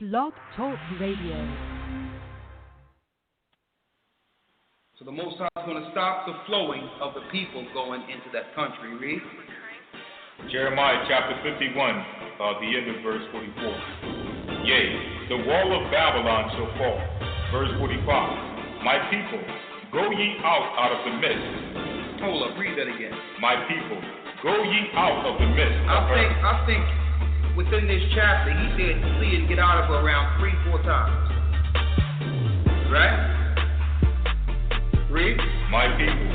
Blog Talk Radio. So the Most High is going to stop the flowing of the people going into that country. Read. Jeremiah chapter 51, the end of verse 44. Yea, the wall of Babylon shall fall. Verse 45. My people, go ye out of the midst. Hold up, read that again. My people, go ye out of the midst. I think within this chapter, he said flee and get out of her around 3-4 times. Right? Read. My people,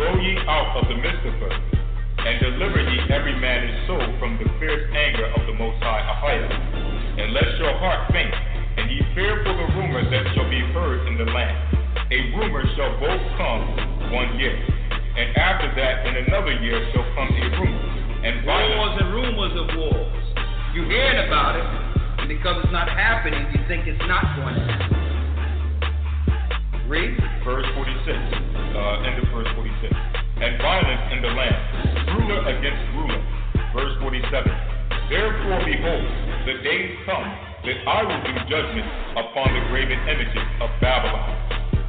go ye out of the midst of her, and deliver ye every man his soul from the fierce anger of the Most High Ahiah. And let your heart faint, and ye fear for the rumor that shall be heard in the land. A rumor shall both come 1 year, and after that in another year shall come a rumor. And wars and rumors of wars. You're hearing about it, and because it's not happening, you think it's not going to happen. Read. Verse 46, end of verse 46. And violence in the land, ruler against ruler. Verse 47. Therefore, behold, the days come that I will do judgment upon the graven images of Babylon,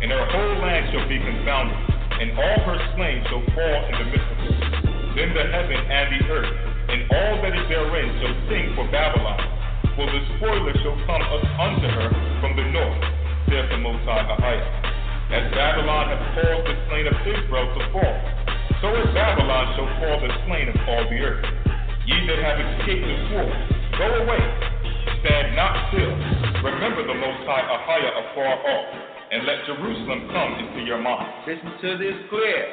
and her whole land shall be confounded, and all her slain shall fall in the midst of her. Then the heaven and the earth, and all that is therein, shall sing for Babylon, for the spoiler shall come unto her from the north, saith the Most High Ahiah. As Babylon hath caused the slain of Israel to fall, so as Babylon shall fall the slain of all the earth. Ye that have escaped the sword, go away, stand not still. Remember the Most High Ahiah afar off, and let Jerusalem come into your mind. Listen to this clear.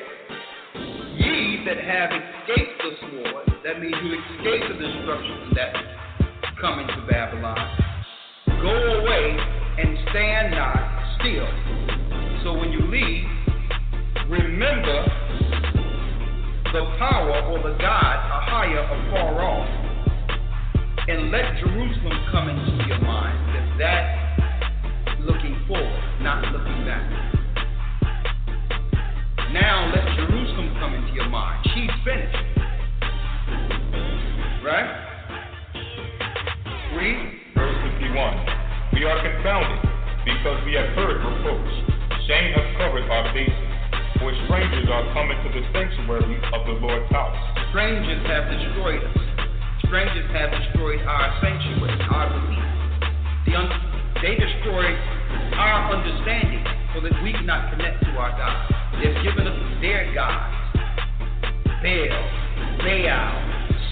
Ye that have escaped the sword, that means you escape the destruction that coming to Babylon, go away and stand not still. So when you leave, remember the power or the God Ahiah afar off, and let Jerusalem come into your mind. That's looking forward, not looking back. Now let Jerusalem come into your mind. She's finished. Right? Read. Verse 51. We are confounded, because we have heard reproach. Shame has covered our faces, for strangers are coming to the sanctuary of the Lord's house. Strangers have destroyed us. Strangers have destroyed our sanctuary, our belief. They destroyed our understanding so that we cannot connect to our God. They've given us their gods. Baal,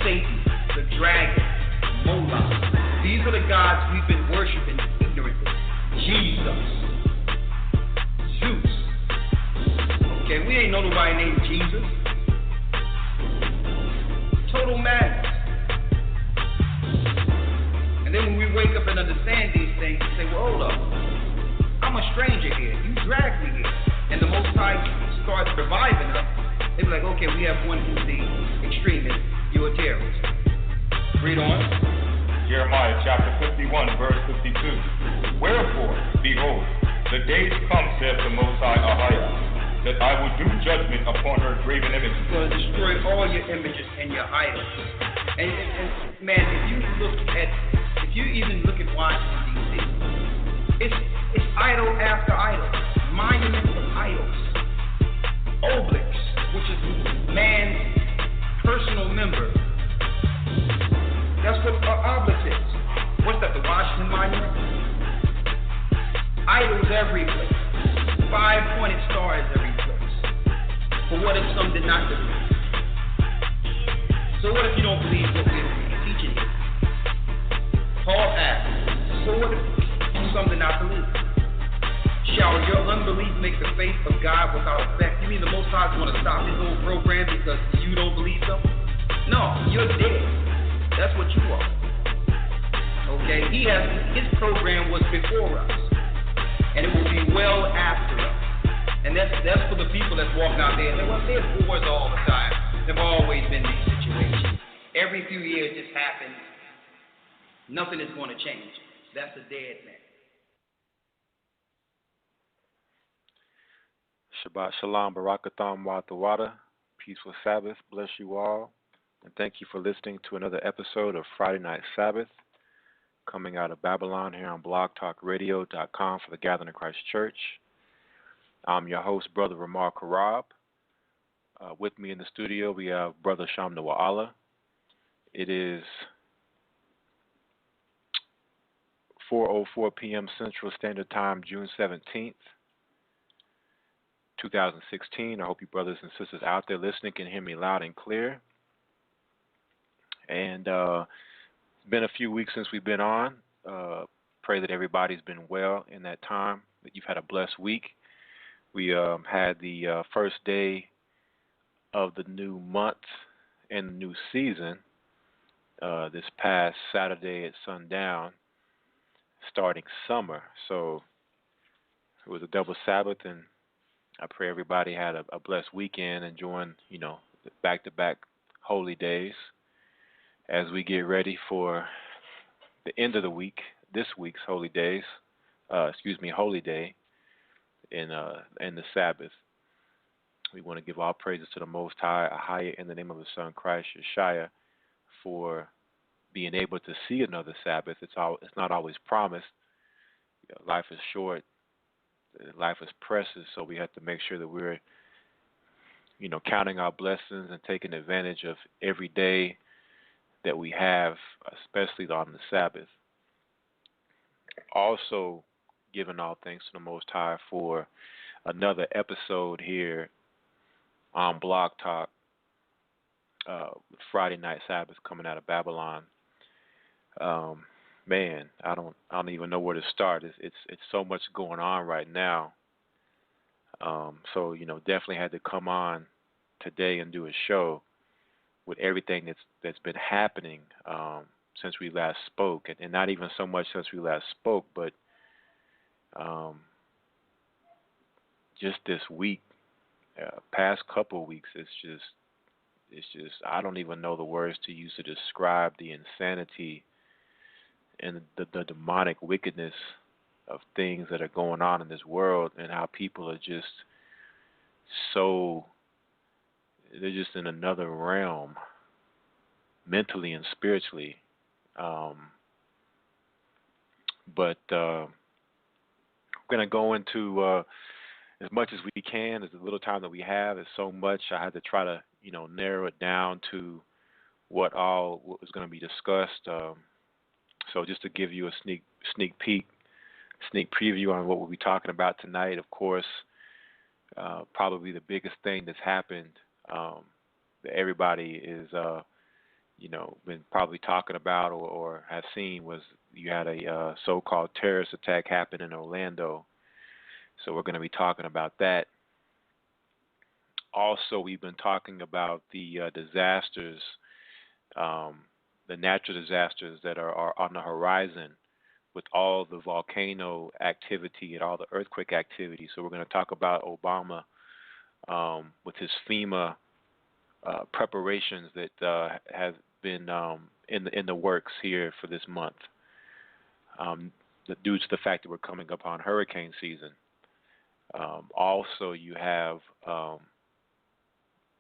Satan, the dragon, Moloch. These are the gods we've been worshiping ignorantly. Jesus, Zeus. Okay, we ain't know nobody named Jesus. Total madness. And then when we wake up and understand these things, we say, well, hold up. I'm a stranger here. You dragged me here. And the Most High starts reviving us. They be like, okay, we have one who's the extremist. You're a terrorist. Read on. Jeremiah chapter 51, verse 52. Wherefore, behold, the days come, saith the Most High Ahiah, that I will do judgment upon her graven images. He's going to destroy all your images and your idols. And man, if you even look at Washington, D.C., it's idol after idol, monuments of idols, obelisks, which is man's personal member. That's what an obelisk is. What's that, the Washington Monument? Idols every place. 5-pointed stars every place. But what if some did not believe? So what if you don't believe what we're teaching you? Paul asked, so what if some did not believe? Shall your unbelief make the faith of God without effect? You mean the Most High is going to stop his whole program because you don't believe something? No, you're dead. That's what you are. Okay? His program was before us. And it will be well after us. And that's for the people that's walking out there. Well, there's wars all the time. There've always been these situations. Every few years this happens. Nothing is going to change. That's a dead man. Shabbat Shalom, Barakatham, Watawata. Peaceful Sabbath. Bless you all. And thank you for listening to another episode of Friday Night Sabbath. coming out of Babylon here on blogtalkradio.com for the Gathering of Christ Church. I'm your host, Brother Ramar Karab. With me in the studio, we have Brother Shamna Wa'ala. It is 4:04 p.m. Central Standard Time, June 17th, 2016. I hope you brothers and sisters out there listening can hear me loud and clear. And it's been a few weeks since we've been on. Pray that everybody's been well in that time, that you've had a blessed week. We had the first day of the new month and the new season this past Saturday at sundown, starting summer. So it was a double Sabbath, and I pray everybody had a blessed weekend, enjoying, the back-to-back holy days as we get ready for the end of the week, this week's holy days, holy day and the Sabbath. We want to give all praises to the Most High, in the name of His Son Christ Yeshua, for being able to see another Sabbath. It's not always promised. Life is short. Life is precious, so we have to make sure that we're, counting our blessings and taking advantage of every day that we have, especially on the Sabbath. Also, giving all thanks to the Most High for another episode here on Blog Talk, Friday Night Sabbath coming out of Babylon. Man, I don't even know where to start. It's so much going on right now. So definitely had to come on today and do a show with everything that's been happening since we last spoke, and not even so much since we last spoke, but just this week, past couple of weeks, it's just I don't even know the words to use to describe the insanity and the demonic wickedness of things that are going on in this world, and how people are just they're just in another realm, mentally and spiritually. But we're going to go into as much as we can, as the little time that we have. Is so much. I had to try to, narrow it down to what was going to be discussed. So just to give you a sneak preview on what we'll be talking about tonight, of course, probably the biggest thing that's happened that everybody is, been probably talking about or have seen was you had a so-called terrorist attack happen in Orlando. So we're going to be talking about that. Also, we've been talking about the disasters, the natural disasters that are on the horizon with all the volcano activity and all the earthquake activity. So we're going to talk about Obama with his FEMA preparations that have been in the works here for this month, due to the fact that we're coming up on hurricane season. Also, you have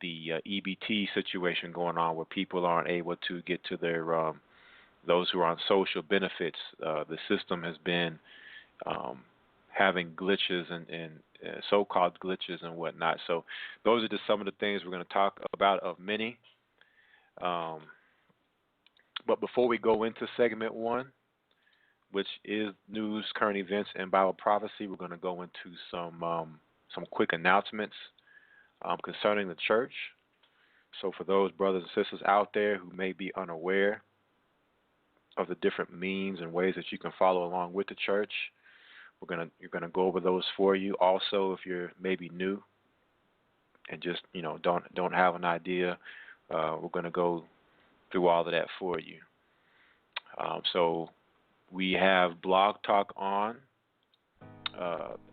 the EBT situation going on, where people aren't able to get to their those who are on social benefits. The system has been having glitches and so-called glitches and whatnot. So those are just some of the things we're going to talk about, of many. But before we go into segment one, which is news, current events, and Bible prophecy, we're going to go into some quick announcements concerning the church. So for those brothers and sisters out there who may be unaware of the different means and ways that you can follow along with the church, you're gonna go over those for you. Also, if you're maybe new and just don't have an idea, we're gonna go through all of that for you. So we have Blog Talk on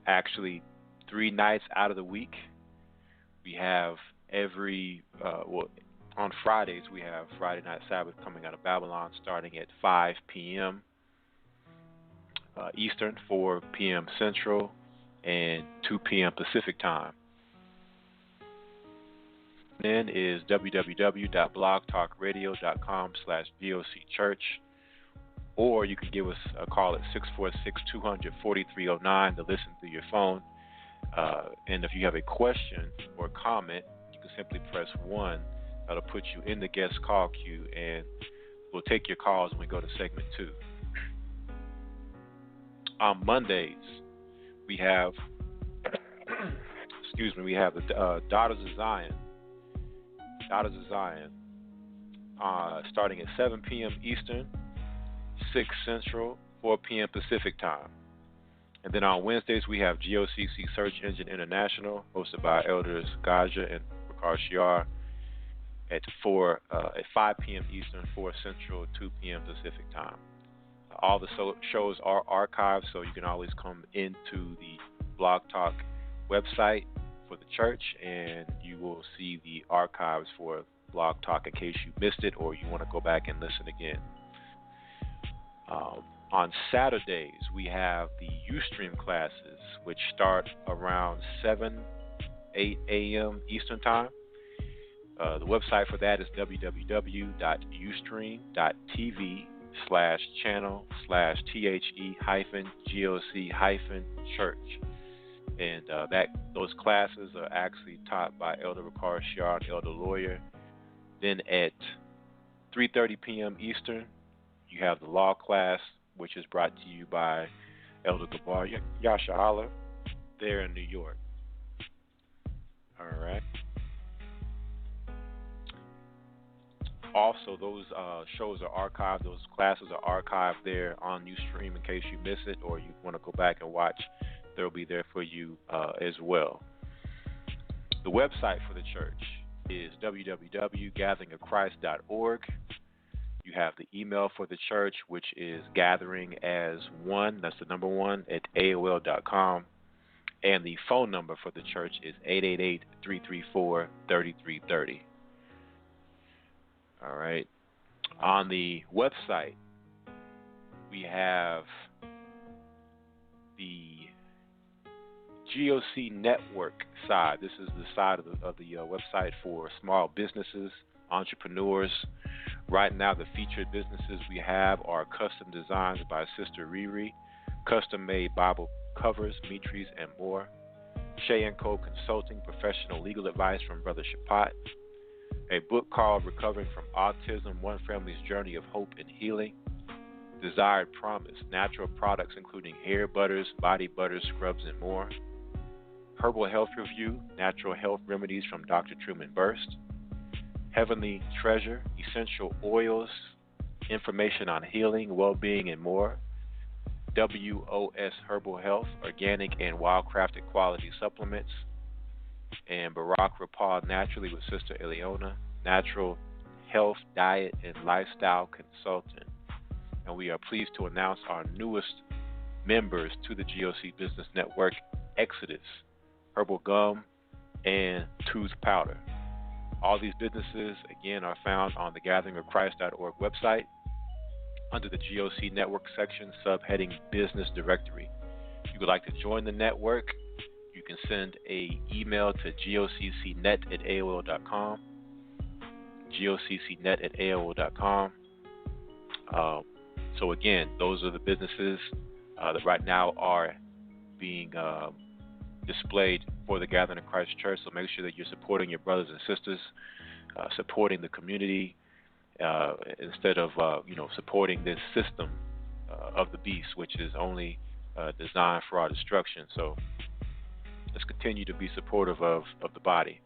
actually 3 nights out of the week. We have on Fridays, we have Friday Night Sabbath coming out of Babylon, starting at 5 p.m. Eastern, 4 p.m. Central, and 2 p.m. Pacific time. Then is www.blogtalkradio.com/GOCC Church. or you can give us a call at 646-200-4309 to listen through your phone. And if you have a question or comment, you can simply press 1. That'll put you in the guest call queue, and we'll take your calls when we go to segment 2. On Mondays, we have, the Daughters of Zion. Starting at 7 p.m. Eastern, 6 Central, 4 p.m. Pacific time. And then on Wednesdays, we have GOCC Search Engine International, hosted by Elders Gaja and Rakar Shiar at 5 p.m. Eastern, 4 Central, 2 p.m. Pacific time. All the shows are archived, so you can always come into the Blog Talk website for the church, and you will see the archives for Blog Talk in case you missed it or you want to go back and listen again. On Saturdays, we have the Ustream classes, which start around 8 a.m. Eastern Time. The website for that is www.ustream.tv/channel/THE-GOC-church. And those classes are actually taught by Elder Rakar Shiar and Elder Lawyer. Then at 3:30 p.m. Eastern, you have the law class, which is brought to you by Elder Gabar Yashala there in New York. All right. Also, those shows are archived. Those classes are archived there on Ustream in case you miss it or you want to go back and watch. They'll be there for you as well. The website for the church is www.gatheringofchrist.org. You have the email for the church, which is gatheringas1, that's the number 1, at AOL.com. And the phone number for the church is 888-334-3330. All right. On the website, we have the GOC network side. This is the side of the website for small businesses, entrepreneurs. Right now, the featured businesses we have are custom designs by Sister Riri, custom-made Bible covers, Mitris, and more. Shay & Co. Consulting, professional legal advice from Brother Shapat. A book called Recovering from Autism, One Family's Journey of Hope and Healing. Desired Promise, natural products including hair butters, body butters, scrubs, and more. Herbal Health Review, natural health remedies from Dr. Truman Burst. Heavenly Treasure, essential oils, information on healing, well-being, and more. WOS Herbal Health, organic and wild-crafted quality supplements. And Barack Rapal Naturally with Sister Eliona, natural health, diet, and lifestyle consultant. And we are pleased to announce our newest members to the GOC Business Network, Exodus, Herbal Gum, and Tooth Powder. All these businesses, again, are found on the gatheringofchrist.org website under the GOC Network section, subheading Business Directory. If you would like to join the network, you can send an email to goccnet@aol.com, goccnet@aol.com. So again, those are the businesses that right now are being displayed for the Gathering of Christ Church. So make sure that you're supporting your brothers and sisters, supporting the community instead of supporting this system of the beast, which is only designed for our destruction. So let's continue to be supportive of the body.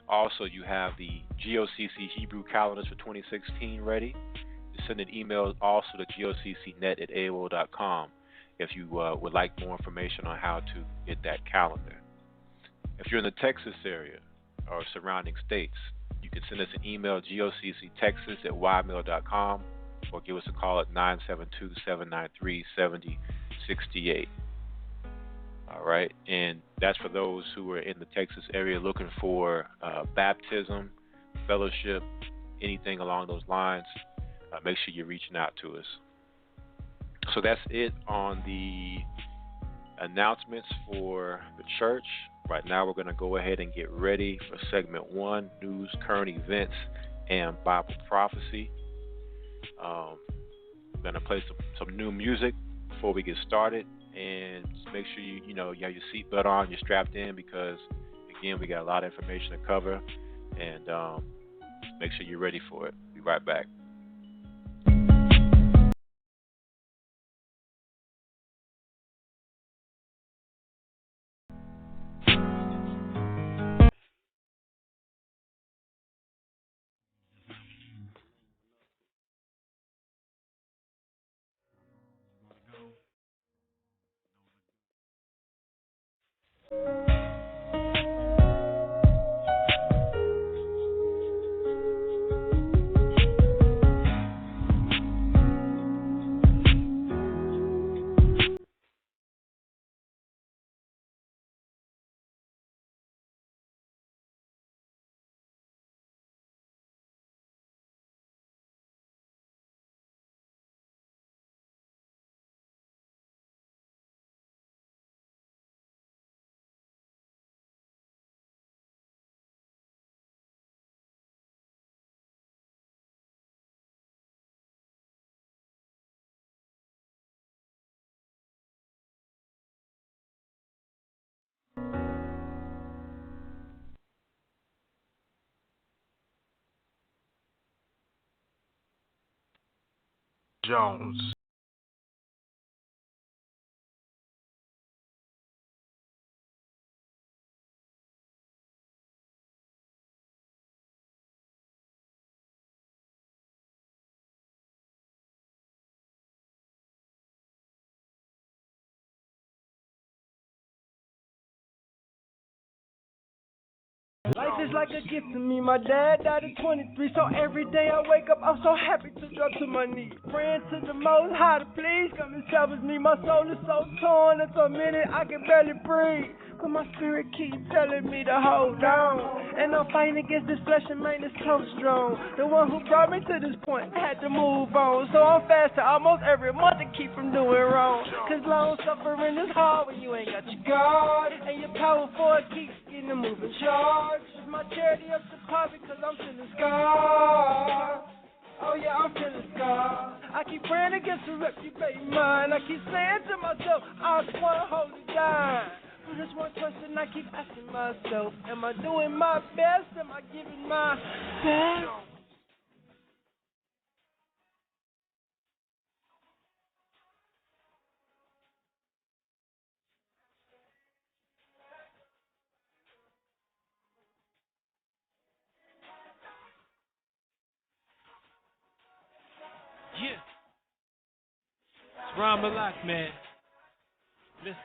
Also, you have the GOCC Hebrew calendars for 2016 ready. Just send an email also to goccnet@aol.com if you would like more information on how to get that calendar. If you're in the Texas area or surrounding states, you can send us an email, gocctexas@ymail.com, or give us a call at 972-793-7068. All right, and that's for those who are in the Texas area looking for baptism, fellowship, anything along those lines. Make sure you're reaching out to us. So that's it on the announcements for the church. Right now we're going to go ahead and get ready for segment 1, news, current events, and Bible prophecy. I'm going to play some new music before we get started, and just make sure you have your seatbelt on, you're strapped in, because again, we got a lot of information to cover, and make sure you're ready for it. Be right back. Jones. Life is like a gift to me. My dad died at 23, so every day I wake up, I'm so happy to drop to my knees. Praying to the Most High to please come and salvage me. My soul is so torn and tormented, I can barely breathe. But my spirit keeps telling me to hold on. And I'm fighting against this flesh and mind is so strong. The one who brought me to this point had to move on. So I'm fasting almost every month to keep from doing wrong. Cause long suffering is hard when you ain't got your God. And your power for it keeps getting a moving charge. It's my charity up to par because I'm feeling scarred. Oh yeah, I'm feeling scarred. I keep praying against the reputation mine. I keep saying to myself, I just wanna hold it down. But there's one question I keep asking myself. Am I doing my best? Am I giving my best? Yeah. It's Ramar, man. Listen.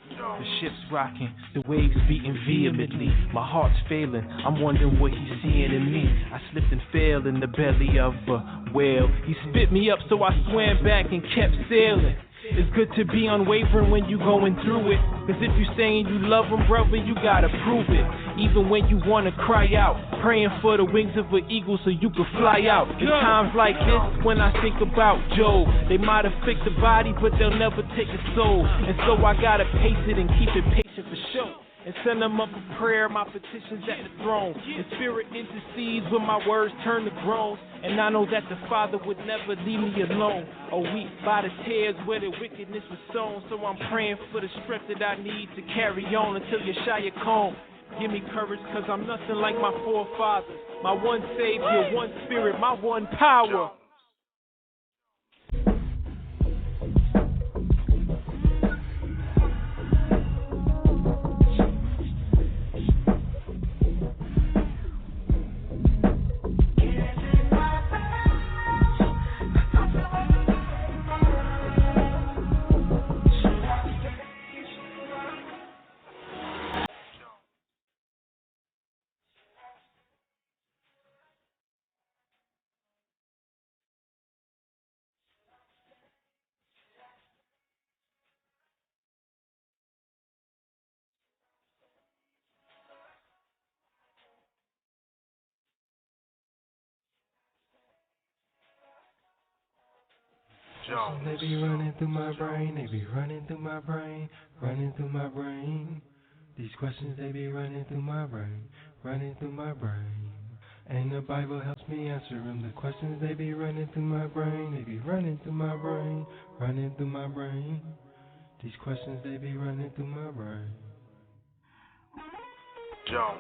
The ship's rocking, the waves beating vehemently. My heart's failing, I'm wondering what he's seeing in me. I slipped and fell in the belly of a whale. He spit me up, so I swam back and kept sailing. It's good to be unwavering when you going through it. Cause if you saying you love him, brother, you gotta prove it. Even when you wanna cry out, praying for the wings of an eagle so you can fly out. It's times like this when I think about Job. They might have fixed the body, but they'll never take a soul. And so I gotta pace it and keep it patient for sure. And send them up a prayer, my petitions at the throne. And spirit intercedes when my words turn to groans. And I know that the Father would never leave me alone or weep by the tears where the wickedness was sown. So I'm praying for the strength that I need to carry on until Yeshaya come. Give me courage, cause I'm nothing like my forefathers. My one Savior, one Spirit, my one power. They be running through my brain, they be running through my brain, running through my brain. These questions, they be running through my brain, running through my brain. And the Bible helps me answer them. The questions, they be running through my brain. They be running through my brain, running through my brain. These questions, they be running through my brain. Jones.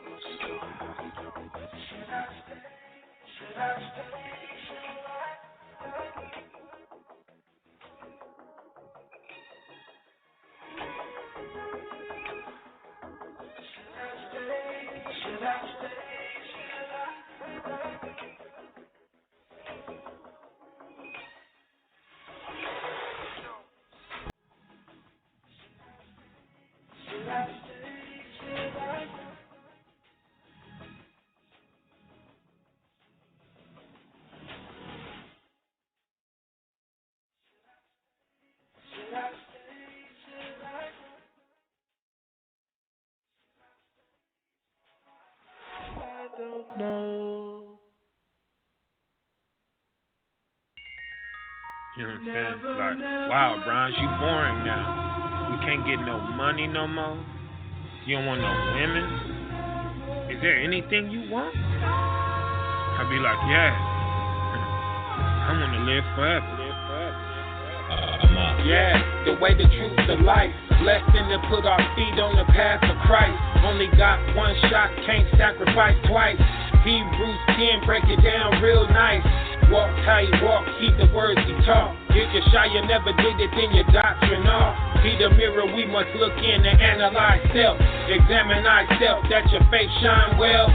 No. You know what I'm saying? Like, wow, Bron, you boring now. We can't get no money no more. You don't want no women. Is there anything you want? I'd be like, yeah. I want to live forever. Yeah, the way, the truth, the life. Blessed to put our feet on the path of Christ. Only got one shot, can't sacrifice twice. Hebrews 10, break it down real nice. Walk how you walk, keep the words he taught. If you're shy, you never did it, then your doctrine off. Be the mirror we must look in and analyze self. Examine thyself, that your faith shine well.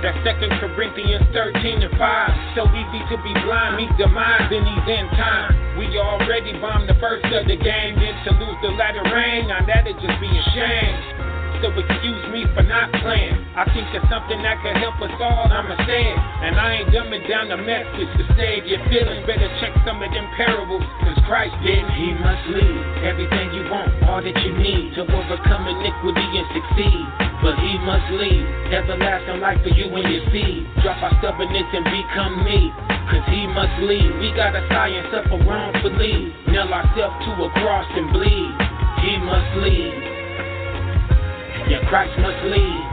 That's 2 Corinthians 13 and 5. So easy to be blind, meet demise in these end times. We already bombed the first of the game, then to lose the latter rain. Now that'd just be a shame. So excuse me for not playing. I think there's something that could help us all, I'ma say it. And I ain't dumbing down the message to save your feelings. Better check some of them parables, cause Christ did. He must lead everything you want, all that you need to overcome iniquity and succeed. But he must lead everlasting life for you and your seed. Drop our stubbornness and become me, cause he must lead. We gotta science up a wrongfully, nail ourselves to a cross and bleed. He must lead. Yeah, Christ must lead.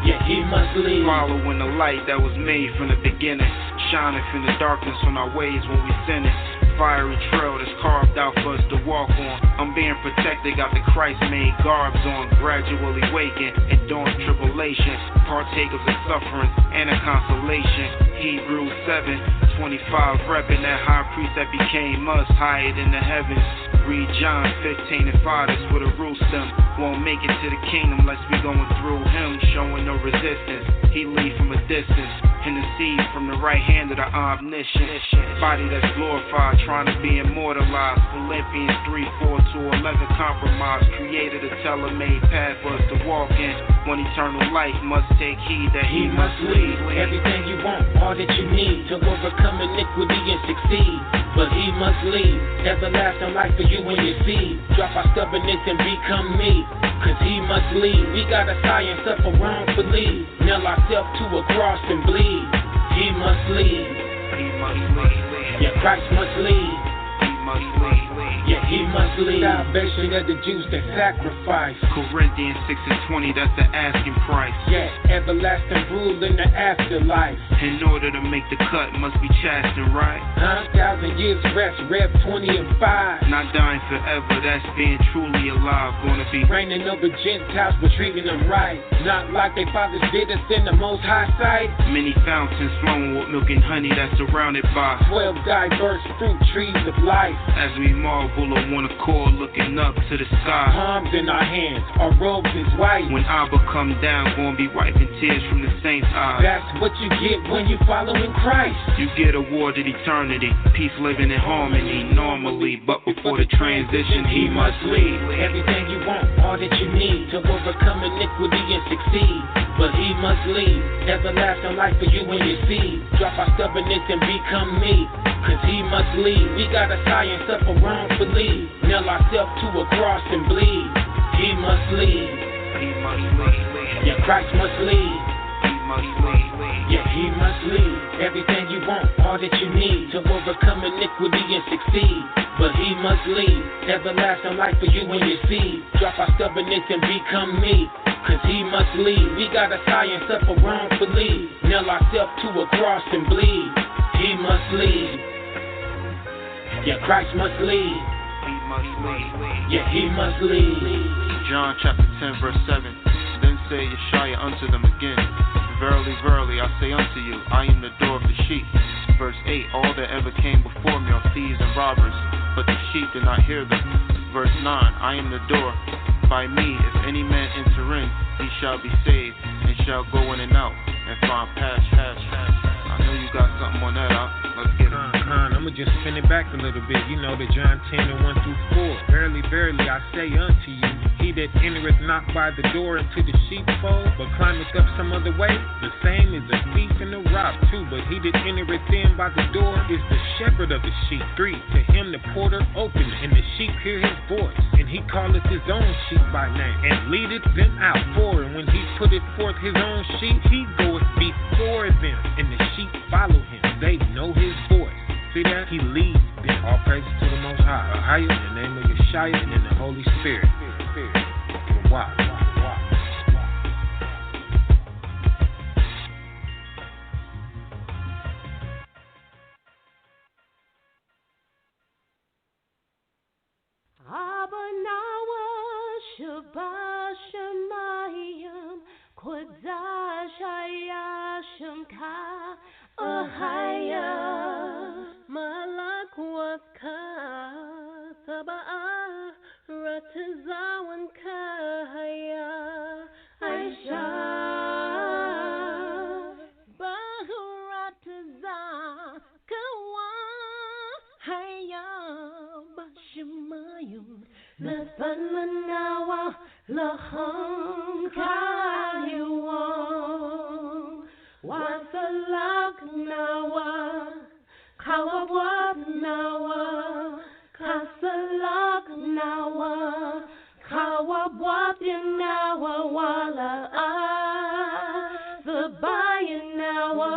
Yeah, he must lead. Following the light that was made from the beginning, shining from the darkness on our ways when we sinning. Fiery trail that's carved out for us to walk on. I'm being protected, got the Christ-made garbs on. Gradually waking, enduring tribulation, partakers of suffering and a consolation. Hebrews 7:25, repping that high priest that became us, higher than the heavens. Read John 15 and 5, that's where the root stem. Won't make it to the kingdom unless we going through him, showing no resistance. He lead from a distance, intercede from the right hand of the omniscient. Body that's glorified, trying to be immortalized. Philippians 3:4-11, compromise. Created a tailor-made path for us to walk in. One eternal life, must take heed that he must lead. Everything you want, all that you need to overcome iniquity and succeed. But he must lead everlasting life for you and your seed. Drop our stubbornness and become me, cause he must lead. We gotta science up a wrongfully, nail ourselves to a cross and bleed. He must lead. He must lead. Yeah, Christ must lead. He must lead. Yeah, he must lead. Salvation of the Jews that sacrifice. Corinthians 6:20, that's the asking price. Yeah, everlasting rule in the afterlife. In order to make the cut, must be chastened, right? 1,000 years rest, Rev 20 and 5. Not dying forever, that's being truly alive. Gonna be reigning over Gentiles, but treating them right. Not like they fathers did us in the most high sight. Many fountains flowing with milk and honey that's surrounded by 12 diverse fruit trees of life. As we marvel on one accord, looking up to the sky. Palms in our hands, our robes is white. When Abba come down, gonna be wiping tears from the saints' eyes. That's what you get when you following Christ. You get awarded eternity, peace living in harmony normally. But before the transition, he must lead. Everything you want, all that you need to overcome iniquity and succeed. But he must lead everlasting life for you and your seed. Drop our stubbornness and become me, cause he must lead. We gotta science up a wrongfully, nail ourselves to a cross and bleed. He must lead. He must lead. Yeah, Christ must lead. He must lead. Yeah, he must lead. Everything you want, all that you need to overcome iniquity and succeed. But he must lead everlasting life for you and your seed. Drop our stubbornness and become me, Cause he must lead. We gotta tie and suffer wrongfully. Nail ourselves to a cross and bleed. He must lead. Yeah, Christ must lead. He must lead. Yeah, he must lead. John chapter 10 verse 7. Then said Yeshua unto them again, Verily, verily, I say unto you, I am the door of the sheep. Verse 8, all that ever came before me are thieves and robbers, but the sheep did not hear them. Verse 9, I am the door. By me, if any man enter in, he shall be saved, and shall go in and out, and find pasture. I know you got something on that, let's get it. I'ma just spin it back a little bit. You know the John 10 and 1 through 4. Verily, verily, I say unto you, he that entereth not by the door into the sheepfold, but climbeth up some other way, the same is a thief and a rob too. But he that entereth in by the door is the shepherd of the sheep. 3, to him the porter openeth, and the sheep hear his voice, and he calleth his own sheep by name, and leadeth them out. 4, and when he putteth forth his own sheep, he goeth before them, and the sheep follow him. They know his voice. See that? He leads them. All praises to the Most High. Ahaya, in the name of Yeshua and in the Holy Spirit. Wow. Abanawa Shabbat Shemayim Kodash Hayashim Ka Ahaya Malak Waska Sabah Ratazawan Kahaya Aisha Bahurataza Kawa Haya Bashimayim Nathanmanawa Laham Kayuam Wasalak Nawa Kawabwab Nawa Kasalak Nawa Kawabwab Nawa Wala the Bayan Nawa.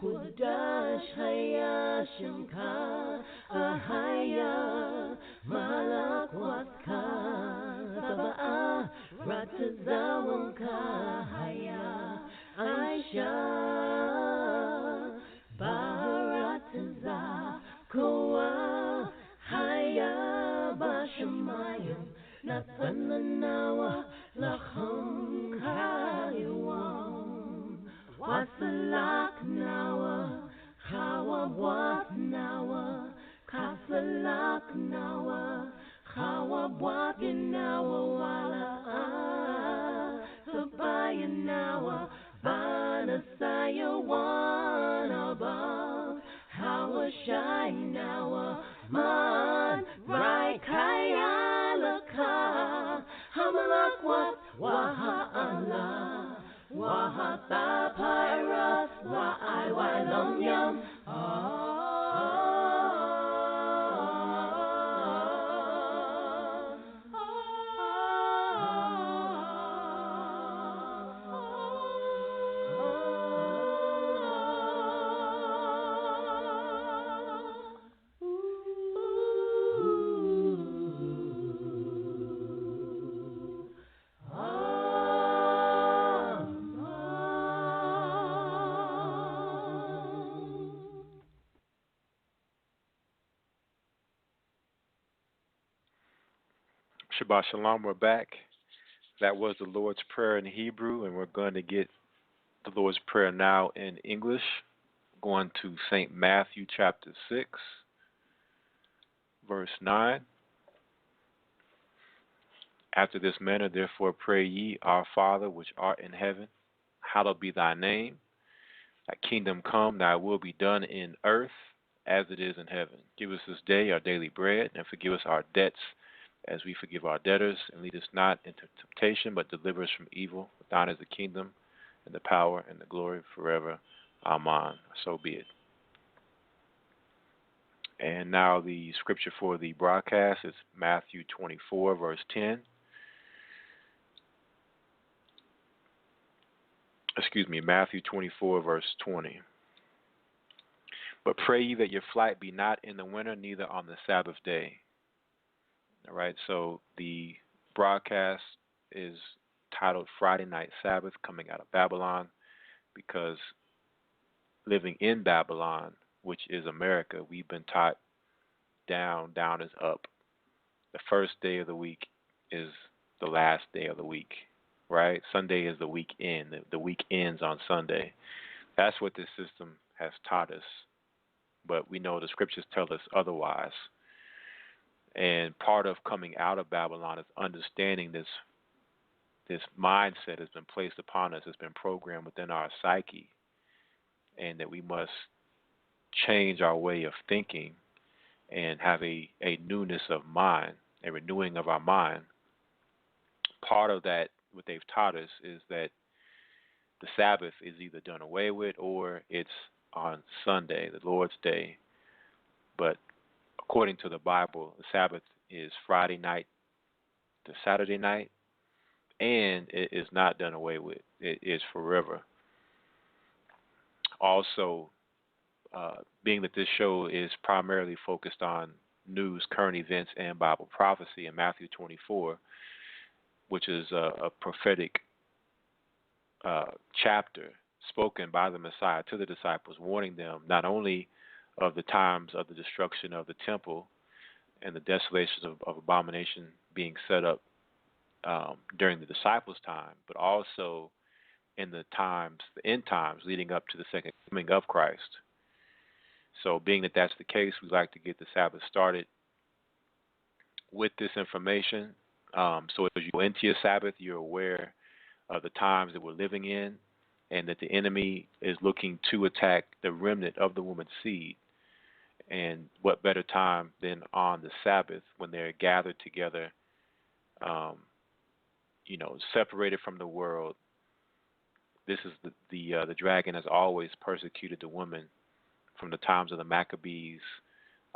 Kodash Hayashim Ka Ahaya Malak Waska Sabah Ratazawan Kahaya Aisha Barataza Koa Haya Bashamayim Nathanmanawa Laham Kayuam Wasalak Nawa, Kawabwat Nawa, Kasalak Nawa, Kawabwat Nawa, Wala Sabayan Nawa, Banasaya one above, Hawashai Nawa, Man, Raikaya Laka, Hamalak Wat, Waha Allah. Wahata Pyras, Wa'ai Wai Yum. Shabbat Shalom, we're back. That was the Lord's Prayer in Hebrew, and we're going to get the Lord's Prayer now in English. Going to St. Matthew chapter 6, verse 9. After this manner, therefore, pray ye, Our Father, which art in heaven, hallowed be thy name. Thy kingdom come, thy will be done in earth as it is in heaven. Give us this day our daily bread, and forgive us our debts as we forgive our debtors, and lead us not into temptation, but deliver us from evil. For thine is the kingdom, and the power, and the glory forever. Amen. So be it. And now the scripture for the broadcast is Matthew 24, verse 10. Matthew 24, verse 20. But pray ye that your flight be not in the winter, neither on the Sabbath day. All right, so the broadcast is titled Friday Night Sabbath, coming out of Babylon, because living in Babylon, which is America, we've been taught down is up. The first day of the week is the last day of the week, right? Sunday is the weekend. The week ends on Sunday. That's what this system has taught us. But we know the scriptures tell us otherwise. And part of coming out of Babylon is understanding this mindset has been placed upon us, has been programmed within our psyche, and that we must change our way of thinking and have a newness of mind, a renewing of our mind. Part of that, what they've taught us, is that the Sabbath is either done away with or it's on Sunday, the Lord's Day. But according to the Bible, the Sabbath is Friday night to Saturday night, and it is not done away with. It is forever. Also, being that this show is primarily focused on news, current events, and Bible prophecy, in Matthew 24, which is a prophetic chapter spoken by the Messiah to the disciples, warning them not only of the times of the destruction of the temple and the desolations of abomination being set up during the disciples' time, but also in the end times leading up to the second coming of Christ. So being that that's the case, we'd like to get the Sabbath started with this information. So as you go into your Sabbath, you're aware of the times that we're living in, and that the enemy is looking to attack the remnant of the woman's seed. And what better time than on the Sabbath, when they're gathered together, separated from the world. This is the dragon has always persecuted the woman from the times of the Maccabees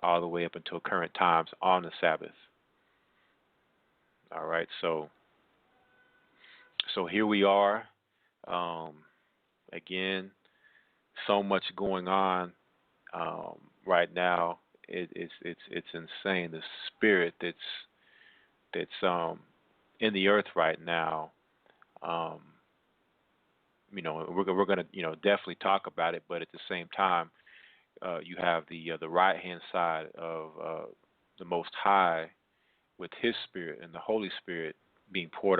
all the way up until current times on the Sabbath. All right, so here we are. Again, so much going on right now. It's insane. The spirit that's in the earth right now. We're gonna definitely talk about it, but at the same time, you have the right hand side of the Most High with His Spirit and the Holy Spirit being poured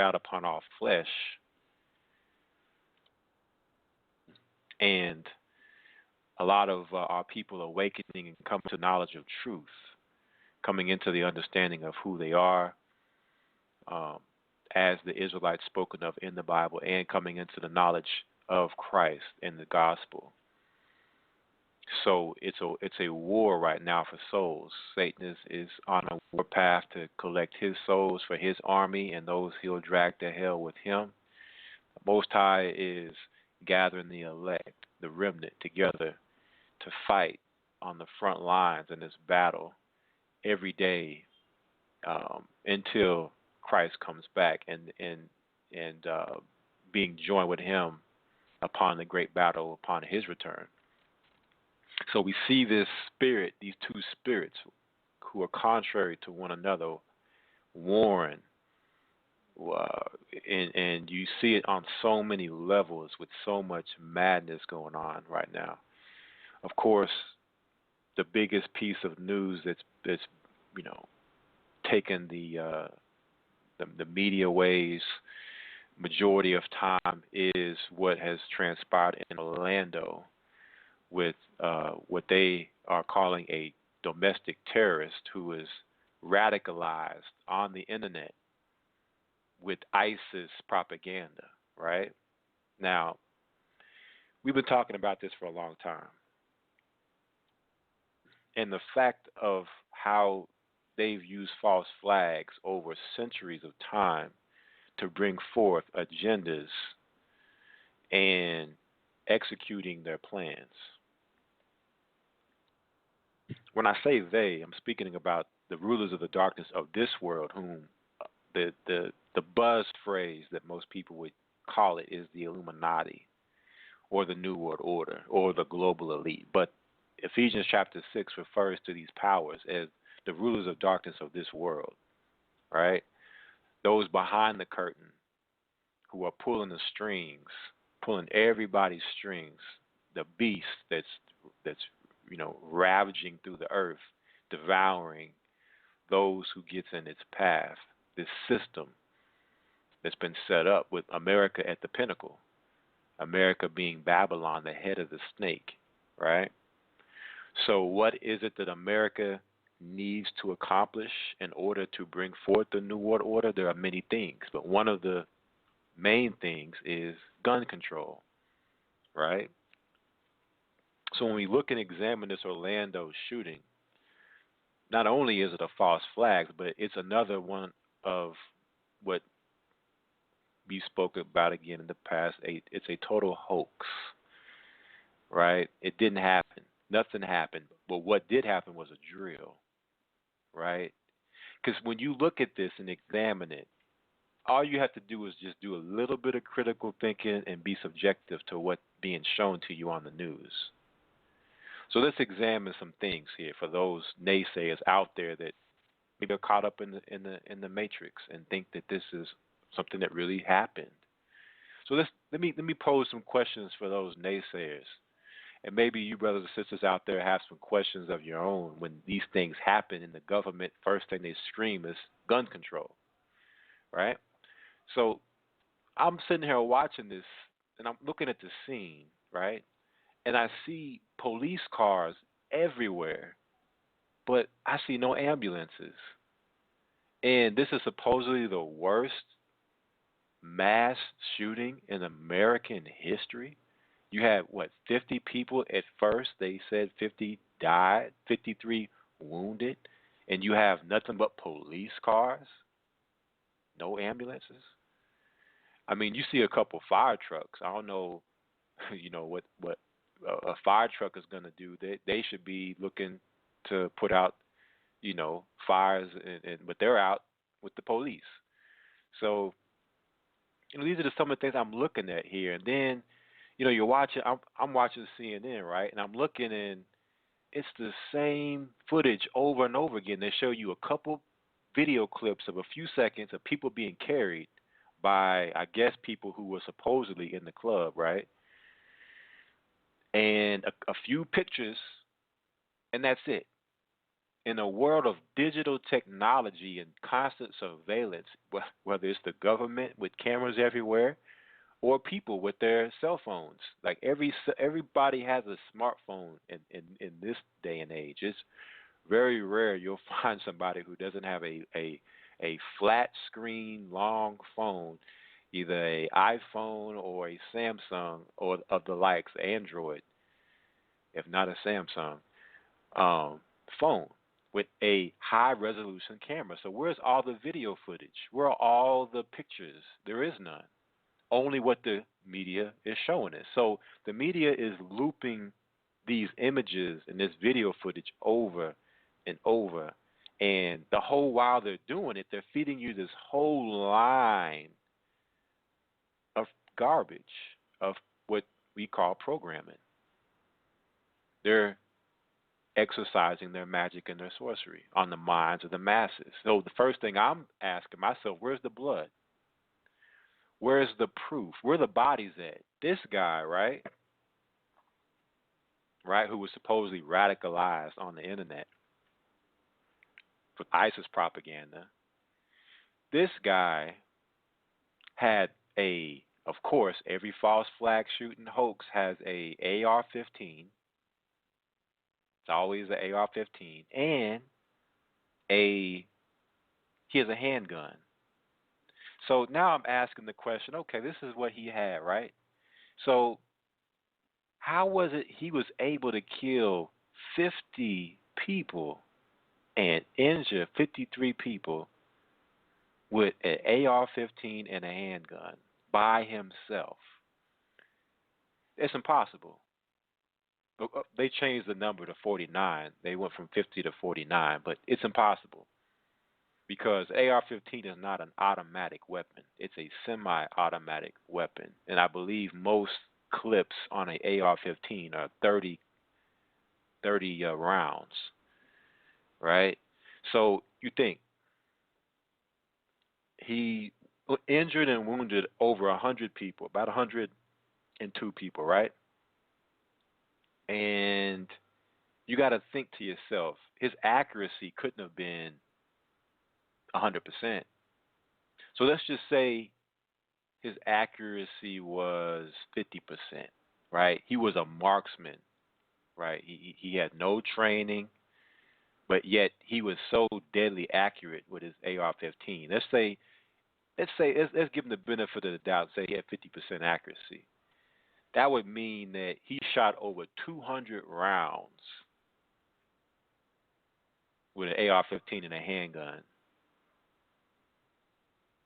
out upon all flesh, and a lot of our people awakening and coming to knowledge of truth, coming into the understanding of who they are, as the Israelites spoken of in the Bible, and coming into the knowledge of Christ and the gospel. So it's a war right now for souls. Satan is on a war path to collect his souls for his army and those he'll drag to hell with him. The Most High is gathering the elect, the remnant, together to fight on the front lines in this battle every day until Christ comes back and being joined with Him upon the great battle upon His return. So we see this spirit, these two spirits who are contrary to one another, warring, and you see it on so many levels with so much madness going on right now. Of course, the biggest piece of news that's taken the media waves majority of time is what has transpired in Orlando with what they are calling a domestic terrorist who is radicalized on the internet with ISIS propaganda, right? Now, we've been talking about this for a long time. And the fact of how they've used false flags over centuries of time to bring forth agendas and executing their plans. When I say they, I'm speaking about the rulers of the darkness of this world, whom the buzz phrase that most people would call it is the Illuminati or the New World Order or the global elite. But Ephesians chapter 6 refers to these powers as the rulers of darkness of this world, right? Those behind the curtain who are pulling the strings, pulling everybody's strings, the beast that's ravaging through the earth, devouring those who gets in its path. This system that's been set up with America at the pinnacle, America being Babylon, the head of the snake, right? So what is it that America needs to accomplish in order to bring forth the New World Order? There are many things, but one of the main things is gun control, right? So when we look and examine this Orlando shooting, not only is it a false flag, but it's another one of what we spoke about again in the past. It's a total hoax, right? It didn't happen. Nothing happened. But what did happen was a drill, right? Because when you look at this and examine it, all you have to do is just do a little bit of critical thinking and be subjective to what's being shown to you on the news. So let's examine some things here for those naysayers out there that maybe are caught up in the matrix and think that this is something that really happened. So let me pose some questions for those naysayers, and maybe you brothers and sisters out there have some questions of your own when these things happen in the government. First thing they scream is gun control, right? So I'm sitting here watching this, and I'm looking at the scene, right? And I see police cars everywhere, but I see no ambulances. And this is supposedly the worst mass shooting in American history. You had, 50 people at first. They said 50 died, 53 wounded, and you have nothing but police cars, no ambulances. I mean, you see a couple fire trucks. I don't know, what a fire truck is going to do. They should be looking to put out, fires, but they're out with the police. So, these are some of the things I'm looking at here. And then, you're watching. I'm watching CNN, right? And I'm looking, and it's the same footage over and over again. They show you a couple video clips of a few seconds of people being carried by, I guess, people who were supposedly in the club, right? And a few pictures, and that's it. In a world of digital technology and constant surveillance, whether it's the government with cameras everywhere or people with their cell phones, like everybody has a smartphone in this day and age. It's very rare you'll find somebody who doesn't have a flat screen, long phone, either a iPhone or a Samsung or of the likes, Android, if not a Samsung, phone with a high resolution camera. So where's all the video footage? Where are all the pictures? There is none. Only what the media is showing us. So the media is looping these images and this video footage over and over. And the whole while they're doing it, they're feeding you this whole line of garbage, of what we call programming. They're exercising their magic and their sorcery on the minds of the masses. So the first thing I'm asking myself, where's the blood? Where's the proof? Where are the bodies at? This guy, right, who was supposedly radicalized on the internet for ISIS propaganda, this guy had of course, every false flag shooting hoax has a AR-15. It's always an AR-15, and he has a handgun. So now I'm asking the question, okay, this is what he had, right? So how was it he was able to kill 50 people and injure 53 people with an AR-15 and a handgun by himself. It's impossible. They changed the number to 49. They went from 50 to 49, but it's impossible because AR-15 is not an automatic weapon. It's a semi-automatic weapon, and I believe most clips on an AR-15 are 30 rounds, right? So you think he injured and wounded over 100 people, about 102 people, right? And you got to think to yourself, his accuracy couldn't have been 100%. So let's just say his accuracy was 50%, right? He was a marksman, right? He had no training, but yet he was so deadly accurate with his AR-15. Let's give him the benefit of the doubt. Say he had 50% accuracy. That would mean that he shot over 200 rounds with an AR-15 and a handgun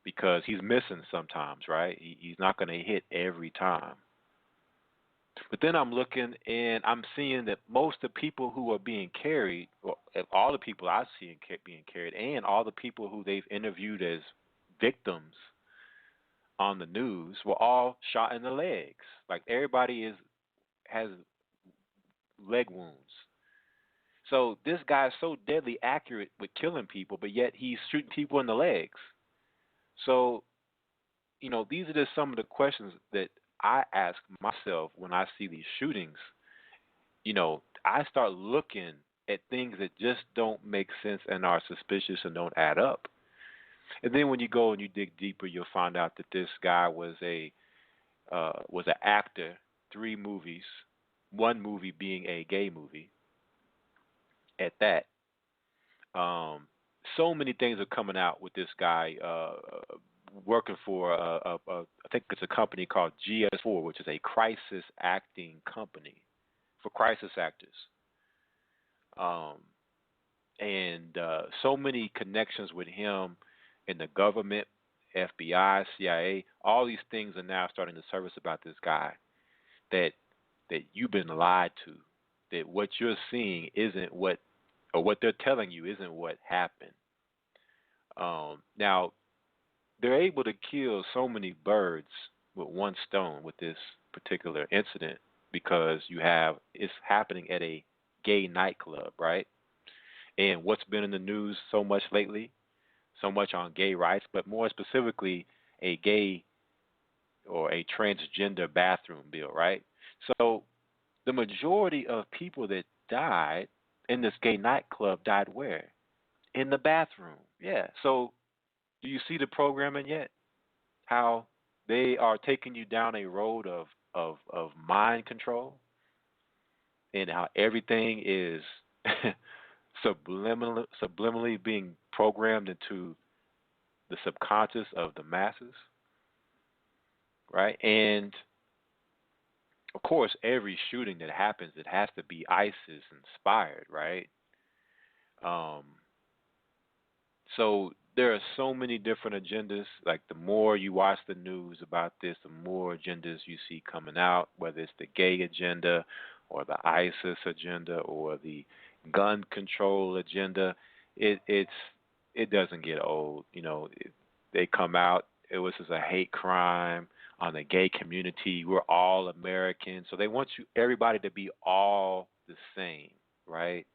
because he's missing sometimes, right? He's not going to hit every time. But then I'm looking and I'm seeing that most of the people who are being carried, or all the people I see being carried, and all the people who they've interviewed as victims on the news were all shot in the legs. Like everybody has leg wounds. So this guy is so deadly accurate with killing people, but yet he's shooting people in the legs. So, these are just some of the questions that I ask myself when I see these shootings. I start looking at things that just don't make sense and are suspicious and don't add up. And then when you go and you dig deeper, you'll find out that this guy was an actor, 3 movies, 1 movie being a gay movie. At that, so many things are coming out with this guy working for I think it's a company called GS4, which is a crisis acting company for crisis actors. And so many connections with him in the government, FBI, CIA. All these things are now starting to surface about this guy that you've been lied to. That what you're seeing isn't what they're telling you isn't what happened. Now, they're able to kill so many birds with one stone with this particular incident because it's happening at a gay nightclub, right? And what's been in the news so much lately, so much on gay rights, but more specifically, a gay or a transgender bathroom bill, right? So the majority of people that died in this gay nightclub died where? In the bathroom. Yeah. So do you see the programming yet? How they are taking you down a road of mind control and how everything is subliminally being programmed into the subconscious of the masses, right? And of course, every shooting that happens, it has to be ISIS inspired, right? So there are so many different agendas. Like the more you watch the news about this, the more agendas you see coming out, whether it's the gay agenda or the ISIS agenda or the gun control agenda. It doesn't get old. They come out. It was just a hate crime on the gay community. We're all Americans. So they want everybody to be all the same, right?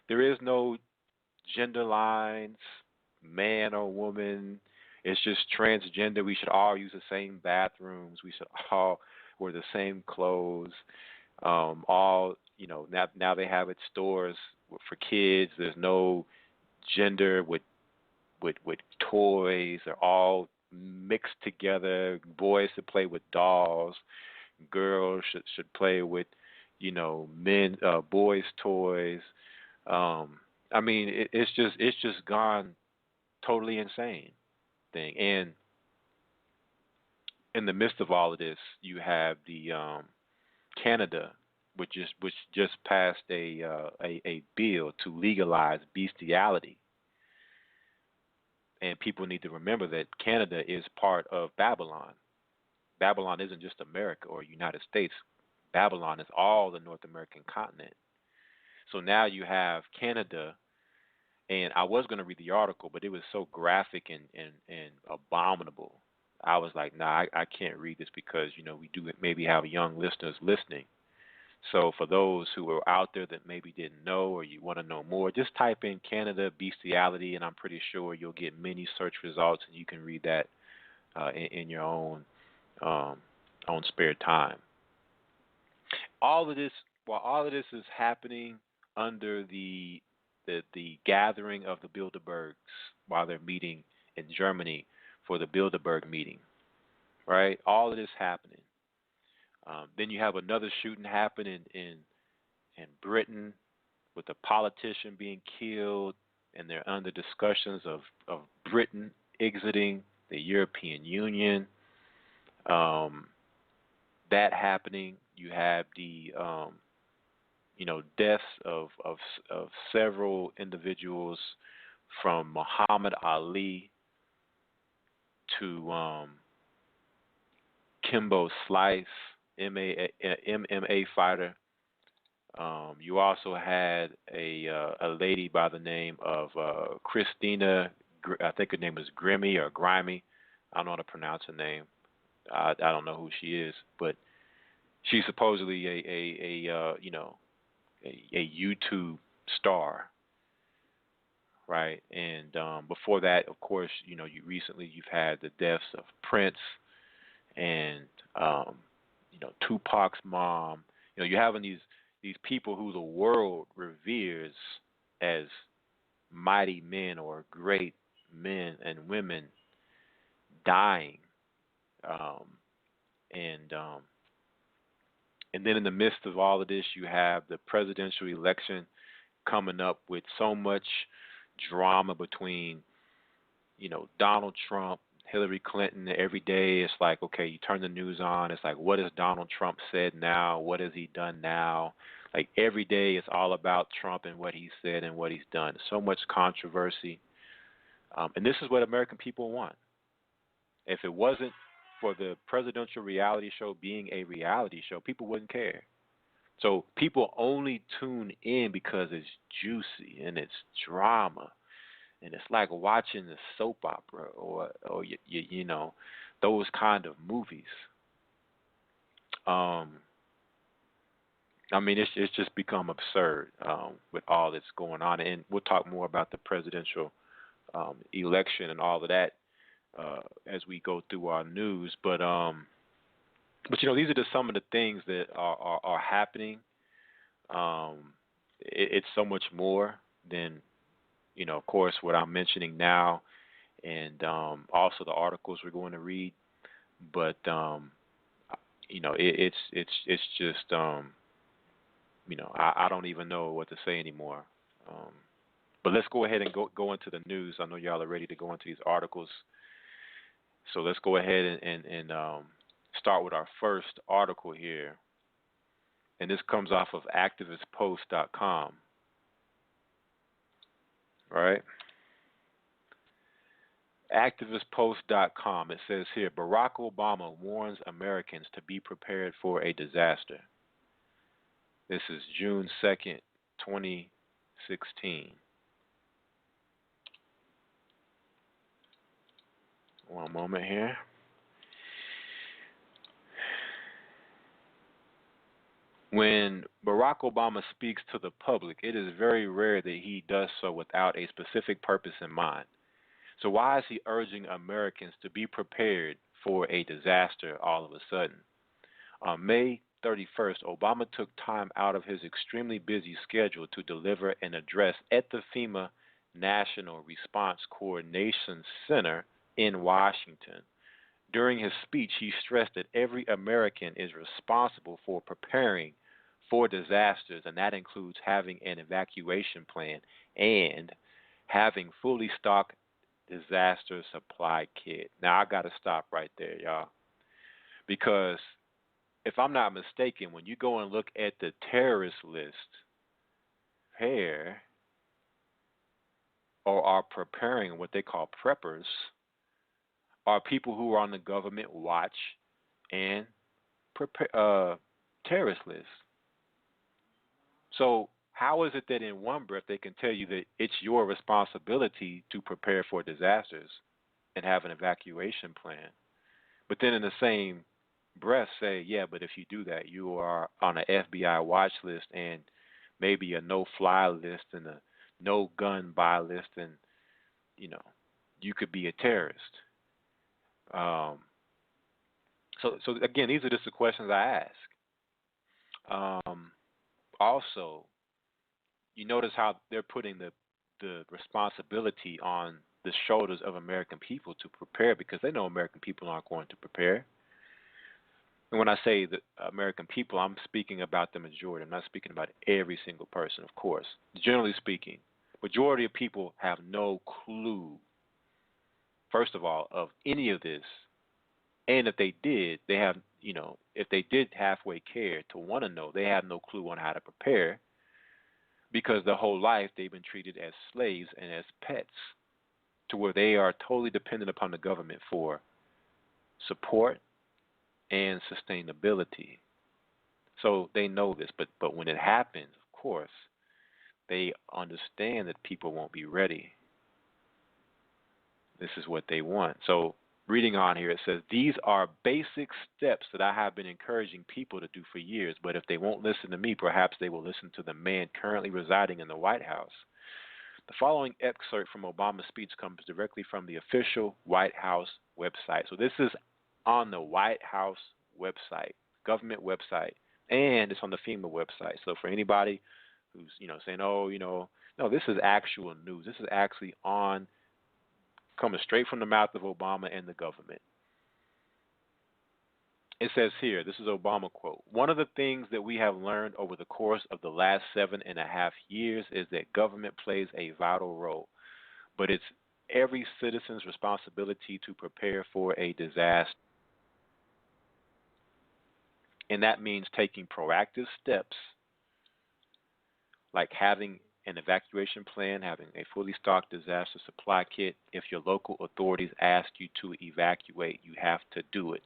There is no gender lines, man or woman. It's just transgender. We should all use the same bathrooms. We should all wear the same clothes. Now they have it stores for kids. There's no gender with toys. They're all mixed together. Boys should play with dolls. Girls should play with, boys' toys. It's just gone totally insane thing. And in the midst of all of this, you have the Canada which just passed a bill to legalize bestiality. And people need to remember that Canada is part of Babylon. Babylon isn't just America or United States. Babylon is all the North American continent. So now you have Canada, and I was going to read the article, but it was so graphic and abominable. I was like, nah, I can't read this because, we do maybe have young listeners listening. So for those who are out there that maybe didn't know or you want to know more, just type in Canada bestiality, and I'm pretty sure you'll get many search results, and you can read that in your own spare time. While all of this is happening under the gathering of the Bilderbergs, while they're meeting in Germany for the Bilderberg meeting, right? All of this happening. Then you have another shooting happen in Britain with a politician being killed, and they're under discussions of Britain exiting the European Union. That happening. You have the deaths of several individuals, from Muhammad Ali to Kimbo Slice, MMA fighter. You also had a lady by the name of Christina. I think her name is Grimmy or Grimy. I don't know how to pronounce her name. I don't know who she is, but she's supposedly a YouTube star, right? And before that, of course, you've had the deaths of Prince and Tupac's mom. You're having these people who the world reveres as mighty men or great men and women dying, and then in the midst of all of this, you have the presidential election coming up with so much drama between, Donald Trump, Hillary Clinton. Every day it's like, okay, you turn the news on, it's like, what has Donald Trump said now? What has he done now? Like every day it's all about Trump and what he said and what he's done. So much controversy. And this is what American people want. If it wasn't for the presidential reality show being a reality show, people wouldn't care. So people only tune in because it's juicy and it's drama, and it's like watching the soap opera or those kind of movies. It's just become absurd with all that's going on, and we'll talk more about the presidential election and all of that as we go through our news. But these are just some of the things that are happening. It's so much more than, of course, what I'm mentioning now, and also the articles we're going to read. But it's just I don't even know what to say anymore. But let's go ahead and go into the news. I know y'all are ready to go into these articles. So let's go ahead and start with our first article here. And this comes off of activistpost.com. Right? Activistpost.com. It says here, Barack Obama warns Americans to be prepared for a disaster. This is June 2nd, 2016. One moment here. When Barack Obama speaks to the public, it is very rare that he does so without a specific purpose in mind. So why is he urging Americans to be prepared for a disaster all of a sudden? On May 31st, Obama took time out of his extremely busy schedule to deliver an address at the FEMA National Response Coordination Center in Washington. During his speech, he stressed that every American is responsible for preparing for disasters, and that includes having an evacuation plan and having fully stocked disaster supply kit. Now, I got to stop right there, y'all, because if I'm not mistaken, when you go and look at the terrorist list, here, or are preparing what they call preppers, are people who are on the government watch and terrorist list. So how is it that in one breath they can tell you that it's your responsibility to prepare for disasters and have an evacuation plan, but then in the same breath say, yeah, but if you do that, you are on an FBI watch list and maybe a no-fly list and a no-gun-buy list, and you could be a terrorist. So again, these are just the questions I ask. Also, you notice how they're putting the responsibility on the shoulders of American people to prepare, because they know American people aren't going to prepare. And when I say the American people, I'm speaking about the majority. I'm not speaking about every single person, of course. Generally speaking, majority of people have no clue, first of all, of any of this. And if they did, they have, if they did halfway care to want to know, they have no clue on how to prepare, because their whole life they've been treated as slaves and as pets, to where they are totally dependent upon the government for support and sustainability. So they know this, but when it happens, of course, they understand that people won't be ready. This is what they want. So reading on here, it says, these are basic steps that I have been encouraging people to do for years, but if they won't listen to me, perhaps they will listen to the man currently residing in the White House. The following excerpt from Obama's speech comes directly from the official White House website. So this is on the White House website, government website, and it's on the FEMA website. So for anybody who's, saying, no, this is actual news. This is actually coming straight from the mouth of Obama and the government. It says here, this is Obama quote, one of the things that we have learned over the course of the last 7.5 years is that government plays a vital role, but it's every citizen's responsibility to prepare for a disaster. And that means taking proactive steps like having an evacuation plan, having a fully stocked disaster supply kit. If your local authorities ask you to evacuate, you have to do it.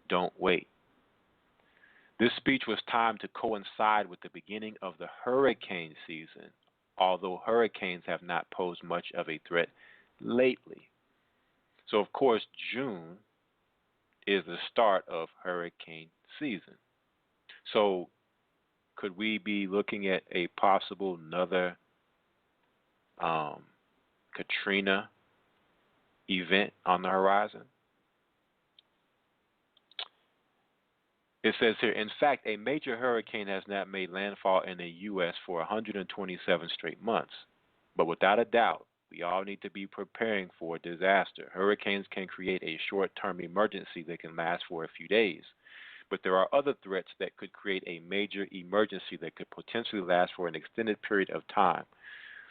Don't wait. This speech was timed to coincide with the beginning of the hurricane season, although hurricanes have not posed much of a threat lately. So, of course, June is the start of hurricane season. So, could we be looking at a possible another Katrina event on the horizon? It says here, in fact, a major hurricane has not made landfall in the U.S. for 127 straight months. But without a doubt, we all need to be preparing for a disaster. Hurricanes can create a short-term emergency that can last for a few days. But there are other threats that could create a major emergency that could potentially last for an extended period of time.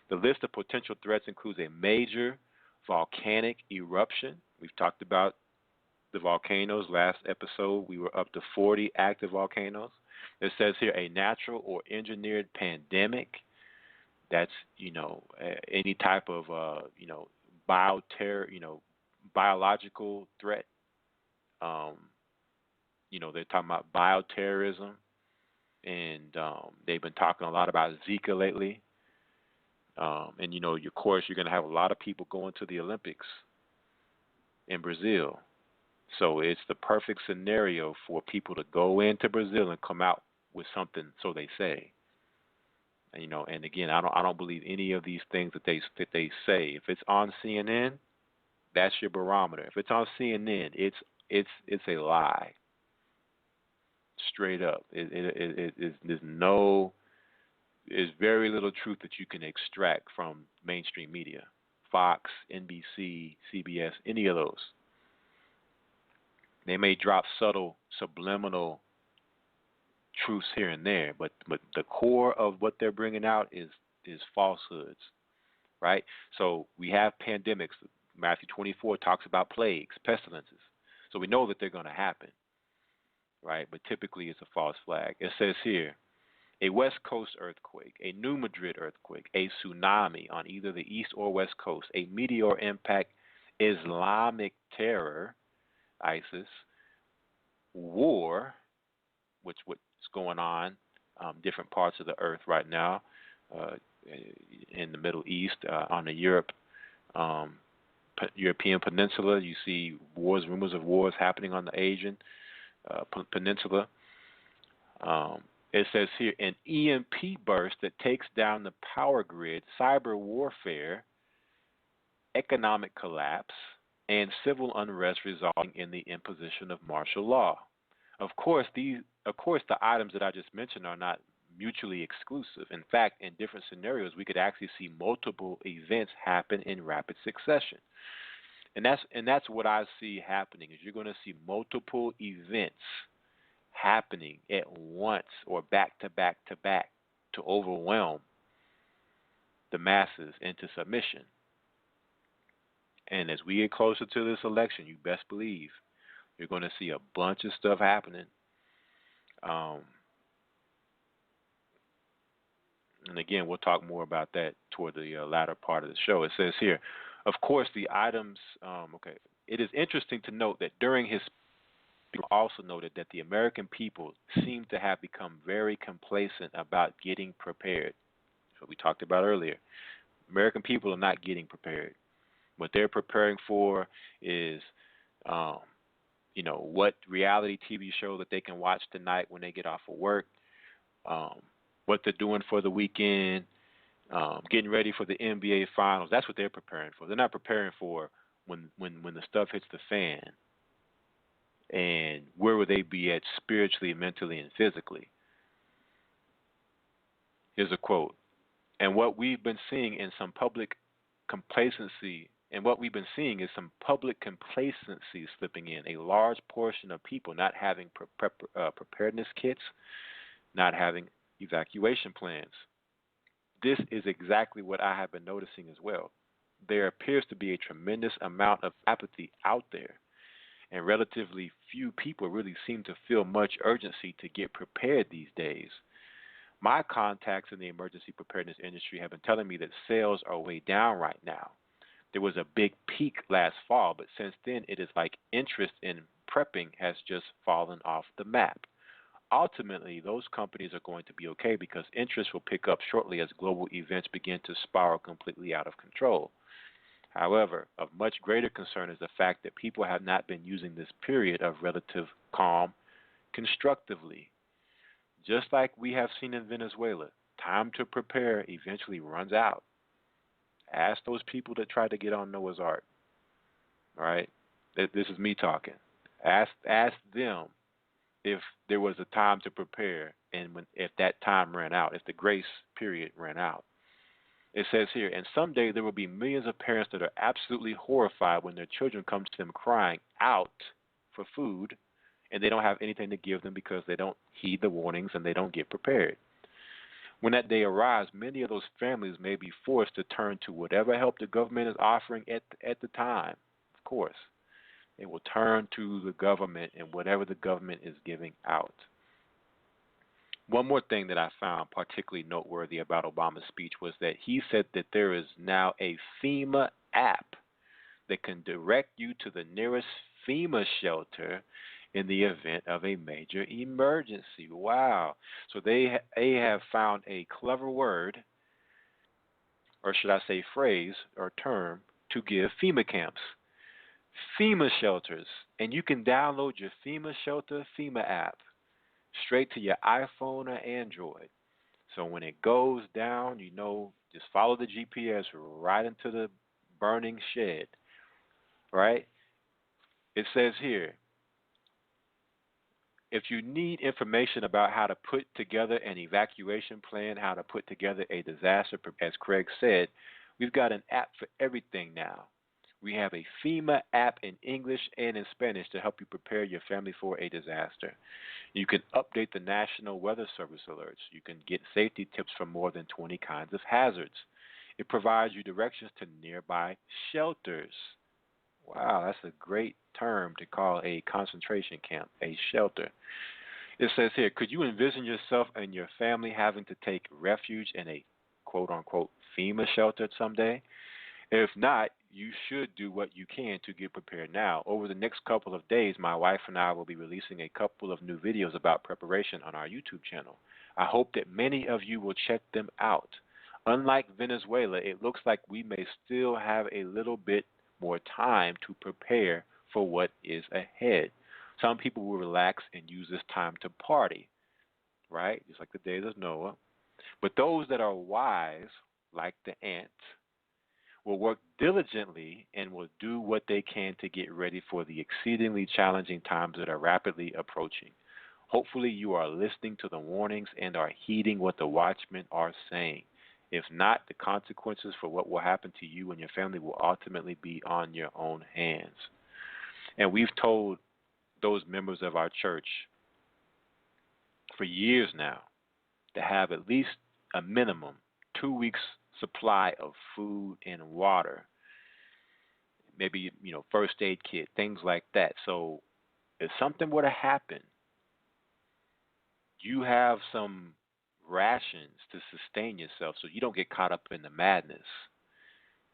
The list of potential threats includes a major volcanic eruption. We've talked about the volcanoes last episode. We were up to 40 active volcanoes. It says here a natural or engineered pandemic. That's, any type of, biological threat. They're talking about bioterrorism, and they've been talking a lot about Zika lately. And, of course, you're going to have a lot of people going to the Olympics in Brazil. So it's the perfect scenario for people to go into Brazil and come out with something, so they say. And again, I don't believe any of these things that they say. If it's on CNN, that's your barometer. If it's on CNN, it's a lie. Straight up, there's very little truth that you can extract from mainstream media, Fox, NBC, CBS, any of those. They may drop subtle, subliminal truths here and there, but the core of what they're bringing out is falsehoods, right? So we have pandemics. Matthew 24 talks about plagues, pestilences. So we know that they're going to happen. right? But typically it's a false flag. It says here, a West Coast earthquake, a New Madrid earthquake, a tsunami on either the East or West Coast, a meteor impact, Islamic terror, ISIS, war, what's going on, different parts of the earth right now, uh, in the Middle East, on the European Peninsula. You see wars, rumors of wars happening on the Asian Peninsula. It says here, an EMP burst that takes down the power grid, cyber warfare, economic collapse, and civil unrest resulting in the imposition of martial law. Of course, the items that I just mentioned are not mutually exclusive. In fact, in different scenarios, we could actually see multiple events happen in rapid succession. And that's what I see happening, is you're going to see multiple events happening at once or back to back to back to overwhelm the masses into submission. And as we get closer to this election, you best believe you're going to see a bunch of stuff happening. And again, we'll talk more about that toward the latter part of the show. It says here, of course, the items, it is interesting to note that during his speech, also noted that the American people seem to have become very complacent about getting prepared. That's what we talked about earlier. American people are not getting prepared. What they're preparing for is, what reality TV show that they can watch tonight when they get off of work, what they're doing for the weekend, getting ready for the NBA Finals. That's what they're preparing for. They're not preparing for when the stuff hits the fan. And where would they be at spiritually, mentally, and physically? Here's a quote. And what we've been seeing in some public complacency, slipping in. A large portion of people not having preparedness kits, not having evacuation plans. This is exactly what I have been noticing as well. There appears to be a tremendous amount of apathy out there, and relatively few people really seem to feel much urgency to get prepared these days. My contacts in the emergency preparedness industry have been telling me that sales are way down right now. There was a big peak last fall, but since then it is like interest in prepping has just fallen off the map. Ultimately, those companies are going to be okay because interest will pick up shortly as global events begin to spiral completely out of control. However, of much greater concern is the fact that people have not been using this period of relative calm constructively. Just like we have seen in Venezuela, time to prepare eventually runs out. Ask those people that tried to get on Noah's Ark. All right? This is me talking. Ask them if there was a time to prepare and if that time ran out, if the grace period ran out. It says here, and someday there will be millions of parents that are absolutely horrified when their children come to them crying out for food and they don't have anything to give them because they don't heed the warnings and they don't get prepared. When that day arrives, many of those families may be forced to turn to whatever help the government is offering at the time. Of course, they will turn to the government and whatever the government is giving out. One more thing that I found particularly noteworthy about Obama's speech was that he said that there is now a FEMA app that can direct you to the nearest FEMA shelter in the event of a major emergency. Wow. So they have found a clever word, or should I say phrase or term, to give FEMA camps. FEMA shelters. And you can download your FEMA shelter FEMA app straight to your iPhone or Android. So when it goes down, just follow the GPS right into the burning shed. Right? It says here, if you need information about how to put together an evacuation plan, how to put together a disaster, as Craig said, we've got an app for everything now. We have a FEMA app in English and in Spanish to help you prepare your family for a disaster. You can update the National Weather Service alerts. You can get safety tips for more than 20 kinds of hazards. It provides you directions to nearby shelters. Wow, that's a great term to call a concentration camp, a shelter. It says here, could you envision yourself and your family having to take refuge in a quote unquote FEMA shelter someday? If not, you should do what you can to get prepared now. Over the next couple of days, my wife and I will be releasing a couple of new videos about preparation on our YouTube channel. I hope that many of you will check them out. Unlike Venezuela, it looks like we may still have a little bit more time to prepare for what is ahead. Some people will relax and use this time to party, right? Just like the days of Noah. But those that are wise, like the ant, will work diligently and will do what they can to get ready for the exceedingly challenging times that are rapidly approaching. Hopefully, you are listening to the warnings and are heeding what the watchmen are saying. If not, the consequences for what will happen to you and your family will ultimately be on your own hands. And we've told those members of our church for years now to have at least a minimum 2 weeks supply of food and water, maybe first aid kit, things like that. So if something were to happen, you have some rations to sustain yourself so you don't get caught up in the madness.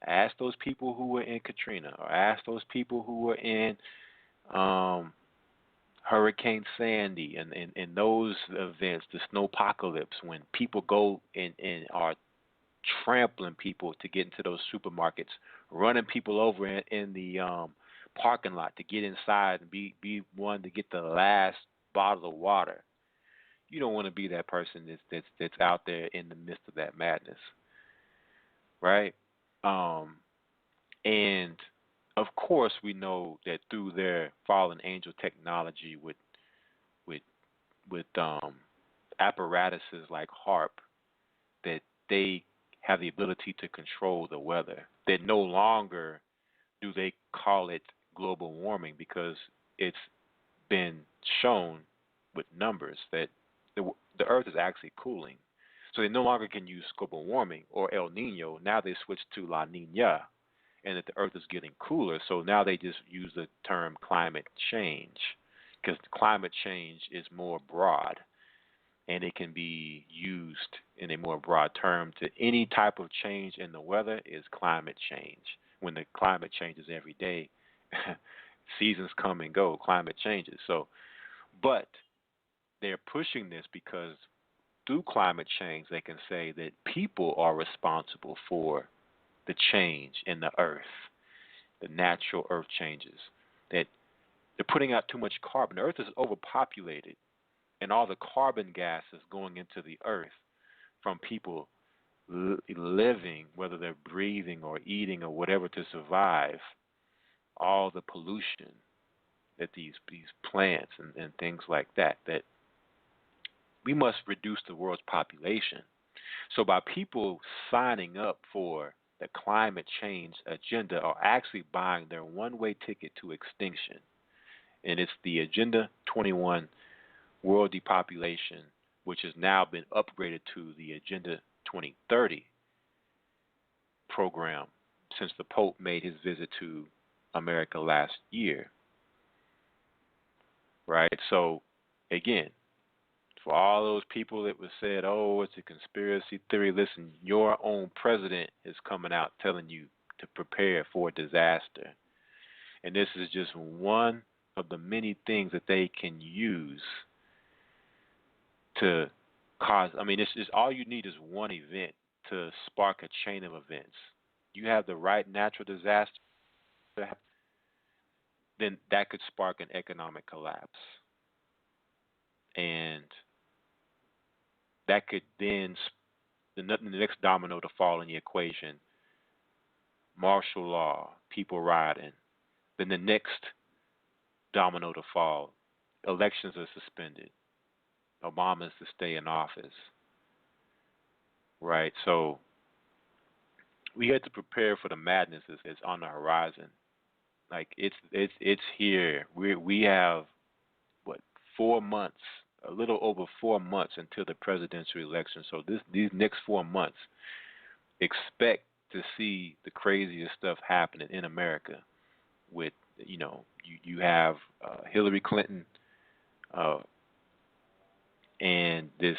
Ask those people who were in Katrina, or ask those people who were in Hurricane Sandy and those events, the snowpocalypse, when people go and are trampling people to get into those supermarkets, running people over in the parking lot to get inside and be one to get the last bottle of water. You don't want to be that person that's out there in the midst of that madness, right? And of course, we know that through their fallen angel technology with apparatuses like HARP, that they have the ability to control the weather. That no longer do they call it global warming, because it's been shown with numbers that the Earth is actually cooling. So they no longer can use global warming or El Nino. Now they switch to La Nina, and that the Earth is getting cooler. So now they just use the term climate change, because climate change is more broad, and it can be used in a more broad term to any type of change in the weather is climate change. When the climate changes every day, seasons come and go, climate changes. So, but they're pushing this because through climate change, they can say that people are responsible for the change in the earth, the natural earth changes, that they're putting out too much carbon. The earth is overpopulated, and all the carbon gas is going into the earth from people living, whether they're breathing or eating or whatever to survive, all the pollution that these plants and things like that we must reduce the world's population. So by people signing up for the climate change agenda are actually buying their one-way ticket to extinction. And it's the Agenda 21 World Depopulation, which has now been upgraded to the Agenda 2030 program since the Pope made his visit to America last year. Right? So, again, for all those people that was said, oh, it's a conspiracy theory, listen, your own president is coming out telling you to prepare for a disaster. And this is just one of the many things that they can use to cause. I mean, it's just all you need is one event to spark a chain of events. You have the right natural disaster, then that could spark an economic collapse. And that could then, the next domino to fall in the equation, martial law, people rioting. Then the next domino to fall, elections are suspended. Obama's to stay in office. Right? So we had to prepare for the madness that's on the horizon. Like it's here. We have 4 months, a little over 4 months until the presidential election. So these next 4 months, expect to see the craziest stuff happening in America. with, you have Hillary Clinton and this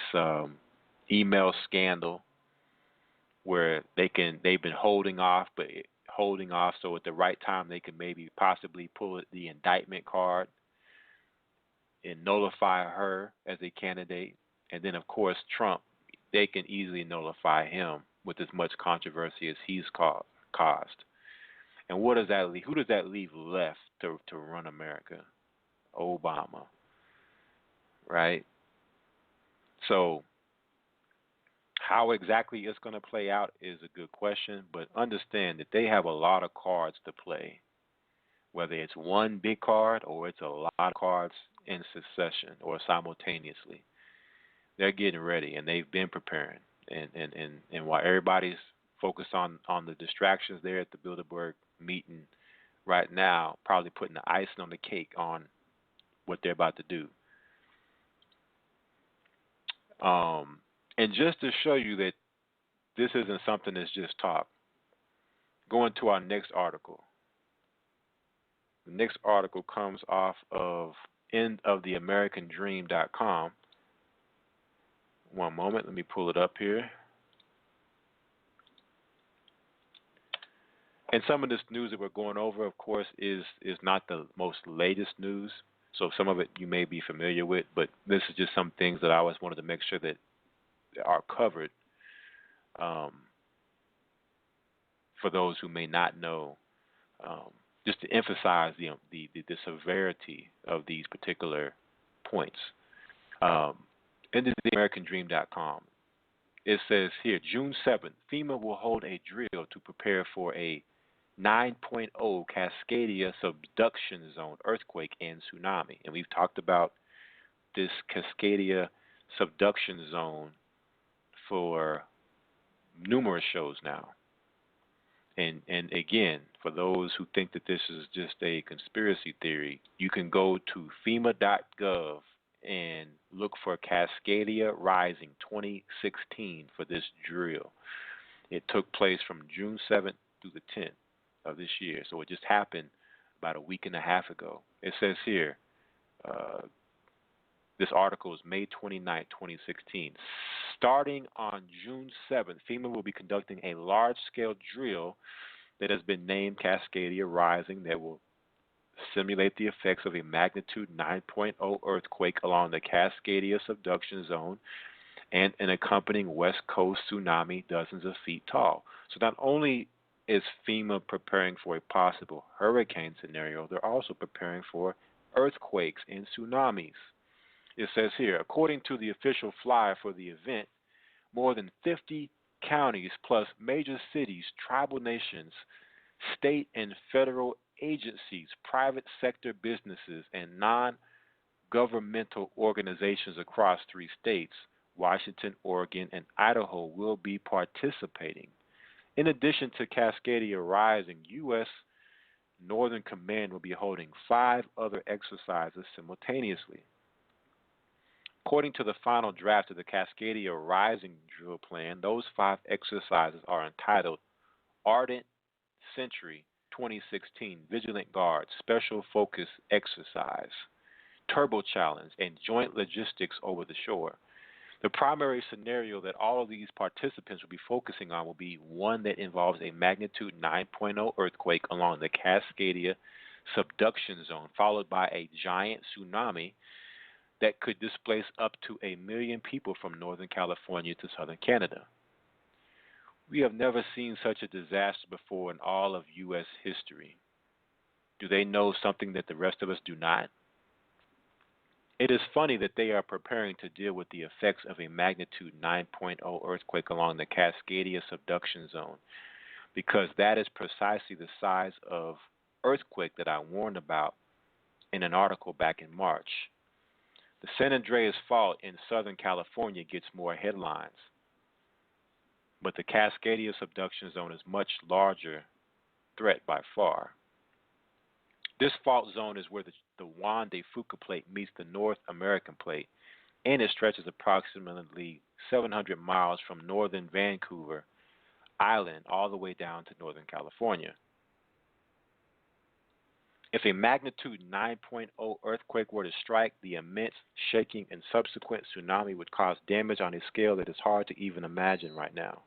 email scandal where they've been holding off so at the right time they can maybe possibly pull the indictment card and nullify her as a candidate. And then, of course, Trump, they can easily nullify him with as much controversy as he's caused. And what does that leave? Who does that leave left to run America? Obama, right? So how exactly it's going to play out is a good question, but understand that they have a lot of cards to play, whether it's one big card or it's a lot of cards in succession or simultaneously. They're getting ready, and they've been preparing. And while everybody's focused on the distractions there at the Bilderberg meeting right now, probably putting the icing on the cake on what they're about to do. And just to show you that this isn't something that's just talk, going to our next article. The next article comes off of endoftheamericandream.com. One moment, let me pull it up here. And some of this news that we're going over, of course, is not the most latest news. So some of it you may be familiar with, but this is just some things that I always wanted to make sure that are covered for those who may not know, just to emphasize the severity of these particular points. EndofTheAmericanDream.com. It says here, June 7th, FEMA will hold a drill to prepare for a 9.0 Cascadia subduction zone earthquake and tsunami. And we've talked about this Cascadia subduction zone for numerous shows now. And again, for those who think that this is just a conspiracy theory, you can go to FEMA.gov and look for Cascadia Rising 2016 for this drill. It took place from June 7th through the 10th of this year. So it just happened about a week and a half ago. It says here, this article is May 29th, 2016. Starting on June 7th, FEMA will be conducting a large-scale drill that has been named Cascadia Rising that will simulate the effects of a magnitude 9.0 earthquake along the Cascadia subduction zone and an accompanying West Coast tsunami dozens of feet tall. So not only is FEMA preparing for a possible hurricane scenario, they're also preparing for earthquakes and tsunamis. It says here, according to the official flyer for the event, more than 50 counties plus major cities, tribal nations, state and federal agencies, private sector businesses, and non-governmental organizations across 3 states, Washington, Oregon, and Idaho, will be participating. In addition to Cascadia Rising, U.S. Northern Command will be holding 5 other exercises simultaneously. According to the final draft of the Cascadia Rising drill plan, those 5 exercises are entitled Ardent Century 2016 Vigilant Guard Special Focus Exercise, Turbo Challenge, and Joint Logistics Over the Shore. The primary scenario that all of these participants will be focusing on will be one that involves a magnitude 9.0 earthquake along the Cascadia subduction zone, followed by a giant tsunami that could displace up to 1 million people from Northern California to Southern Canada. We have never seen such a disaster before in all of U.S. history. Do they know something that the rest of us do not? It is funny that they are preparing to deal with the effects of a magnitude 9.0 earthquake along the Cascadia subduction zone, because that is precisely the size of earthquake that I warned about in an article back in March. The San Andreas Fault in Southern California gets more headlines, but the Cascadia subduction zone is much larger threat by far. This fault zone is where the Juan de Fuca Plate meets the North American Plate, and it stretches approximately 700 miles from northern Vancouver Island all the way down to Northern California. If a magnitude 9.0 earthquake were to strike, the immense shaking and subsequent tsunami would cause damage on a scale that is hard to even imagine right now.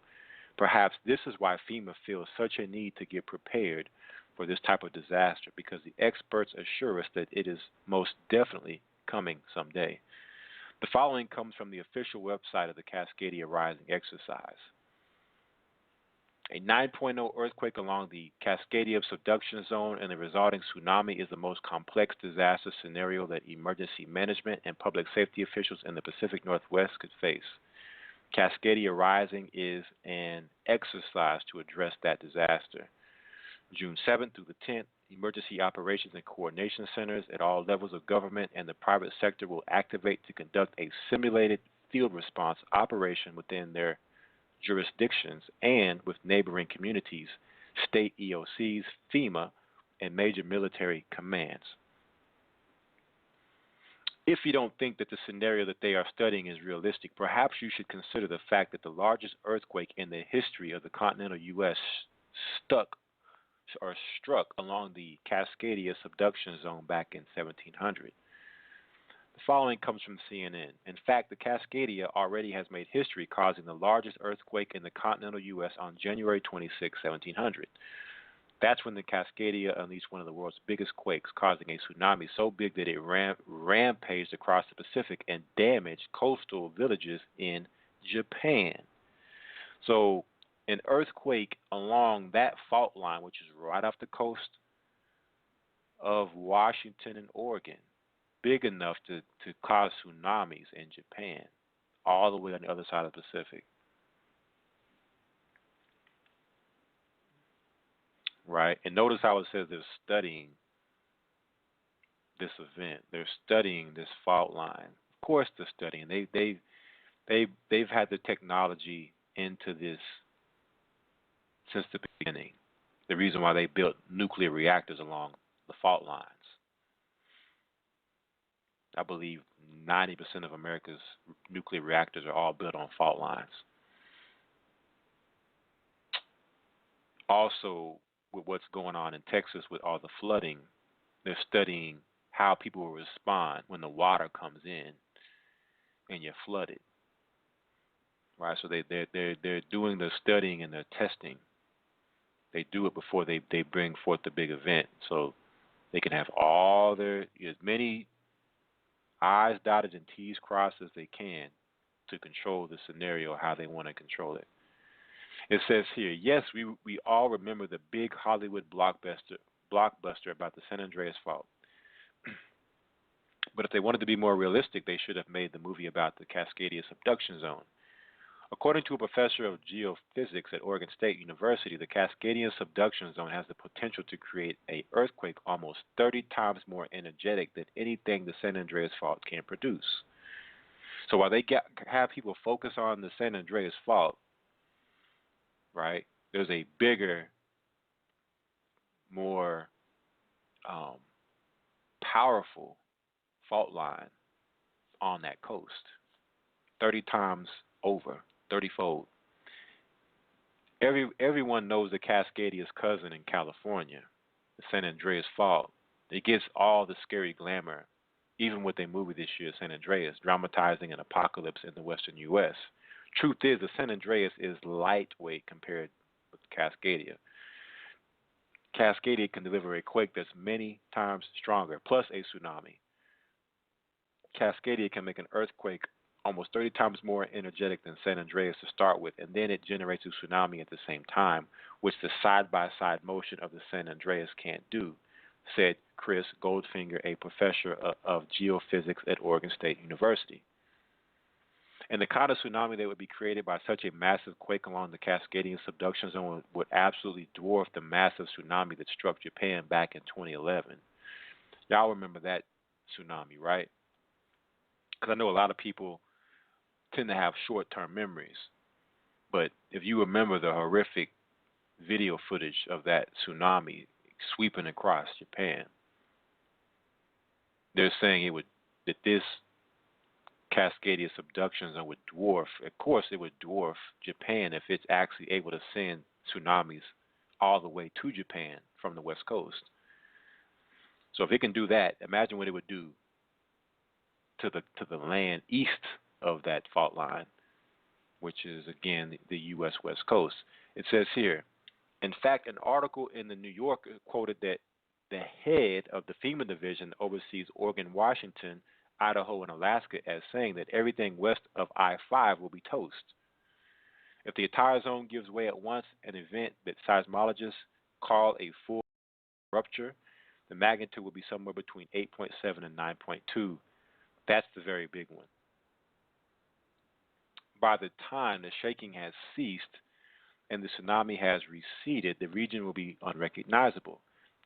Perhaps this is why FEMA feels such a need to get prepared for this type of disaster, because the experts assure us that it is most definitely coming someday. The following comes from the official website of the Cascadia Rising exercise. A 9.0 earthquake along the Cascadia subduction zone and the resulting tsunami is the most complex disaster scenario that emergency management and public safety officials in the Pacific Northwest could face. Cascadia Rising is an exercise to address that disaster. June 7th through the 10th, emergency operations and coordination centers at all levels of government and the private sector will activate to conduct a simulated field response operation within their jurisdictions and with neighboring communities, state EOCs, FEMA, and major military commands. If you don't think that the scenario that they are studying is realistic, perhaps you should consider the fact that the largest earthquake in the history of the continental U.S. struck along the Cascadia subduction zone back in 1700. The following comes from CNN. In fact, the Cascadia already has made history, causing the largest earthquake in the continental U.S. on January 26, 1700. That's when the Cascadia unleashed one of the world's biggest quakes, causing a tsunami so big that it rampaged across the Pacific and damaged coastal villages in Japan. So an earthquake along that fault line, which is right off the coast of Washington and Oregon, big enough to cause tsunamis in Japan, all the way on the other side of the Pacific. Right? And notice how it says they're studying this event. They're studying this fault line. Of course they're studying. They've had the technology into this since the beginning. The reason why they built nuclear reactors along the fault lines. I believe 90% of America's nuclear reactors are all built on fault lines. Also, with what's going on in Texas with all the flooding, they're studying how people will respond when the water comes in and you're flooded. Right? So they're doing the studying and their testing. They do it before they bring forth the big event, so they can have all their as many I's dotted and T's crossed as they can to control the scenario how they want to control it. It says here, yes, we all remember the big Hollywood blockbuster about the San Andreas fault. But if they wanted to be more realistic, they should have made the movie about the Cascadia subduction zone. According to a professor of geophysics at Oregon State University, the Cascadia subduction zone has the potential to create an earthquake almost 30 times more energetic than anything the San Andreas fault can produce. So while they have people focus on the San Andreas fault, right, there's a bigger, more powerful fault line on that coast, 30 times over. 30-fold. Everyone knows the Cascadia's cousin in California, the San Andreas Fault. It gets all the scary glamour, even with a movie this year, San Andreas, dramatizing an apocalypse in the western U.S. Truth is, the San Andreas is lightweight compared with Cascadia. Cascadia can deliver a quake that's many times stronger, plus a tsunami. Cascadia can make an earthquake almost 30 times more energetic than San Andreas to start with, and then it generates a tsunami at the same time, which the side-by-side motion of the San Andreas can't do, said Chris Goldfinger, a professor of geophysics at Oregon State University. And the kind of tsunami that would be created by such a massive quake along the Cascadian subduction zone would absolutely dwarf the massive tsunami that struck Japan back in 2011. Y'all remember that tsunami, right? Because I know a lot of people tend to have short-term memories. But if you remember the horrific video footage of that tsunami sweeping across Japan, they're saying that this Cascadia subduction zone would dwarf, of course it would dwarf Japan if it's actually able to send tsunamis all the way to Japan from the west coast. So if it can do that, imagine what it would do to the land east of that fault line, which is again the U.S. West Coast. It says here, in fact, an article in the New Yorker quoted that the head of the FEMA division oversees Oregon, Washington, Idaho, and Alaska as saying that everything west of I-5 will be toast. If the entire zone gives way at once, an event that seismologists call a full rupture, the magnitude will be somewhere between 8.7 and 9.2. That's the very big one. By the time the shaking has ceased and the tsunami has receded, the region will be unrecognizable.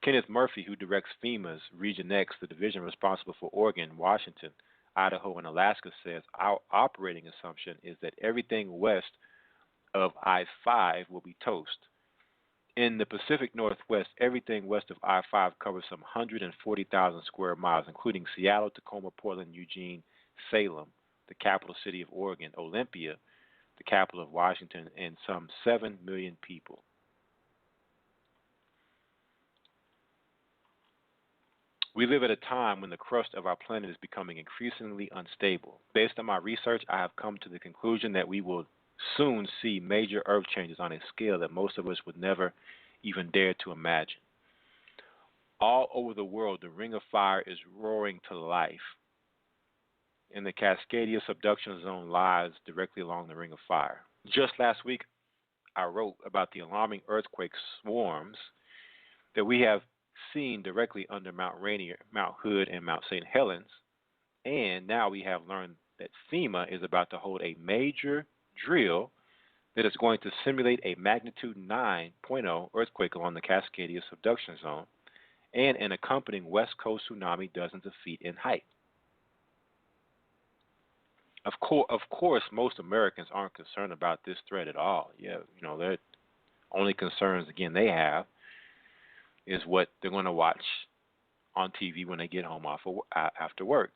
Kenneth Murphy, who directs FEMA's Region X, the division responsible for Oregon, Washington, Idaho, and Alaska, says our operating assumption is that everything west of I-5 will be toast. In the Pacific Northwest, everything west of I-5 covers some 140,000 square miles, including Seattle, Tacoma, Portland, Eugene, Salem, the capital city of Oregon, Olympia, the capital of Washington, and some 7 million people. We live at a time when the crust of our planet is becoming increasingly unstable. Based on my research, I have come to the conclusion that we will soon see major earth changes on a scale that most of us would never even dare to imagine. All over the world, the Ring of Fire is roaring to life. And the Cascadia subduction zone lies directly along the Ring of Fire. Just last week, I wrote about the alarming earthquake swarms that we have seen directly under Mount Rainier, Mount Hood, and Mount St. Helens. And now we have learned that FEMA is about to hold a major drill that is going to simulate a magnitude 9.0 earthquake along the Cascadia subduction zone and an accompanying West Coast tsunami dozens of feet in height. Of course, most Americans aren't concerned about this threat at all. Yeah, their only concerns, again, they have is what they're going to watch on TV when they get home after work.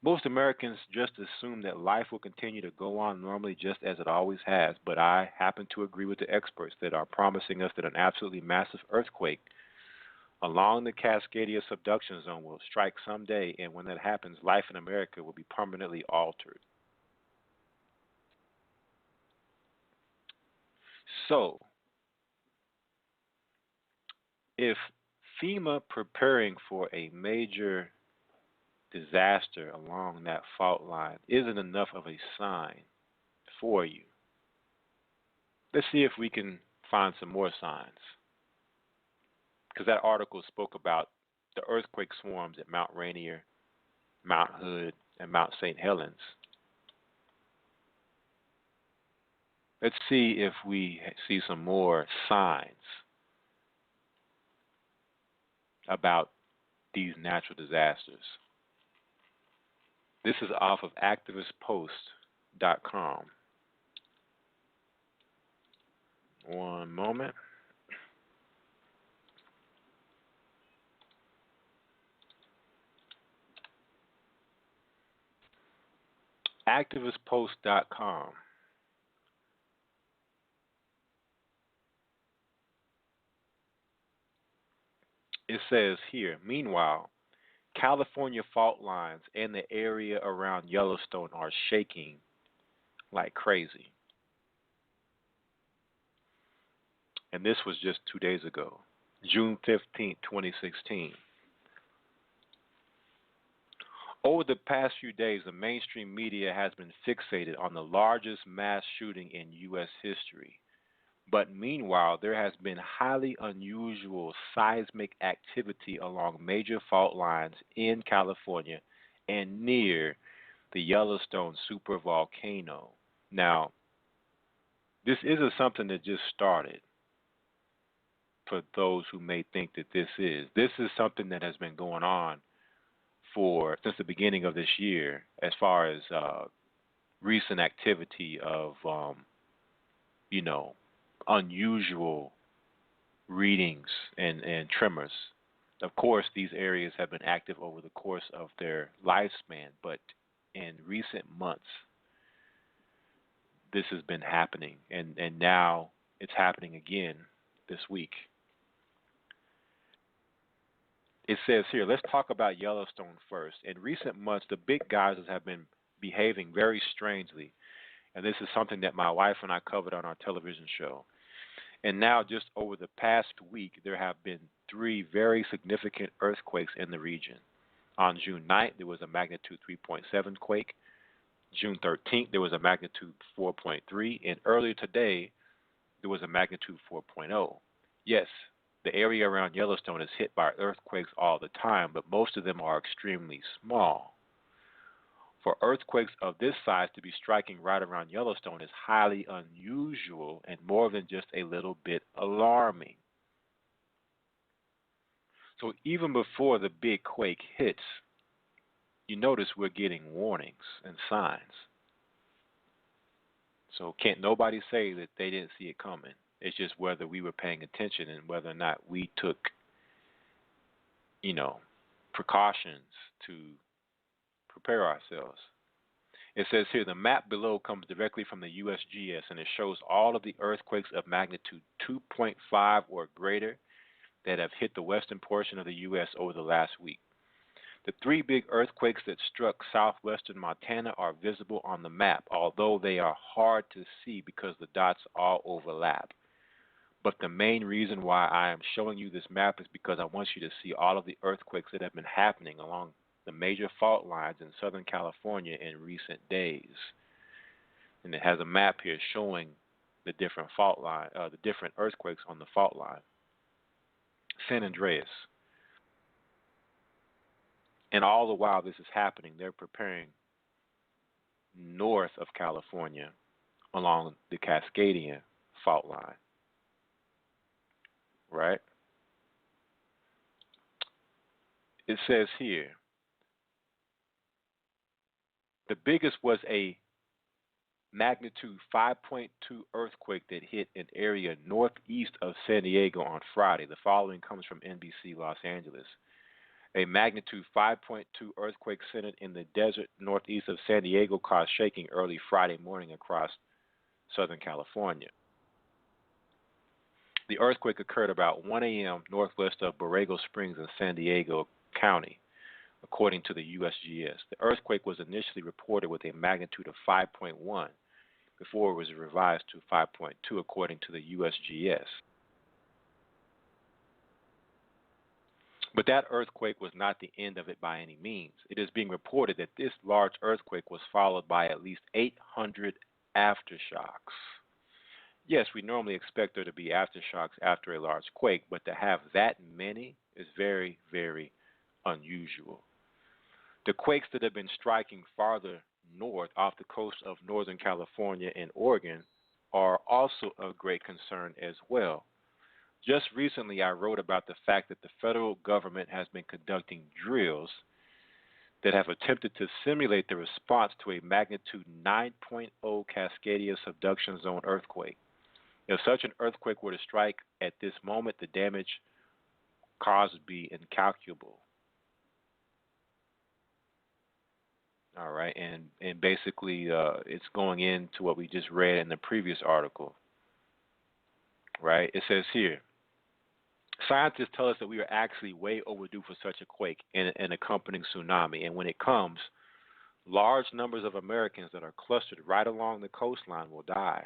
Most Americans just assume that life will continue to go on normally just as it always has, but I happen to agree with the experts that are promising us that an absolutely massive earthquake along the Cascadia subduction zone will strike someday, and when that happens, life in America will be permanently altered. So, if FEMA preparing for a major disaster along that fault line isn't enough of a sign for you, let's see if we can find some more signs. Because that article spoke about the earthquake swarms at Mount Rainier, Mount Hood, and Mount St. Helens. Let's see if we see some more signs about these natural disasters. This is off of activistpost.com. One moment. Activistpost.com. It says here, meanwhile, California fault lines and the area around Yellowstone are shaking like crazy. And this was just 2 days ago, June 15th, 2016. Over the past few days, the mainstream media has been fixated on the largest mass shooting in U.S. history. But meanwhile, there has been highly unusual seismic activity along major fault lines in California and near the Yellowstone supervolcano. Now, this isn't something that just started for those who may think that this is. This is something that has been going on since the beginning of this year as far as recent activity of, unusual readings and tremors. Of course, these areas have been active over the course of their lifespan, but in recent months, this has been happening, and now it's happening again this week. It says here, let's talk about Yellowstone first. In recent months, the big geysers have been behaving very strangely, and this is something that my wife and I covered on our television show. And now, just over the past week, there have been 3 very significant earthquakes in the region. On June 9th, there was a magnitude 3.7 quake. June 13th, there was a magnitude 4.3. And earlier today, there was a magnitude 4.0. Yes, the area around Yellowstone is hit by earthquakes all the time, but most of them are extremely small. For earthquakes of this size to be striking right around Yellowstone is highly unusual and more than just a little bit alarming. So even before the big quake hits, you notice we're getting warnings and signs. So can't nobody say that they didn't see it coming. It's just whether we were paying attention and whether or not we took, precautions to prepare ourselves. It says here, the map below comes directly from the USGS, and it shows all of the earthquakes of magnitude 2.5 or greater that have hit the western portion of the U.S. over the last week. The 3 big earthquakes that struck southwestern Montana are visible on the map, although they are hard to see because the dots all overlap. But the main reason why I am showing you this map is because I want you to see all of the earthquakes that have been happening along the major fault lines in Southern California in recent days. And it has a map here showing the different fault line, the different earthquakes on the fault line. San Andreas. And all the while this is happening, they're preparing north of California along the Cascadian fault line. Right? It says here, the biggest was a magnitude 5.2 earthquake that hit an area northeast of San Diego on Friday. The following comes from NBC Los Angeles. A magnitude 5.2 earthquake centered in the desert northeast of San Diego caused shaking early Friday morning across Southern California. The earthquake occurred about 1 a.m. northwest of Borrego Springs in San Diego County, according to the USGS. The earthquake was initially reported with a magnitude of 5.1 before it was revised to 5.2 according to the USGS. But that earthquake was not the end of it by any means. It is being reported that this large earthquake was followed by at least 800 aftershocks. Yes, we normally expect there to be aftershocks after a large quake, but to have that many is very, very unusual. The quakes that have been striking farther north off the coast of Northern California and Oregon are also of great concern as well. Just recently, I wrote about the fact that the federal government has been conducting drills that have attempted to simulate the response to a magnitude 9.0 Cascadia subduction zone earthquake. If such an earthquake were to strike at this moment, the damage caused would be incalculable. All right, and basically it's going into what we just read in the previous article. Right, it says here, scientists tell us that we are actually way overdue for such a quake and an accompanying tsunami. And when it comes, large numbers of Americans that are clustered right along the coastline will die.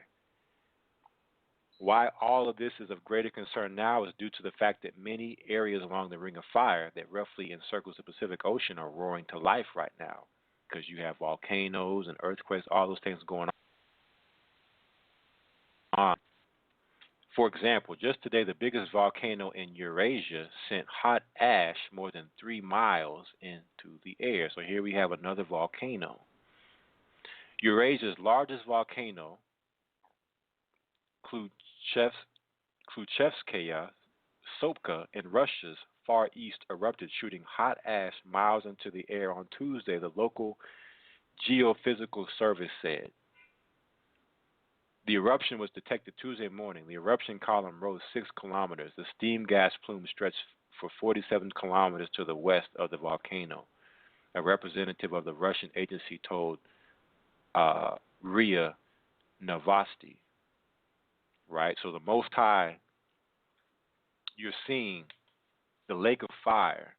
Why all of this is of greater concern now is due to the fact that many areas along the Ring of Fire that roughly encircles the Pacific Ocean are roaring to life right now because you have volcanoes and earthquakes, all those things going on. For example, just today, the biggest volcano in Eurasia sent hot ash more than 3 miles into the air. So here we have another volcano. Eurasia's largest volcano, Kluchevskaya Sopka in Russia's far east, erupted, shooting hot ash miles into the air on Tuesday, the local geophysical service said. The eruption was detected Tuesday morning. The eruption column rose 6 kilometers. The steam gas plume stretched for 47 kilometers to the west of the volcano. A representative of the Russian agency told RIA Novosti. Right? So the Most High, you're seeing the lake of fire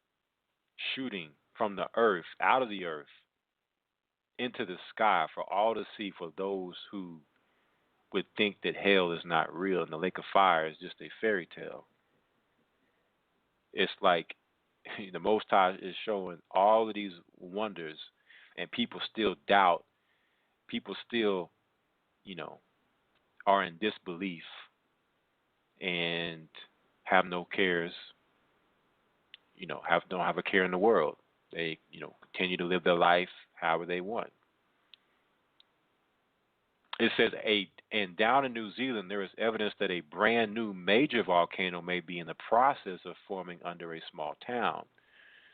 shooting from the earth, out of the earth, into the sky for all to see, for those who would think that hell is not real and the lake of fire is just a fairy tale. It's like the Most High is showing all of these wonders, and people still doubt. People still, are in disbelief and have no cares. Don't have a care in the world. They, continue to live their life however they want. It says and down in New Zealand, there is evidence that a brand new major volcano may be in the process of forming under a small town.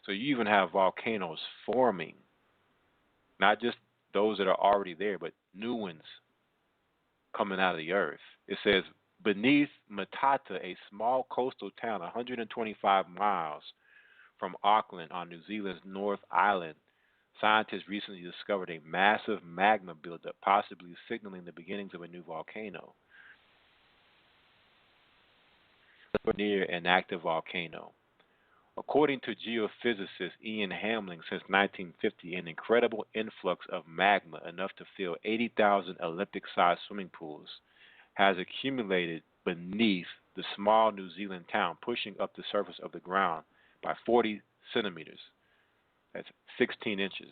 So you even have volcanoes forming, not just those that are already there, but new ones coming out of the earth. It says beneath Matata, a small coastal town 125 miles from Auckland on New Zealand's North Island, scientists recently discovered a massive magma buildup, possibly signaling the beginnings of a new volcano. Near an active volcano. According to geophysicist Ian Hamling, since 1950, an incredible influx of magma, enough to fill 80,000 Olympic-sized swimming pools, has accumulated beneath the small New Zealand town, pushing up the surface of the ground by 40 centimeters. That's 16 inches.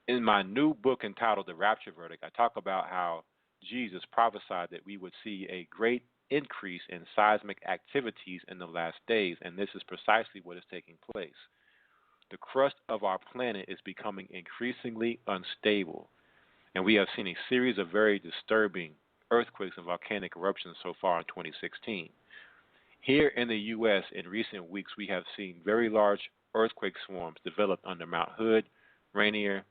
In my new book entitled The Rapture Verdict, I talk about how Jesus prophesied that we would see a great increase in seismic activities in the last days, and this is precisely what is taking place. The crust of our planet is becoming increasingly unstable, and we have seen a series of very disturbing earthquakes and volcanic eruptions so far in 2016. Here in the U.S., in recent weeks, we have seen very large earthquake swarms develop under Mount Hood, Rainier,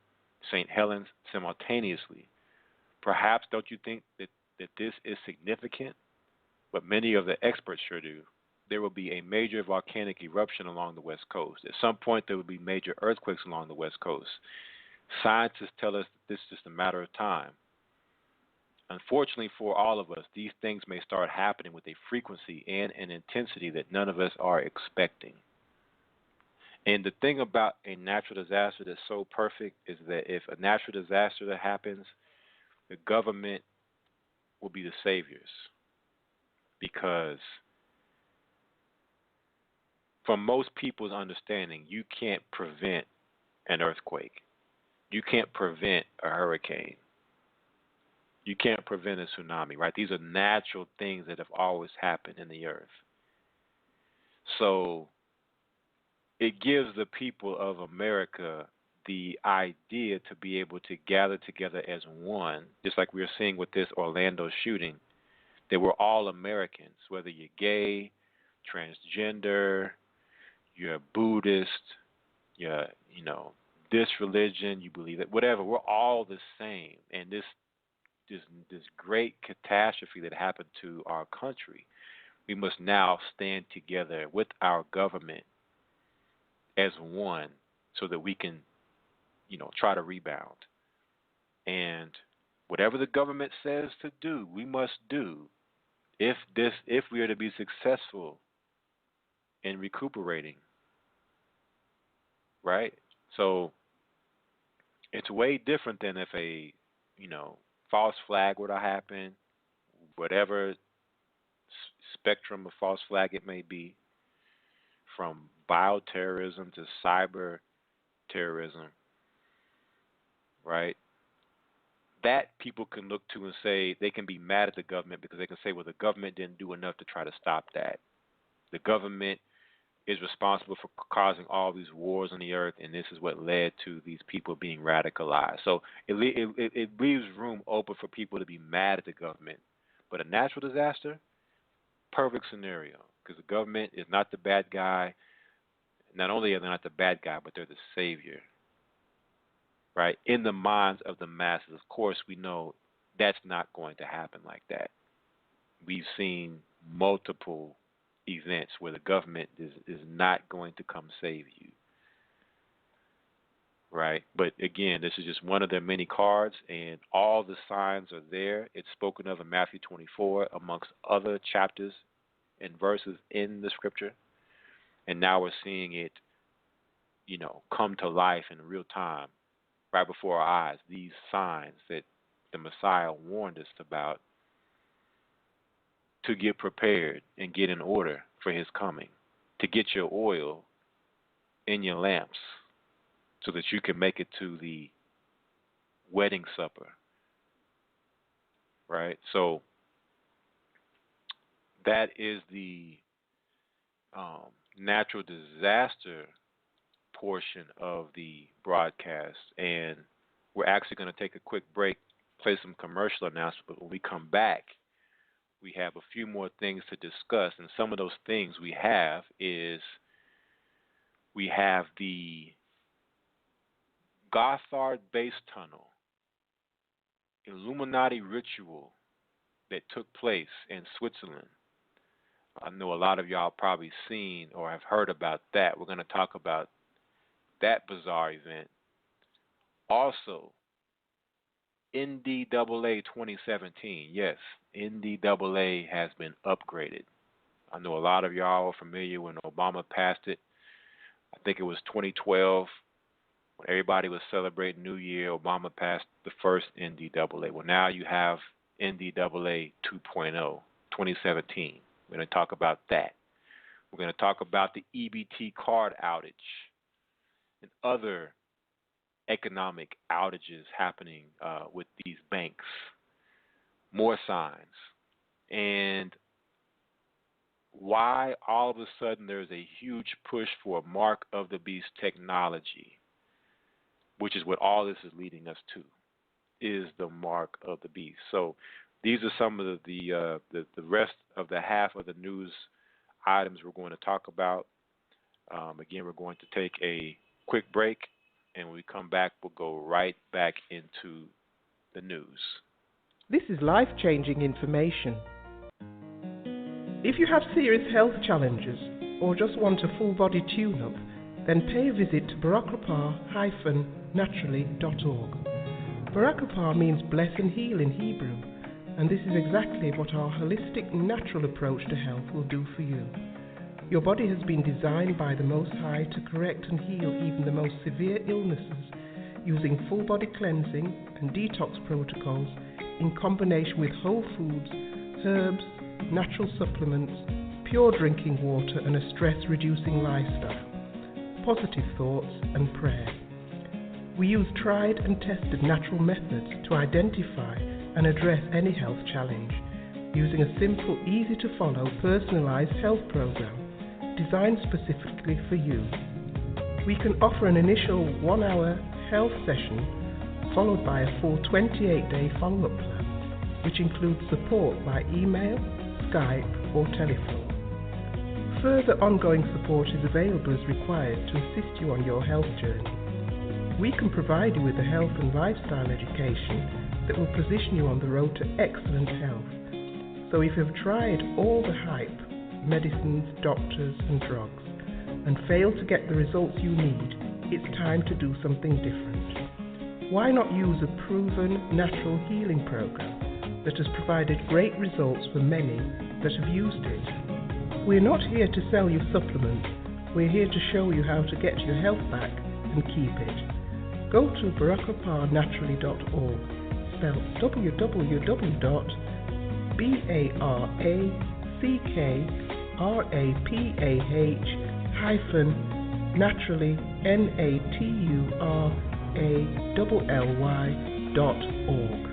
St. Helens simultaneously. Perhaps don't you think that this is significant? But many of the experts sure do. There will be a major volcanic eruption along the West Coast. At some point, there will be major earthquakes along the West Coast. Scientists tell us that this is just a matter of time. Unfortunately for all of us, these things may start happening with a frequency and an intensity that none of us are expecting. And the thing about a natural disaster that's so perfect is that if a natural disaster that happens, the government will be the saviors. Because from most people's understanding, you can't prevent an earthquake. You can't prevent a hurricane. You can't prevent a tsunami, right? These are natural things that have always happened in the earth. So it gives the people of America the idea to be able to gather together as one, just like we're seeing with this Orlando shooting, that we're all Americans, whether you're gay, transgender, you're Buddhist, you're, this religion, you believe it, whatever, we're all the same. And this great catastrophe that happened to our country, we must now stand together with our government as one so that we can, try to rebound. And whatever the government says to do, we must do if we are to be successful in recuperating. Right? So it's way different than if a, false flag were to happen, whatever spectrum of false flag it may be, from bioterrorism to cyber terrorism, right? That people can look to and say they can be mad at the government because they can say, well, the government didn't do enough to try to stop that. The government is responsible for causing all these wars on the earth, and this is what led to these people being radicalized. So it leaves room open for people to be mad at the government. But a natural disaster, perfect scenario, because the government is not the bad guy. Not only are they not the bad guy, but they're the savior, right? In the minds of the masses. Of course, we know that's not going to happen like that. We've seen multiple events where the government is not going to come save you, right? But again, this is just one of their many cards, and all the signs are there. It's spoken of in Matthew 24 amongst other chapters and verses in the scripture, and now we're seeing it come to life in real time, right before our eyes, these signs that the Messiah warned us about, to get prepared and get in order for his coming, to get your oil in your lamps so that you can make it to the wedding supper, right? So that is the natural disaster portion of the broadcast, and we're actually going to take a quick break, play some commercial announcements, but when we come back, we have a few more things to discuss, and some of those things we have is we have the Gothard Base Tunnel Illuminati ritual that took place in Switzerland. I know a lot of y'all probably seen or have heard about that. We're going to talk about that bizarre event. Also, NDAA 2017. Yes, NDAA has been upgraded. I know a lot of y'all are familiar when Obama passed it. I think it was 2012 when everybody was celebrating New Year. Obama passed the first NDAA. Well, now you have NDAA 2.0, 2017. We're going to talk about that. We're going to talk about the EBT card outage and other economic outages happening with these banks. More signs. And why all of a sudden there's a huge push for Mark of the Beast technology, which is what all this is leading us to, is the Mark of the Beast. So these are some of the rest of the half of the news items we're going to talk about. Again, we're going to take a quick break, and when we come back, we'll go right back into the news. This is life-changing information. If you have serious health challenges or just want a full-body tune-up, then pay a visit to barakapah-naturally.org. Barakapah means bless and heal in Hebrew, and this is exactly what our holistic, natural approach to health will do for you. Your body has been designed by the Most High to correct and heal even the most severe illnesses using full-body cleansing and detox protocols in combination with whole foods, herbs, natural supplements, pure drinking water, and a stress-reducing lifestyle, positive thoughts, and prayer. We use tried and tested natural methods to identify and address any health challenge using a simple, easy-to-follow, personalized health program designed specifically for you. We can offer an initial 1-hour health session followed by a full 28-day follow-up plan, which includes support by email, Skype, or telephone. Further ongoing support is available as required to assist you on your health journey. We can provide you with a health and lifestyle education that will position you on the road to excellent health. So if you've tried all the hype, medicines, doctors, and drugs, and failed to get the results you need, it's time to do something different. Why not use a proven natural healing program that has provided great results for many that have used it? We're not here to sell you supplements. We're here to show you how to get your health back and keep it. Go to barakapahnaturally.org, spelled www.BARAKPAH-naturally, naturally.org.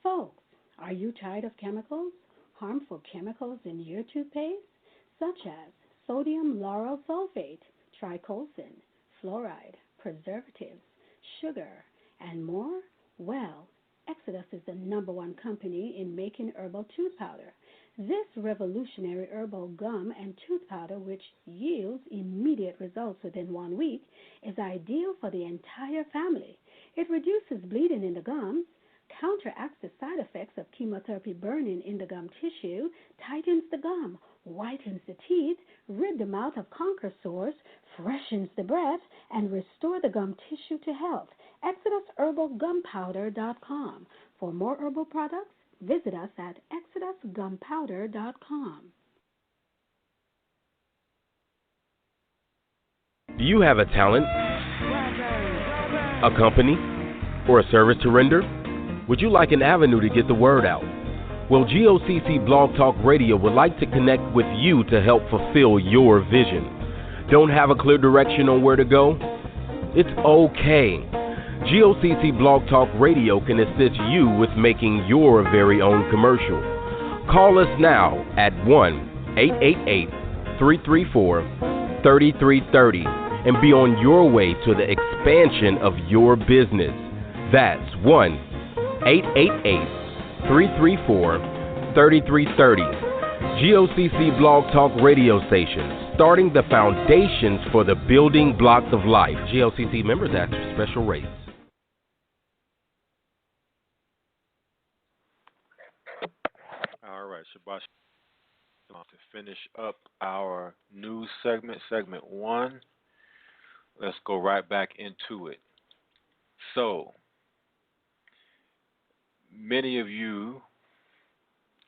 Folks, are you tired of chemicals? Harmful chemicals in your toothpaste, such as sodium lauryl sulfate, tricolsan, fluoride, preservatives, sugar, and more? Well, Exodus is the #1 company in making herbal tooth powder. This revolutionary herbal gum and tooth powder, which yields immediate results within 1 week, is ideal for the entire family. It reduces bleeding in the gums, counteracts the side effects of chemotherapy burning in the gum tissue, tightens the gum, whitens the teeth, rid the mouth of canker sores, freshens the breath, and restore the gum tissue to health. ExodusHerbalGunpowder.com. For more herbal products, visit us at ExodusGunpowder.com. Do you have a talent, a company, or a service to render? Would you like an avenue to get the word out? Well, GOCC Blog Talk Radio would like to connect with you to help fulfill your vision. Don't have a clear direction on where to go? It's okay. GOCC Blog Talk Radio can assist you with making your very own commercial. Call us now at 1-888-334-3330 and be on your way to the expansion of your business. That's 1-888-334-3330. GOCC Blog Talk Radio Station, starting the foundations for the building blocks of life. GOCC members ask for special rates. All right, Shabbat Shalom. To finish up our news segment, segment 1, let's go right back into it. So, many of you,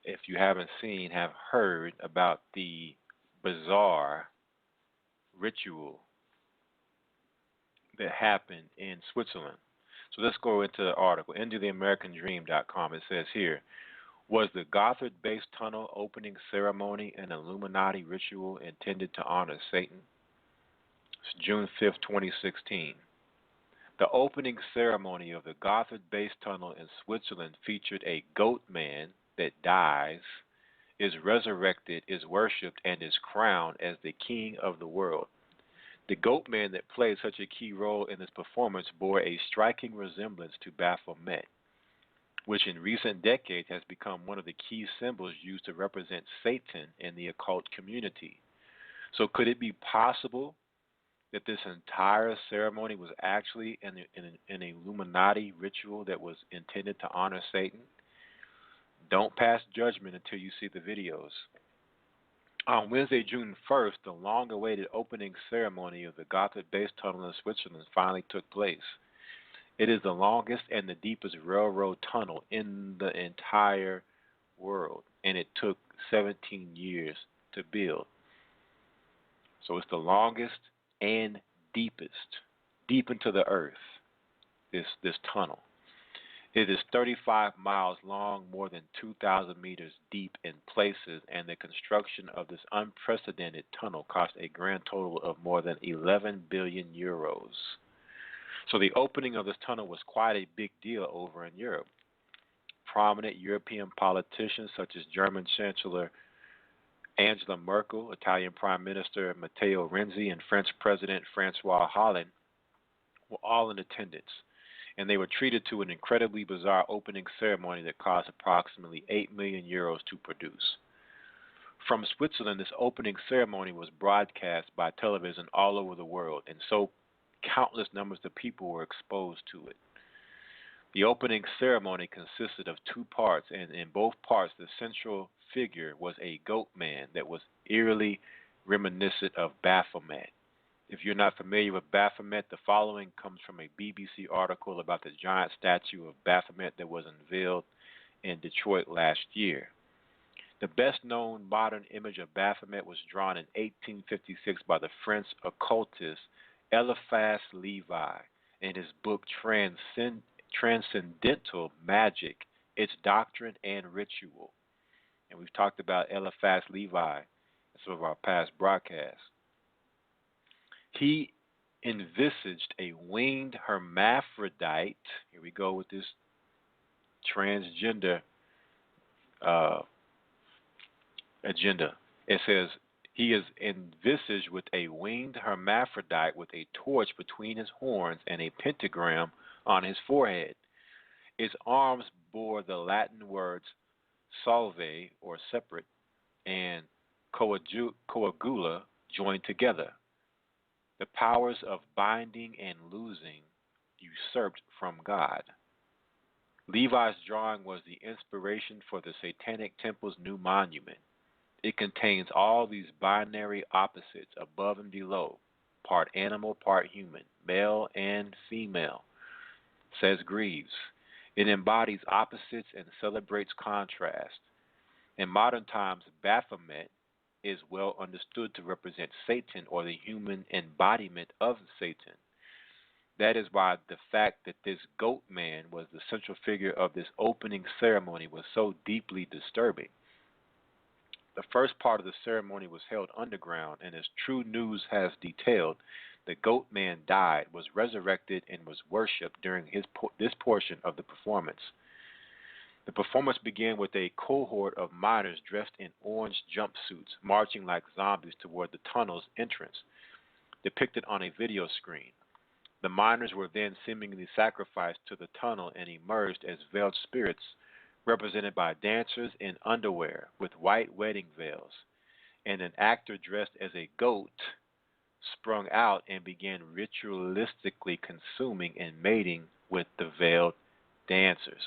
if you haven't seen, have heard about the bizarre ritual that happened in Switzerland. So let's go into the article. IntoTheAmericanDream.com. It says here, was the Gotthard-based tunnel opening ceremony an Illuminati ritual intended to honor Satan? It's June 5th, 2016. The opening ceremony of the Gotthard-based tunnel in Switzerland featured a goat man that dies, is resurrected, is worshipped, and is crowned as the king of the world. The goat man that played such a key role in this performance bore a striking resemblance to Baphomet, which in recent decades has become one of the key symbols used to represent Satan in the occult community. So could it be possible that this entire ceremony was actually an Illuminati ritual that was intended to honor Satan? Don't pass judgment until you see the videos. On Wednesday, June 1st, the long-awaited opening ceremony of the Gotthard-based tunnel in Switzerland finally took place. It is the longest and the deepest railroad tunnel in the entire world, and it took 17 years to build. So it's the longest and deepest, deep into the earth, this tunnel. It is 35 miles long, more than 2,000 meters deep in places, and the construction of this unprecedented tunnel cost a grand total of more than 11 billion euros. So the opening of this tunnel was quite a big deal over in Europe. Prominent European politicians such as German Chancellor Angela Merkel, Italian Prime Minister Matteo Renzi, and French President Francois Hollande were all in attendance, and they were treated to an incredibly bizarre opening ceremony that cost approximately 8 million euros to produce. From Switzerland, this opening ceremony was broadcast by television all over the world, and so countless numbers of people were exposed to it. The opening ceremony consisted of two parts, and in both parts, the central figure was a goat man that was eerily reminiscent of Baphomet. If you're not familiar with Baphomet, the following comes from a BBC article about the giant statue of Baphomet that was unveiled in Detroit last year. The best-known modern image of Baphomet was drawn in 1856 by the French occultist Eliphas Levi in his book Transcendental Magic, Its Doctrine and Ritual. And we've talked about Eliphas Levi in some of our past broadcasts. He envisaged a winged hermaphrodite. Here we go with this transgender agenda. It says he is envisaged with a winged hermaphrodite with a torch between his horns and a pentagram on his forehead. His arms bore the Latin words salve, or separate, and coagula, joined together. The powers of binding and loosing usurped from God. Levi's drawing was the inspiration for the Satanic Temple's new monument. It contains all these binary opposites above and below, part animal, part human, male and female. says Greaves. It embodies opposites and celebrates contrast. In modern times, Baphomet is well understood to represent Satan or the human embodiment of Satan. That is why the fact that this goat man was the central figure of this opening ceremony was so deeply disturbing. The first part of the ceremony was held underground, and as True News has detailed, the goat man died, was resurrected, and was worshipped during this portion of the performance. The performance began with a cohort of miners dressed in orange jumpsuits, marching like zombies toward the tunnel's entrance, depicted on a video screen. The miners were then seemingly sacrificed to the tunnel and emerged as veiled spirits, represented by dancers in underwear with white wedding veils, and an actor dressed as a goat sprung out and began ritualistically consuming and mating with the veiled dancers.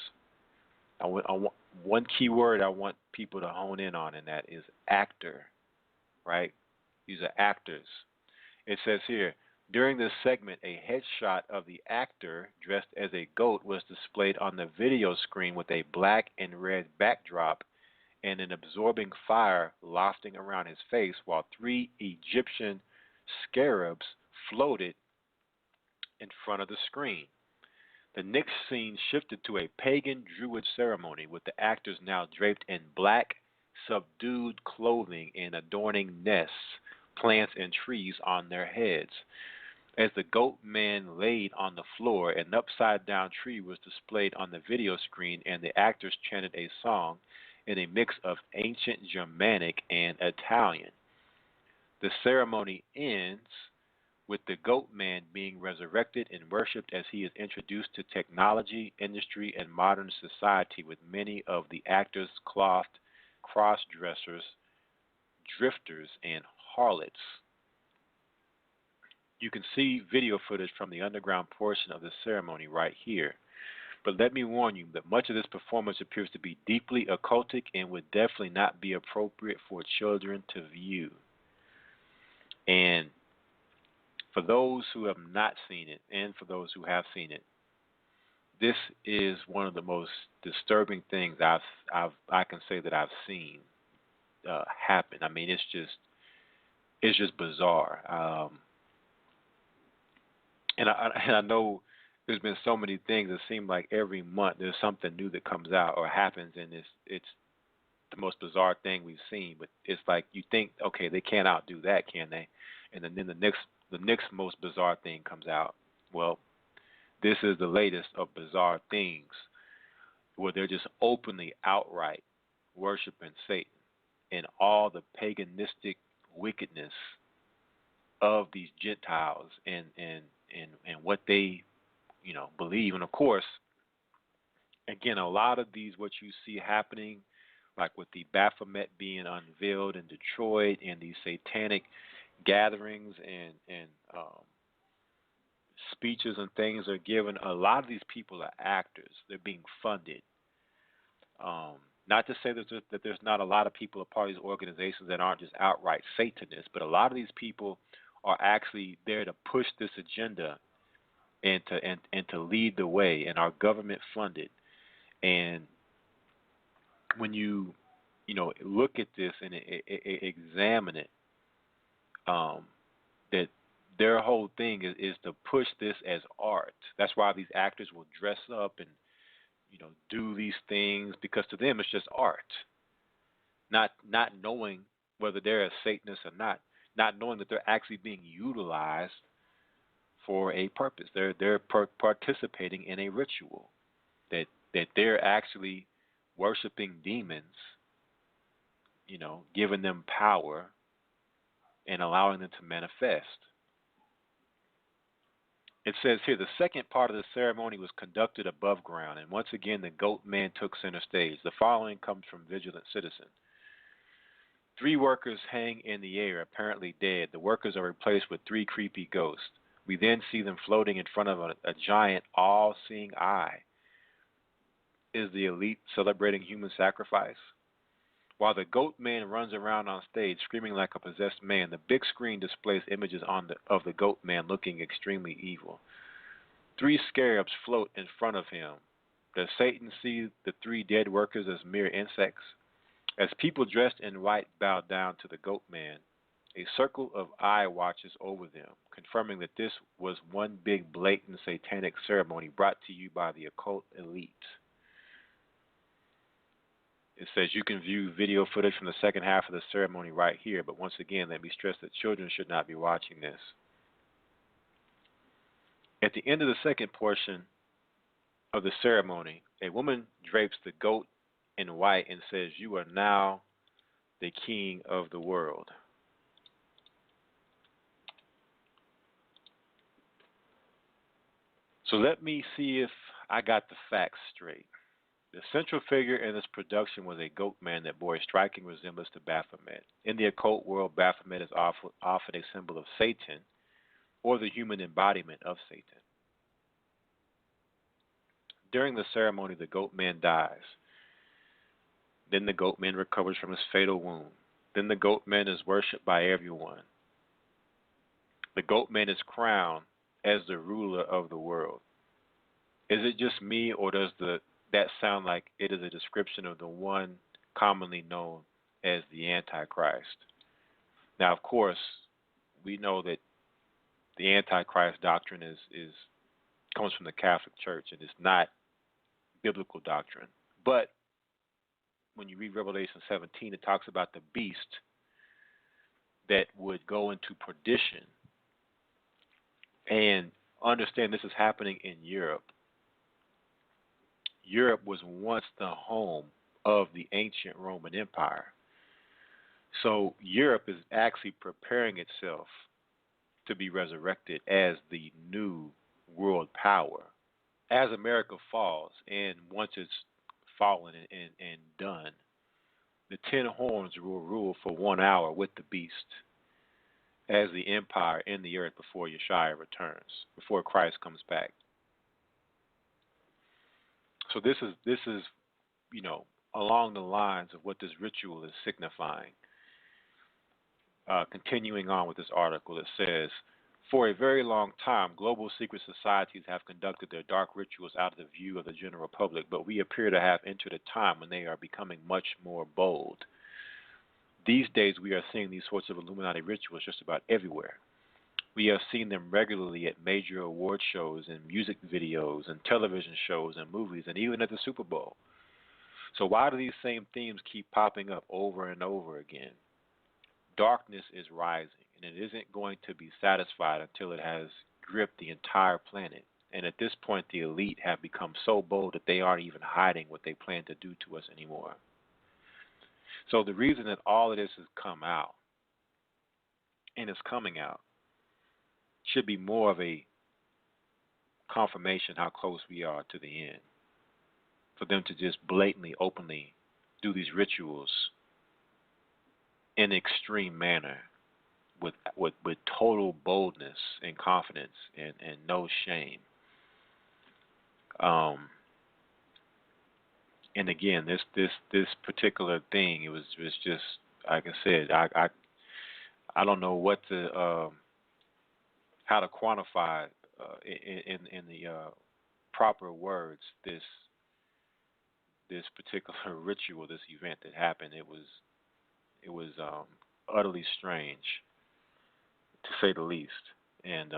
One key word I want people to hone in on, and that is actor, right? These are actors. It says here, during this segment, a headshot of the actor dressed as a goat was displayed on the video screen with a black and red backdrop and an absorbing fire lofting around his face, while 3 Egyptian scarabs floated in front of the screen. The next scene shifted to a pagan druid ceremony with the actors now draped in black, subdued clothing and adorning nests, plants, and trees on their heads. As the goat man laid on the floor, an upside-down tree was displayed on the video screen, and the actors chanted a song in a mix of ancient Germanic and Italian. The ceremony ends with the goat man being resurrected and worshipped as he is introduced to technology, industry, and modern society, with many of the actors clothed cross-dressers, drifters, and harlots. You can see video footage from the underground portion of the ceremony right here. But let me warn you that much of this performance appears to be deeply occultic and would definitely not be appropriate for children to view. And for those who have not seen it, and for those who have seen it, this is one of the most disturbing things I can say that I've seen happen. I mean, it's just bizarre. And I know there's been so many things. It seems like every month there's something new that comes out or happens, and it's the most bizarre thing we've seen. But it's like you think, okay, they can't outdo that, can they? And then the next most bizarre thing comes out. Well, this is the latest of bizarre things, where they're just openly, outright worshiping Satan and all the paganistic wickedness of these Gentiles and what they, believe. And of course, again, a lot of these, what you see happening, like with the Baphomet being unveiled in Detroit and these satanic gatherings and speeches and things are given, a lot of these people are actors. They're being funded. Not to say that there's not a lot of people a part of these organizations that aren't just outright Satanists, but a lot of these people are actually there to push this agenda and to lead the way, and are government funded. And when you look at this and examine it, that their whole thing is to push this as art. That's why these actors will dress up and do these things, because to them it's just art. Not knowing whether they're a Satanist or not knowing that they're actually being utilized for a purpose. They're participating in a ritual, that they're actually worshiping demons, giving them power and allowing them to manifest. It says here, the second part of the ceremony was conducted above ground, and once again the goat man took center stage. The following comes from Vigilant Citizen. 3 workers hang in the air, apparently dead. The workers are replaced with 3 creepy ghosts. We then see them floating in front of a giant, all-seeing eye. Is the elite celebrating human sacrifice? While the goat man runs around on stage screaming like a possessed man, the big screen displays images of the goat man looking extremely evil. 3 scarabs float in front of him. Does Satan see the 3 dead workers as mere insects? As people dressed in white bow down to the goat man, a circle of eye watches over them, confirming that this was one big blatant satanic ceremony brought to you by the occult elite. It says you can view video footage from the second half of the ceremony right here, but once again, let me stress that children should not be watching this. At the end of the second portion of the ceremony, a woman drapes the goat in white and says, "You are now the king of the world." So let me see if I got the facts straight. The central figure in this production was a goat man that bore a striking resemblance to Baphomet. In the occult world, Baphomet is often a symbol of Satan or the human embodiment of Satan. During the ceremony, the goat man dies. Then the goat man recovers from his fatal wound. Then the goat man is worshipped by everyone. The goat man is crowned as the ruler of the world. Is it just me, or does that sound like it is a description of the one commonly known as the Antichrist? Now, of course, we know that the Antichrist doctrine comes from the Catholic Church, and it's not biblical doctrine. But when you read Revelation 17, it talks about the beast that would go into perdition. And understand this is happening in Europe. Europe was once the home of the ancient Roman Empire. So Europe is actually preparing itself to be resurrected as the new world power. As America falls, and once it's fallen and done, the 10 horns will rule for 1 hour with the beast as the empire in the earth before Yeshua returns, before Christ comes back. So this is, along the lines of what this ritual is signifying. Continuing on with this article, it says, for a very long time, global secret societies have conducted their dark rituals out of the view of the general public, but we appear to have entered a time when they are becoming much more bold. These days, we are seeing these sorts of Illuminati rituals just about everywhere. We have seen them regularly at major award shows and music videos and television shows and movies and even at the Super Bowl. So why do these same themes keep popping up over and over again? Darkness is rising, and it isn't going to be satisfied until it has gripped the entire planet. And at this point, the elite have become so bold that they aren't even hiding what they plan to do to us anymore. So the reason that all of this has come out, and is coming out, should be more of a confirmation how close we are to the end. For them to just blatantly, openly do these rituals in an extreme manner with total boldness and confidence and no shame. And again, this particular thing, it was just, like I said, I don't know what to how to quantify in the proper words this particular ritual, this event that happened. It was utterly strange, to say the least. And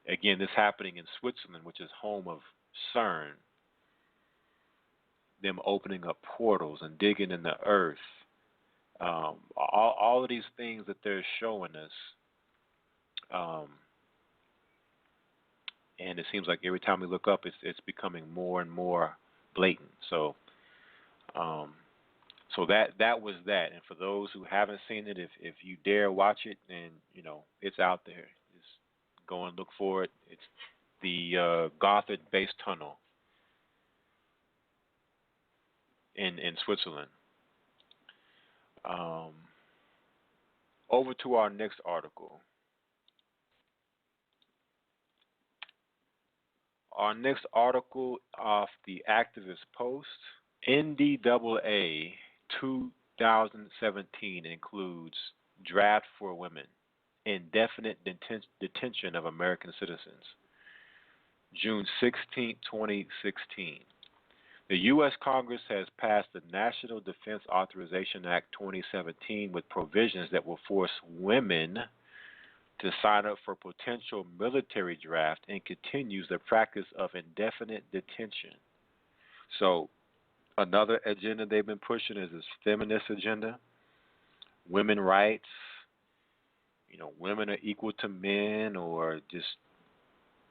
again, this happening in Switzerland, which is home of CERN. Them opening up portals and digging in the earth. All of these things that they're showing us. And it seems like every time we look up, it's becoming more and more blatant. So, that was that. And for those who haven't seen it, if you dare watch it, then it's out there. Just go and look for it. It's the Gotthard Base Tunnel in Switzerland. Over to our next article. Our next article off the Activist Post, NDAA 2017 includes draft for women, indefinite detention of American citizens. June 16, 2016. The U.S. Congress has passed the National Defense Authorization Act 2017 with provisions that will force women to sign up for potential military draft and continues the practice of indefinite detention. So another agenda they've been pushing is this feminist agenda, women rights, women are equal to men, or just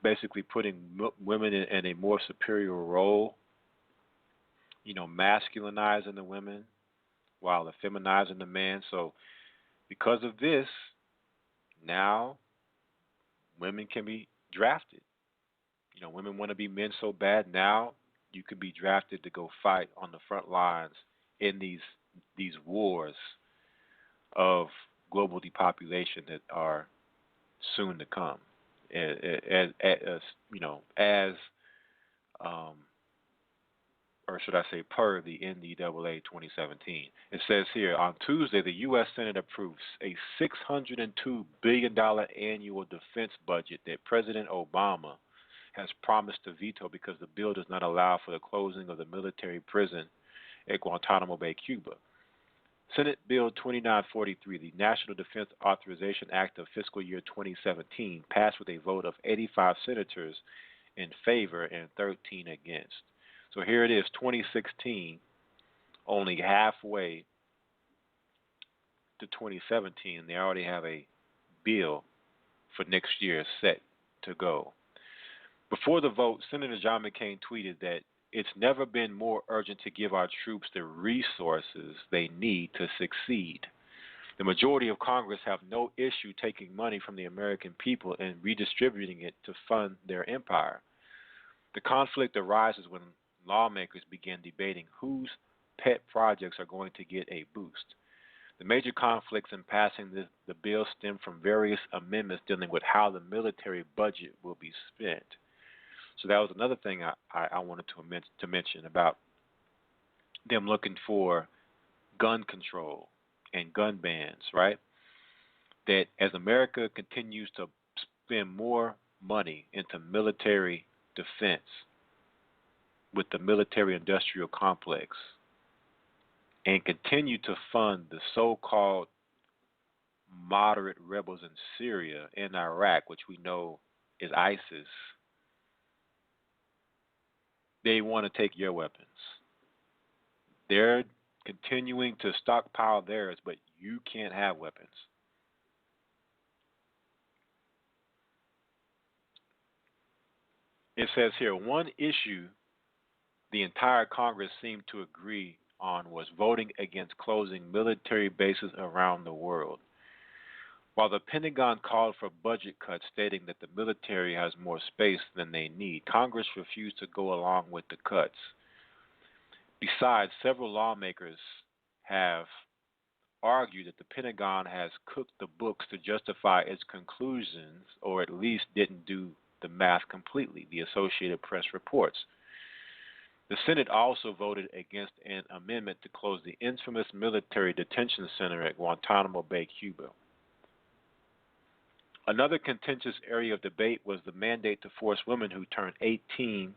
basically putting women in a more superior role, masculinizing the women while feminizing the man. So because of this, now women can be drafted. Women want to be men so bad. Now you could be drafted to go fight on the front lines in these wars of global depopulation that are soon to come. Or should I say, per the NDAA 2017. It says here, on Tuesday, the U.S. Senate approves a $602 billion annual defense budget that President Obama has promised to veto because the bill does not allow for the closing of the military prison at Guantanamo Bay, Cuba. Senate Bill 2943, the National Defense Authorization Act of fiscal year 2017, passed with a vote of 85 senators in favor and 13 against. So here it is, 2016, only halfway to 2017, and they already have a bill for next year set to go. Before the vote, Senator John McCain tweeted that it's never been more urgent to give our troops the resources they need to succeed. The majority of Congress have no issue taking money from the American people and redistributing it to fund their empire. The conflict arises when lawmakers begin debating whose pet projects are going to get a boost. The major conflicts in passing the bill stem from various amendments dealing with how the military budget will be spent. So that was another thing I wanted to mention about them looking for gun control and gun bans, right? That as America continues to spend more money into military defense with the military-industrial complex and continue to fund the so-called moderate rebels in Syria and Iraq, which we know is ISIS, they want to take your weapons. They're continuing to stockpile theirs, but you can't have weapons. It says here, one issue the entire Congress seemed to agree on was voting against closing military bases around the world. While the Pentagon called for budget cuts, stating that the military has more space than they need, Congress refused to go along with the cuts. Besides, several lawmakers have argued that the Pentagon has cooked the books to justify its conclusions, or at least didn't do the math completely, the Associated Press reports. The Senate also voted against an amendment to close the infamous military detention center at Guantanamo Bay, Cuba. Another contentious area of debate was the mandate to force women who turned 18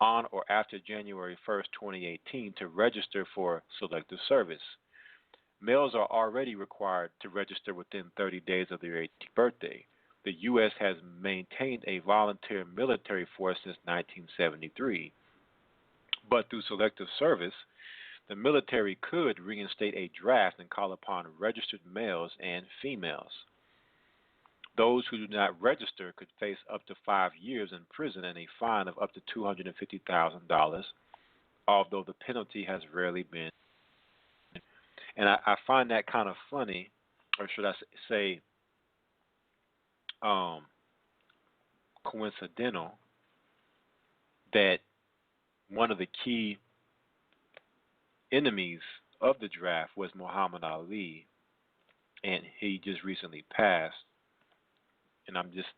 on or after January 1st, 2018 to register for selective service. Males are already required to register within 30 days of their 18th birthday. The U.S. has maintained a volunteer military force since 1973. But through selective service, the military could reinstate a draft and call upon registered males and females. Those who do not register could face up to 5 years in prison and a fine of up to $250,000, although the penalty has rarely been. And I find that kind of funny, or should I say coincidental, that one of the key enemies of the draft was Muhammad Ali, and he just recently passed. And I'm just,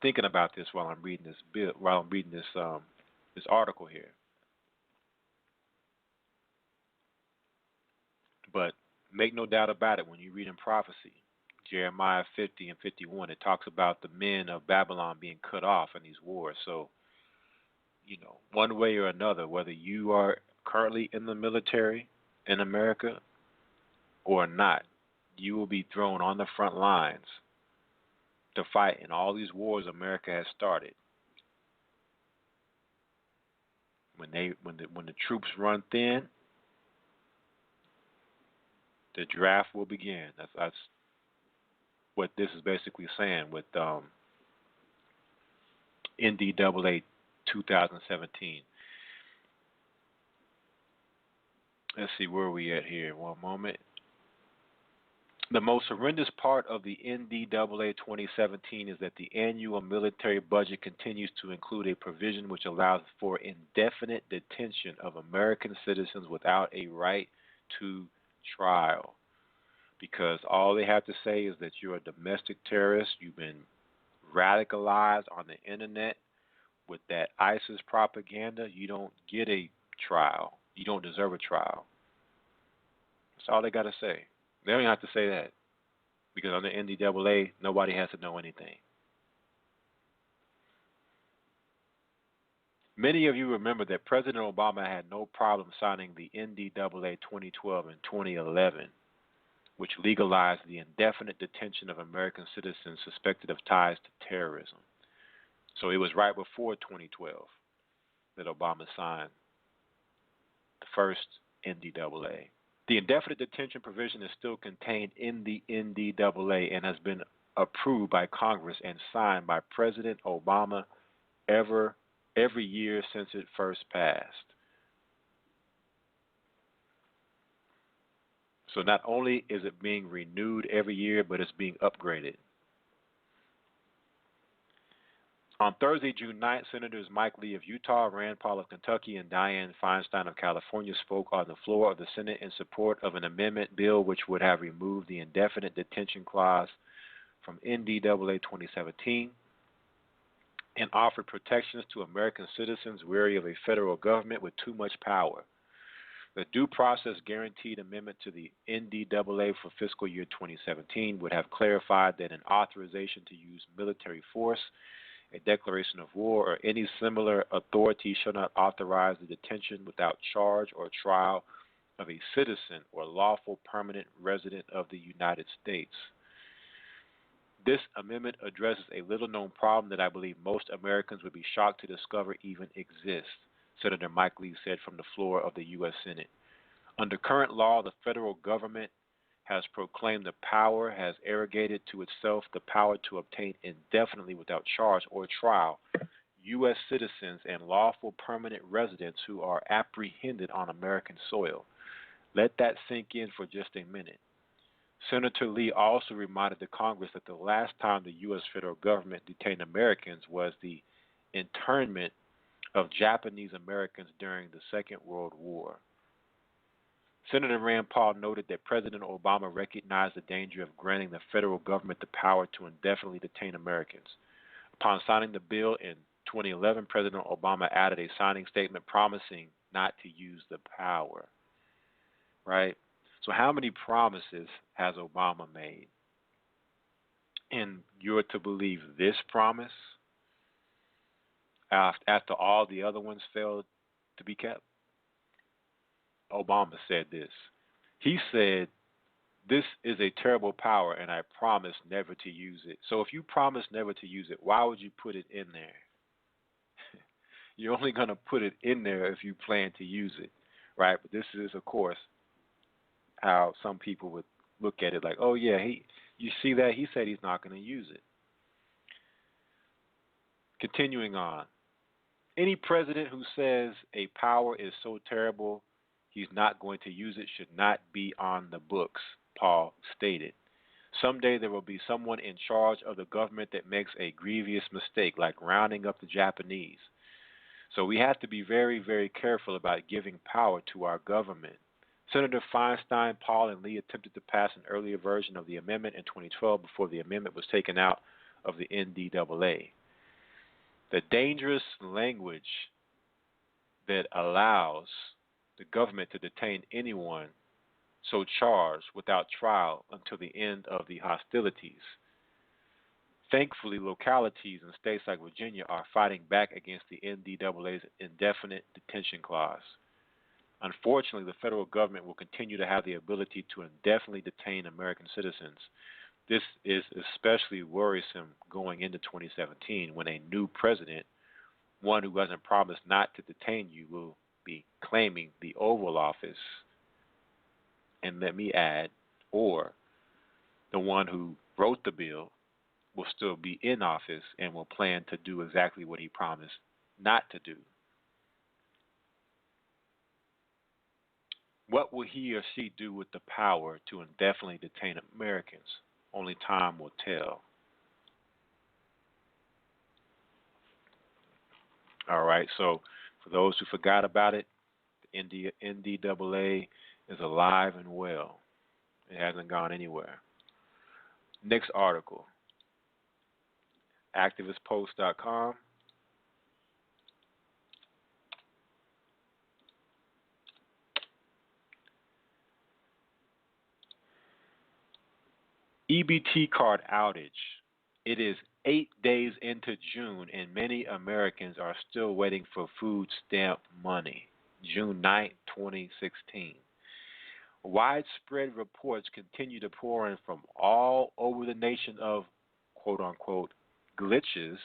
thinking about this while I'm reading this bill, while I'm reading this article here. But make no doubt about it, when you read in prophecy, Jeremiah 50 and 51, it talks about the men of Babylon being cut off in these wars. So one way or another, whether you are currently in the military in America or not, you will be thrown on the front lines to fight in all these wars America has started. When the troops run thin, the draft will begin. That's what this is basically saying with NDAA 2017. Let's see where we at here. One moment. The most horrendous part of the NDAA 2017 is that the annual military budget continues to include a provision which allows for indefinite detention of American citizens without a right to trial. Because all they have to say is that you're a domestic terrorist, you've been radicalized on the internet with that ISIS propaganda, you don't get a trial. You don't deserve a trial. That's all they got to say. They don't even have to say that, because under NDAA, nobody has to know anything. Many of you remember that President Obama had no problem signing the NDAA 2012 and 2011, which legalized the indefinite detention of American citizens suspected of ties to terrorism. So it was right before 2012 that Obama signed the first NDAA. The indefinite detention provision is still contained in the NDAA and has been approved by Congress and signed by President Obama every year since it first passed. So not only is it being renewed every year, but it's being upgraded. On Thursday, June 9th, Senators Mike Lee of Utah, Rand Paul of Kentucky, and Dianne Feinstein of California spoke on the floor of the Senate in support of an amendment bill which would have removed the indefinite detention clause from NDAA 2017 and offered protections to American citizens wary of a federal government with too much power. The due process guaranteed amendment to the NDAA for fiscal year 2017 would have clarified that an authorization to use military force, a declaration of war, or any similar authority shall not authorize the detention without charge or trial of a citizen or lawful permanent resident of the United States. This amendment addresses a little-known problem that I believe most Americans would be shocked to discover even exists, Senator Mike Lee said from the floor of the U.S. Senate. Under current law, the federal government has proclaimed has arrogated to itself the power to obtain indefinitely without charge or trial U.S. citizens and lawful permanent residents who are apprehended on American soil. Let that sink in for just a minute. Senator Lee also reminded the Congress that the last time the U.S. federal government detained Americans was the internment of Japanese Americans during the Second World War. Senator Rand Paul noted that President Obama recognized the danger of granting the federal government the power to indefinitely detain Americans. Upon signing the bill in 2011, President Obama added a signing statement promising not to use the power. Right? So how many promises has Obama made? And you're to believe this promise after all the other ones failed to be kept? Obama said this. He said, "This is a terrible power, and I promise never to use it." So if you promise never to use it, why would you put it in there? You're only going to put it in there if you plan to use it, right? But this is, of course, how some people would look at it like, oh, yeah, you see that? He said he's not going to use it. Continuing on. Any president who says a power is so terrible he's not going to use it should not be on the books, Paul stated. Someday there will be someone in charge of the government that makes a grievous mistake, like rounding up the Japanese. So we have to be very, very careful about giving power to our government. Senator Feinstein, Paul, and Lee attempted to pass an earlier version of the amendment in 2012 before the amendment was taken out of the NDAA. The dangerous language that allows the government to detain anyone so charged without trial until the end of the hostilities Thankfully, localities in states like Virginia are fighting back against the NDAA's indefinite detention clause. Unfortunately, the federal government will continue to have the ability to indefinitely detain American citizens. This is especially worrisome going into 2017 when a new president, one who hasn't promised not to detain you, will be claiming the Oval Office, and let me add, or the one who wrote the bill will still be in office and will plan to do exactly what he promised not to do. What will he or she do with the power to indefinitely detain Americans? Only time will tell. All right, so for those who forgot about it, the NDAA is alive and well. It hasn't gone anywhere. Next article, activistpost.com. EBT card outage. It is 8 days into June, and many Americans are still waiting for food stamp money. June 9, 2016. Widespread reports continue to pour in from all over the nation of quote-unquote glitches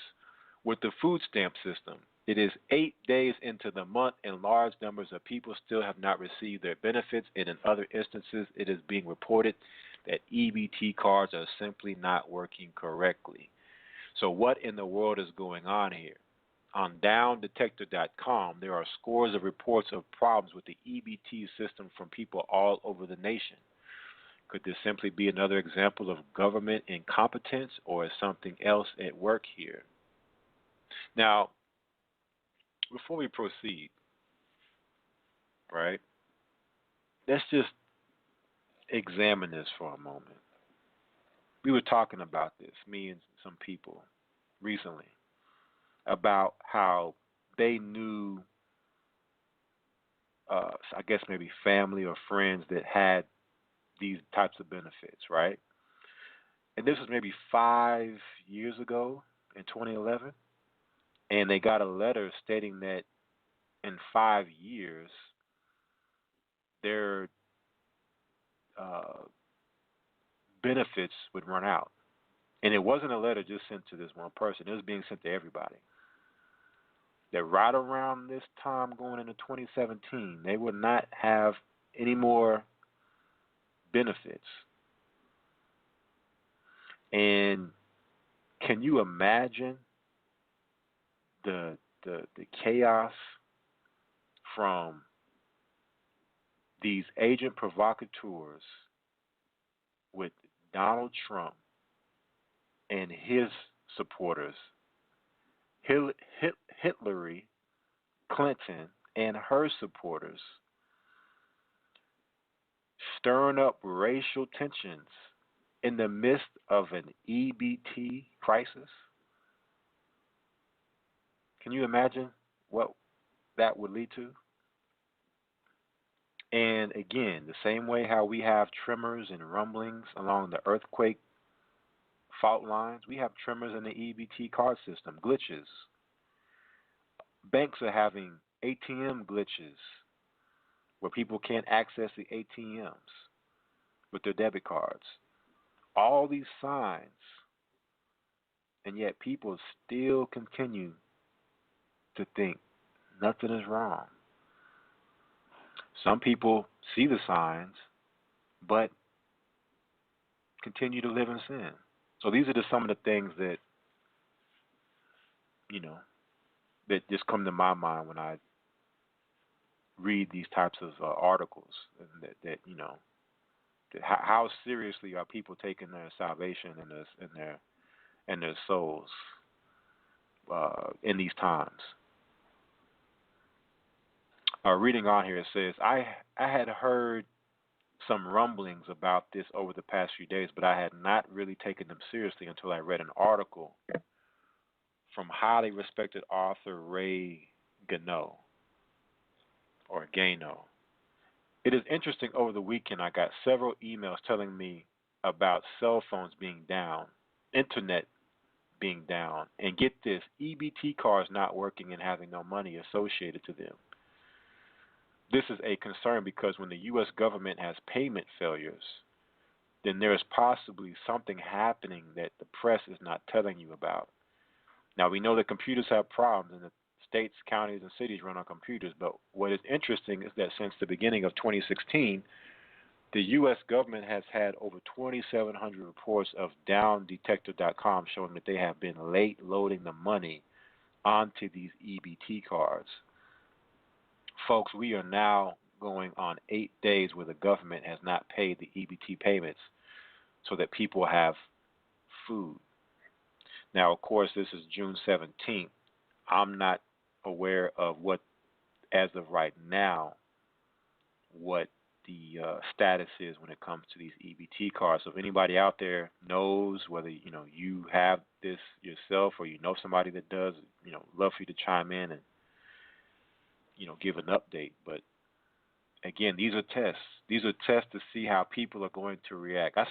with the food stamp system. It is 8 days into the month, and large numbers of people still have not received their benefits, and in other instances, it is being reported that EBT cards are simply not working correctly. So what in the world is going on here? On downdetector.com, there are scores of reports of problems with the EBT system from people all over the nation. Could this simply be another example of government incompetence, or is something else at work here? Now, before we proceed, right, let's just examine this for a moment. We were talking about this, me and some people, recently, about how they knew, I guess maybe family or friends that had these types of benefits, right? And this was maybe 5 years ago in 2011, and they got a letter stating that in 5 years, their benefits would run out. And it wasn't a letter just sent to this one person. It was being sent to everybody. That right around this time going into 2017, they would not have any more benefits. And can you imagine the chaos from these agent provocateurs with Donald Trump and his supporters, Hillary Clinton and her supporters, stirring up racial tensions in the midst of an EBT crisis? Can you imagine what that would lead to? And again, the same way how we have tremors and rumblings along the earthquake fault lines, we have tremors in the EBT card system, glitches. Banks are having ATM glitches where people can't access the ATMs with their debit cards. All these signs, and yet people still continue to think nothing is wrong. Some people see the signs, but continue to live in sin. So these are just some of the things that, that just come to my mind when I read these types of articles, and that how seriously are people taking their salvation and their souls in these times. Reading on here, it says, I had heard some rumblings about this over the past few days, but I had not really taken them seriously until I read an article from highly respected author Ray Gano. It is interesting, over the weekend I got several emails telling me about cell phones being down, internet being down. And get this, EBT cards not working and having no money associated to them. This is a concern because when the U.S. government has payment failures, then there is possibly something happening that the press is not telling you about. Now, we know that computers have problems, and the states, counties, and cities run on computers, but what is interesting is that since the beginning of 2016, the U.S. government has had over 2,700 reports of downdetector.com showing that they have been late loading the money onto these EBT cards. Folks, we are now going on 8 days where the government has not paid the EBT payments so that people have food. Now, of course, this is June 17th. I'm not aware of what, as of right now, what the status is when it comes to these EBT cards. So if anybody out there knows whether you have this yourself or you know somebody that does, love for you to chime in and give an update. But again, these are tests. These are tests to see how people are going to react. I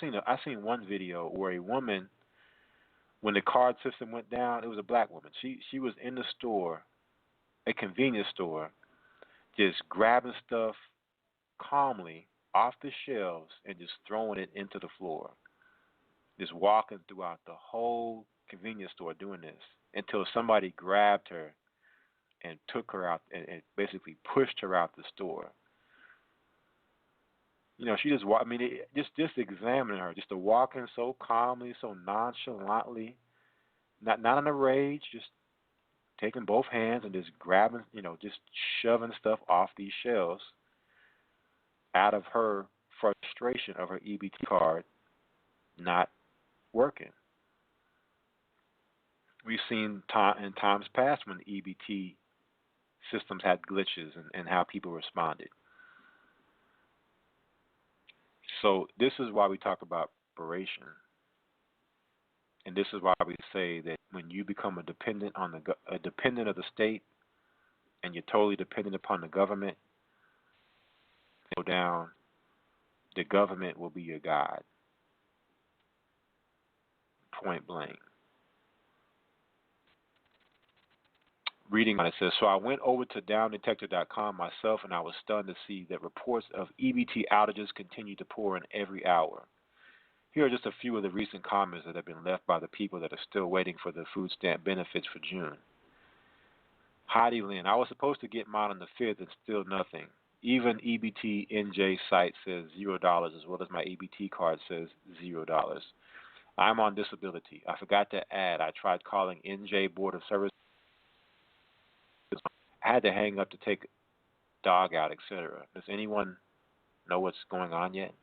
seen one video where a woman, when the card system went down, it was a black woman. She was in the store, a convenience store, just grabbing stuff calmly off the shelves and just throwing it into the floor. Just walking throughout the whole convenience store doing this until somebody grabbed her and took her out and basically pushed her out the store. She just just examining her, just walking so calmly, so nonchalantly, not in a rage, just taking both hands and just grabbing, just shoving stuff off these shelves out of her frustration of her EBT card not working. We've seen in times past when the EBT systems had glitches and how people responded. So this is why we talk about preparation. And this is why we say that when you become a dependent of the state and you're totally dependent upon the government, go down, the government will be your God. Point blank. Reading on it says, so I went over to downdetector.com myself and I was stunned to see that reports of EBT outages continue to pour in every hour. Here are just a few of the recent comments that have been left by the people that are still waiting for their food stamp benefits for June. Heidi Lynn, I was supposed to get mine on the 5th and still nothing. Even EBT NJ site says $0 as well as my EBT card says $0. I'm on disability. I forgot to add, I tried calling NJ Board of Service. I had to hang up to take dog out, etc. Does anyone know what's going on yet?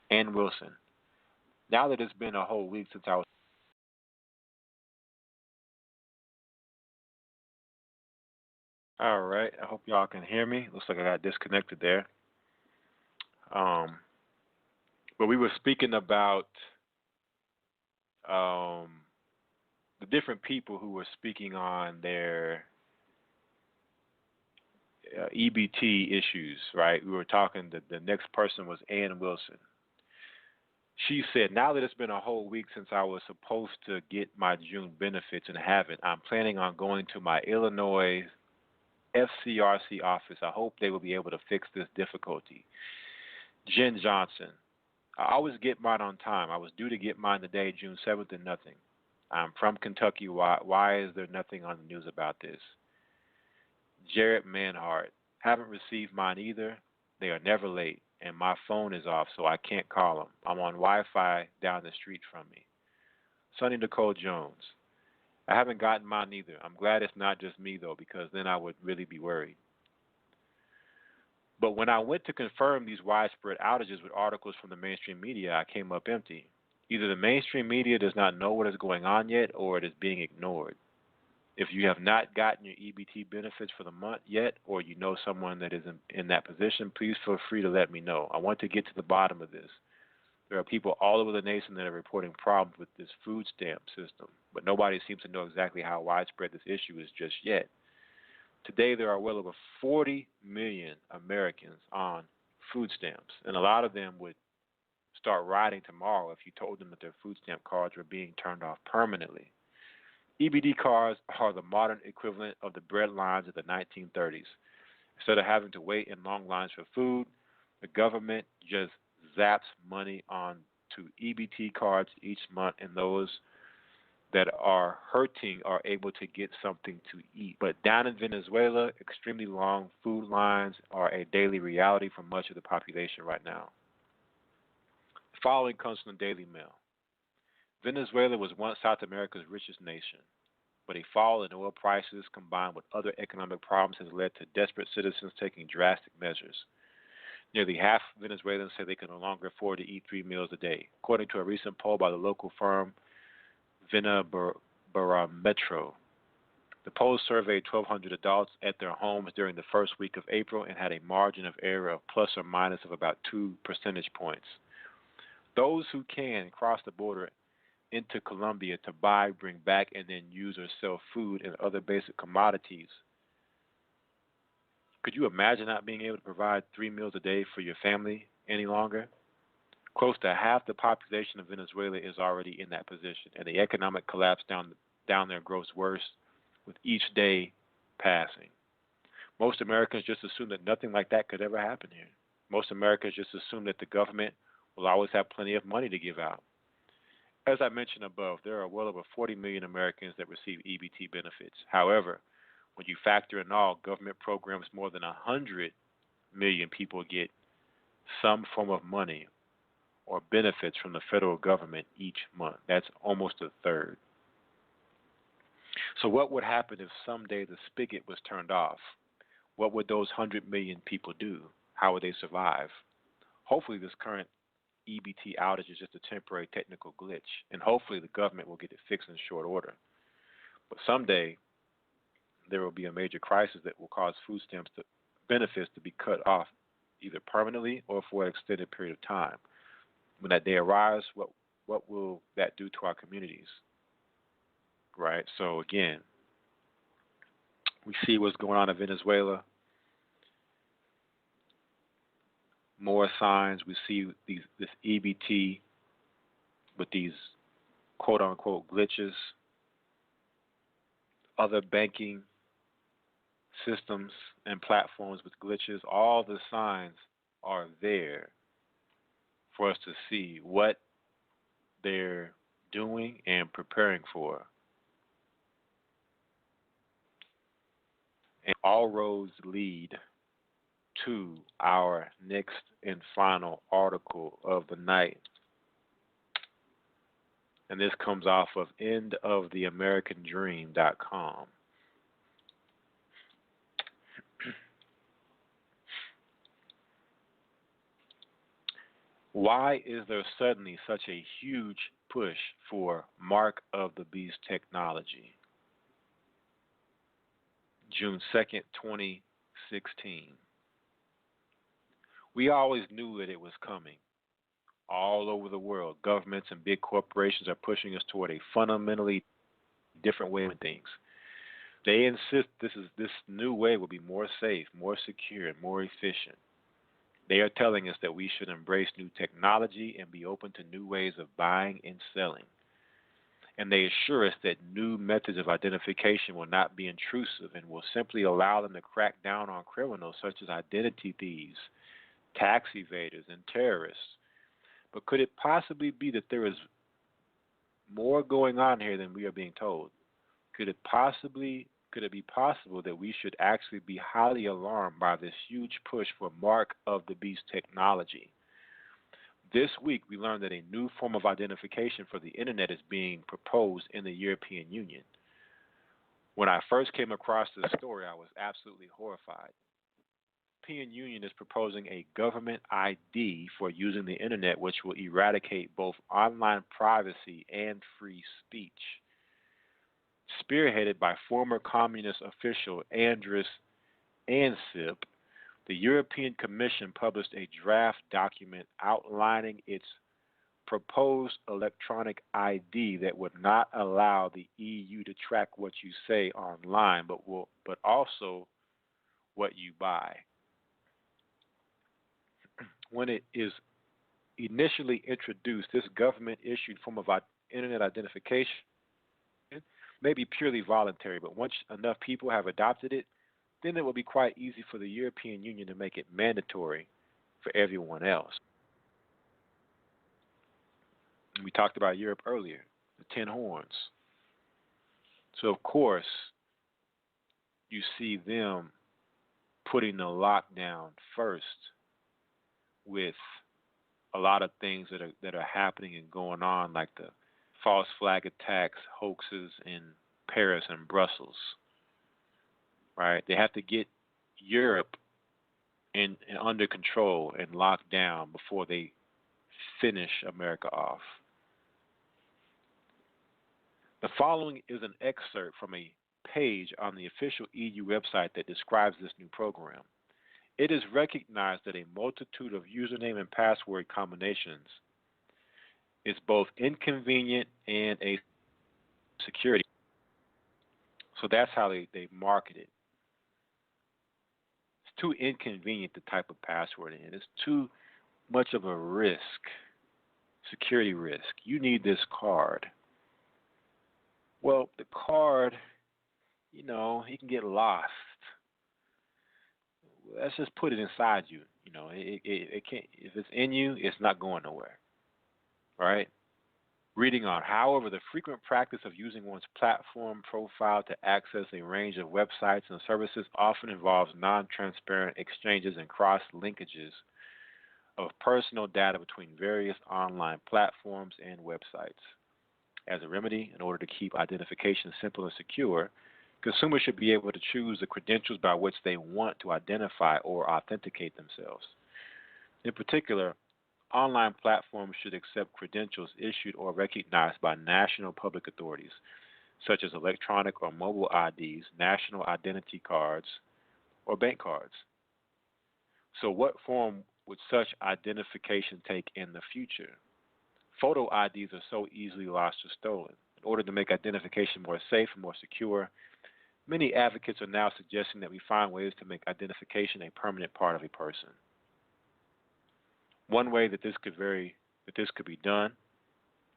Ann Wilson. Now that it's been a whole week since I was all right, I hope y'all can hear me. Looks like I got disconnected there. But we were speaking about the different people who were speaking on their EBT issues, right? We were talking, the next person was Ann Wilson. She said, now that it's been a whole week since I was supposed to get my June benefits and haven't, I'm planning on going to my Illinois FCRC office. I hope they will be able to fix this difficulty. Jen Johnson, I always get mine on time. I was due to get mine today, June 7th, and nothing. I'm from Kentucky. Why is there nothing on the news about this? Jared Manhart, haven't received mine either. They are never late, and my phone is off, so I can't call them. I'm on Wi-Fi down the street from me. Sonny Nicole Jones, I haven't gotten mine either. I'm glad it's not just me, though, because then I would really be worried. But when I went to confirm these widespread outages with articles from the mainstream media, I came up empty. Either the mainstream media does not know what is going on yet, or it is being ignored. If you have not gotten your EBT benefits for the month yet, or you know someone that is in that position, please feel free to let me know. I want to get to the bottom of this. There are people all over the nation that are reporting problems with this food stamp system, but nobody seems to know exactly how widespread this issue is just yet. Today, there are well over 40 million Americans on food stamps, and a lot of them would start rioting tomorrow if you told them that their food stamp cards were being turned off permanently. EBD cards are the modern equivalent of the bread lines of the 1930s. Instead of having to wait in long lines for food, the government just zaps money on to EBT cards each month, and those that are hurting are able to get something to eat. But down in Venezuela, extremely long food lines are a daily reality for much of the population right now. The following comes from the Daily Mail. Venezuela was once South America's richest nation, but a fall in oil prices combined with other economic problems has led to desperate citizens taking drastic measures. Nearly half of Venezuelans say they can no longer afford to eat 3 meals a day, according to a recent poll by the local firm Barometro. The poll surveyed 1,200 adults at their homes during the first week of April and had a margin of error of plus or minus of about 2 percentage points. Those who can cross the border into Colombia to buy, bring back, and then use or sell food and other basic commodities. Could you imagine not being able to provide 3 meals a day for your family any longer? Close to half the population of Venezuela is already in that position, and the economic collapse down there grows worse with each day passing. Most Americans just assume that nothing like that could ever happen here. Most Americans just assume that the government will always have plenty of money to give out. As I mentioned above, there are well over 40 million Americans that receive EBT benefits. However, when you factor in all government programs, more than 100 million people get some form of money or benefits from the federal government each month. That's almost a third. So what would happen if someday the spigot was turned off? What would those 100 million people do? How would they survive? Hopefully this current EBT outage is just a temporary technical glitch, and hopefully the government will get it fixed in short order. But someday there will be a major crisis that will cause food stamps benefits to be cut off either permanently or for an extended period of time. When that day arrives, what will that do to our communities? Right? So again, we see what's going on in Venezuela. More signs. We see this EBT with these quote-unquote glitches. Other banking systems and platforms with glitches. All the signs are there for us to see what they're doing and preparing for. And all roads lead to our next and final article of the night. And this comes off of endoftheamericandream.com. Why is there suddenly such a huge push for Mark of the Beast technology? June 2nd, 2016. We always knew that it was coming. All over the world, governments and big corporations are pushing us toward a fundamentally different way of doing things. They insist this new way will be more safe, more secure, and more efficient. They are telling us that we should embrace new technology and be open to new ways of buying and selling. And they assure us that new methods of identification will not be intrusive and will simply allow them to crack down on criminals such as identity thieves, tax evaders, and terrorists. But could it possibly be that there is more going on here than we are being told? Could it be possible that we should actually be highly alarmed by this huge push for Mark of the Beast technology? This week, we learned that a new form of identification for the Internet is being proposed in the European Union. When I first came across this story, I was absolutely horrified. The European Union is proposing a government ID for using the Internet, which will eradicate both online privacy and free speech. Spearheaded by former communist official Andris Ansip, the European Commission published a draft document outlining its proposed electronic ID that would not allow the EU to track what you say online, but also what you buy. When it is initially introduced, this government-issued form of Internet identification may be purely voluntary, but once enough people have adopted it, then it will be quite easy for the European Union to make it mandatory for everyone else. We talked about Europe earlier, the 10 horns. So, of course, you see them putting the lockdown first with a lot of things that are happening and going on, like the false flag attacks, hoaxes in Paris and Brussels. Right? They have to get Europe in under control and locked down before they finish America off. The following is an excerpt from a page on the official EU website that describes this new program. It is recognized that a multitude of username and password combinations is both inconvenient and a security. So that's how they market it. It's too inconvenient to type a password in. It's too much of a risk, security risk. You need this card. Well, the card, you can get lost. Let's just put it inside you. It can't. If it's in you, it's not going nowhere. Right? Reading on. However, the frequent practice of using one's platform profile to access a range of websites and services often involves non-transparent exchanges and cross-linkages of personal data between various online platforms and websites. As a remedy, in order to keep identification simple and secure, consumers should be able to choose the credentials by which they want to identify or authenticate themselves. In particular, online platforms should accept credentials issued or recognized by national public authorities, such as electronic or mobile IDs, national identity cards, or bank cards. So what form would such identification take in the future? Photo IDs are so easily lost or stolen. In order to make identification more safe and more secure, many advocates are now suggesting that we find ways to make identification a permanent part of a person. One way that this could be done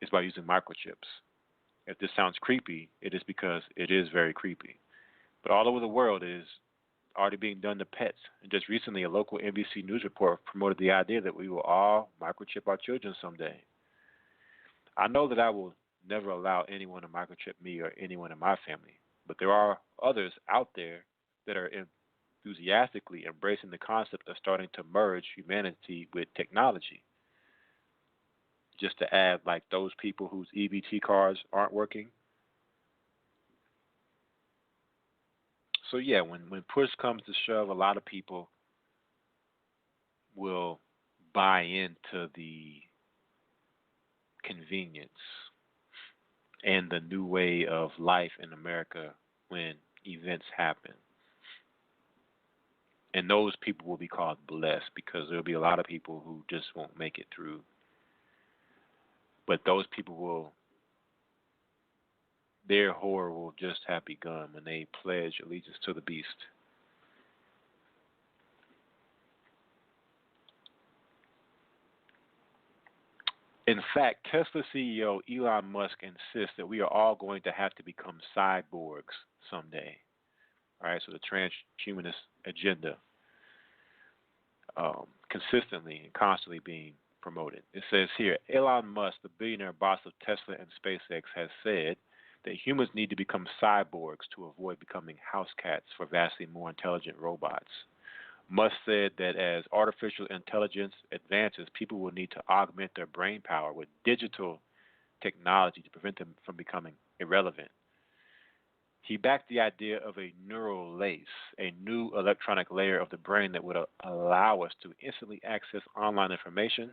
is by using microchips. If this sounds creepy, it is because it is very creepy. But all over the world it is already being done to pets. And just recently, a local NBC News report promoted the idea that we will all microchip our children someday. I know that I will never allow anyone to microchip me or anyone in my family, but there are others out there that are enthusiastically embracing the concept of starting to merge humanity with technology. Just to add, like those people whose EBT cards aren't working. So yeah, when push comes to shove, a lot of people will buy into the convenience and the new way of life in America when events happen. And those people will be called blessed because there will be a lot of people who just won't make it through. But those people their horror will just have begun when they pledge allegiance to the beast. In fact, Tesla CEO Elon Musk insists that we are all going to have to become cyborgs someday. All right, so the transhumanist agenda consistently and constantly being promoted. It says here, Elon Musk, the billionaire boss of Tesla and SpaceX, has said that humans need to become cyborgs to avoid becoming house cats for vastly more intelligent robots. Musk said that as artificial intelligence advances, people will need to augment their brain power with digital technology to prevent them from becoming irrelevant. He backed the idea of a neural lace, a new electronic layer of the brain that would allow us to instantly access online information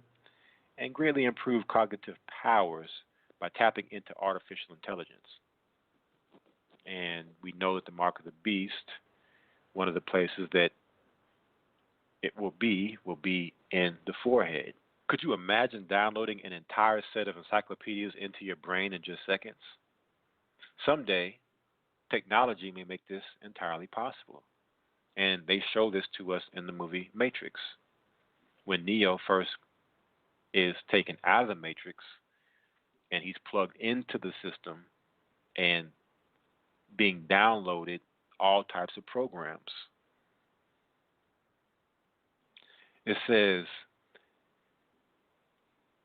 and greatly improve cognitive powers by tapping into artificial intelligence. And we know that the mark of the beast, one of the places that it will be in the forehead. Could you imagine downloading an entire set of encyclopedias into your brain in just seconds? Someday, technology may make this entirely possible. And they show this to us in the movie Matrix. When Neo first is taken out of the Matrix and he's plugged into the system and being downloaded all types of programs. It says,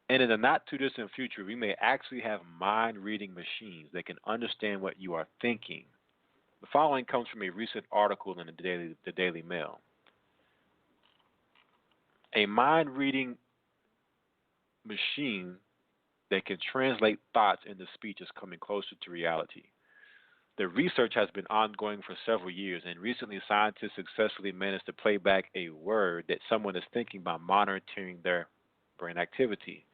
and in the not too distant future, we may actually have mind-reading machines that can understand what you are thinking. The following comes from a recent article in the Daily Mail. A mind-reading machine that can translate thoughts into speech is coming closer to reality. The research has been ongoing for several years, and recently scientists successfully managed to play back a word that someone is thinking by monitoring their brain activity.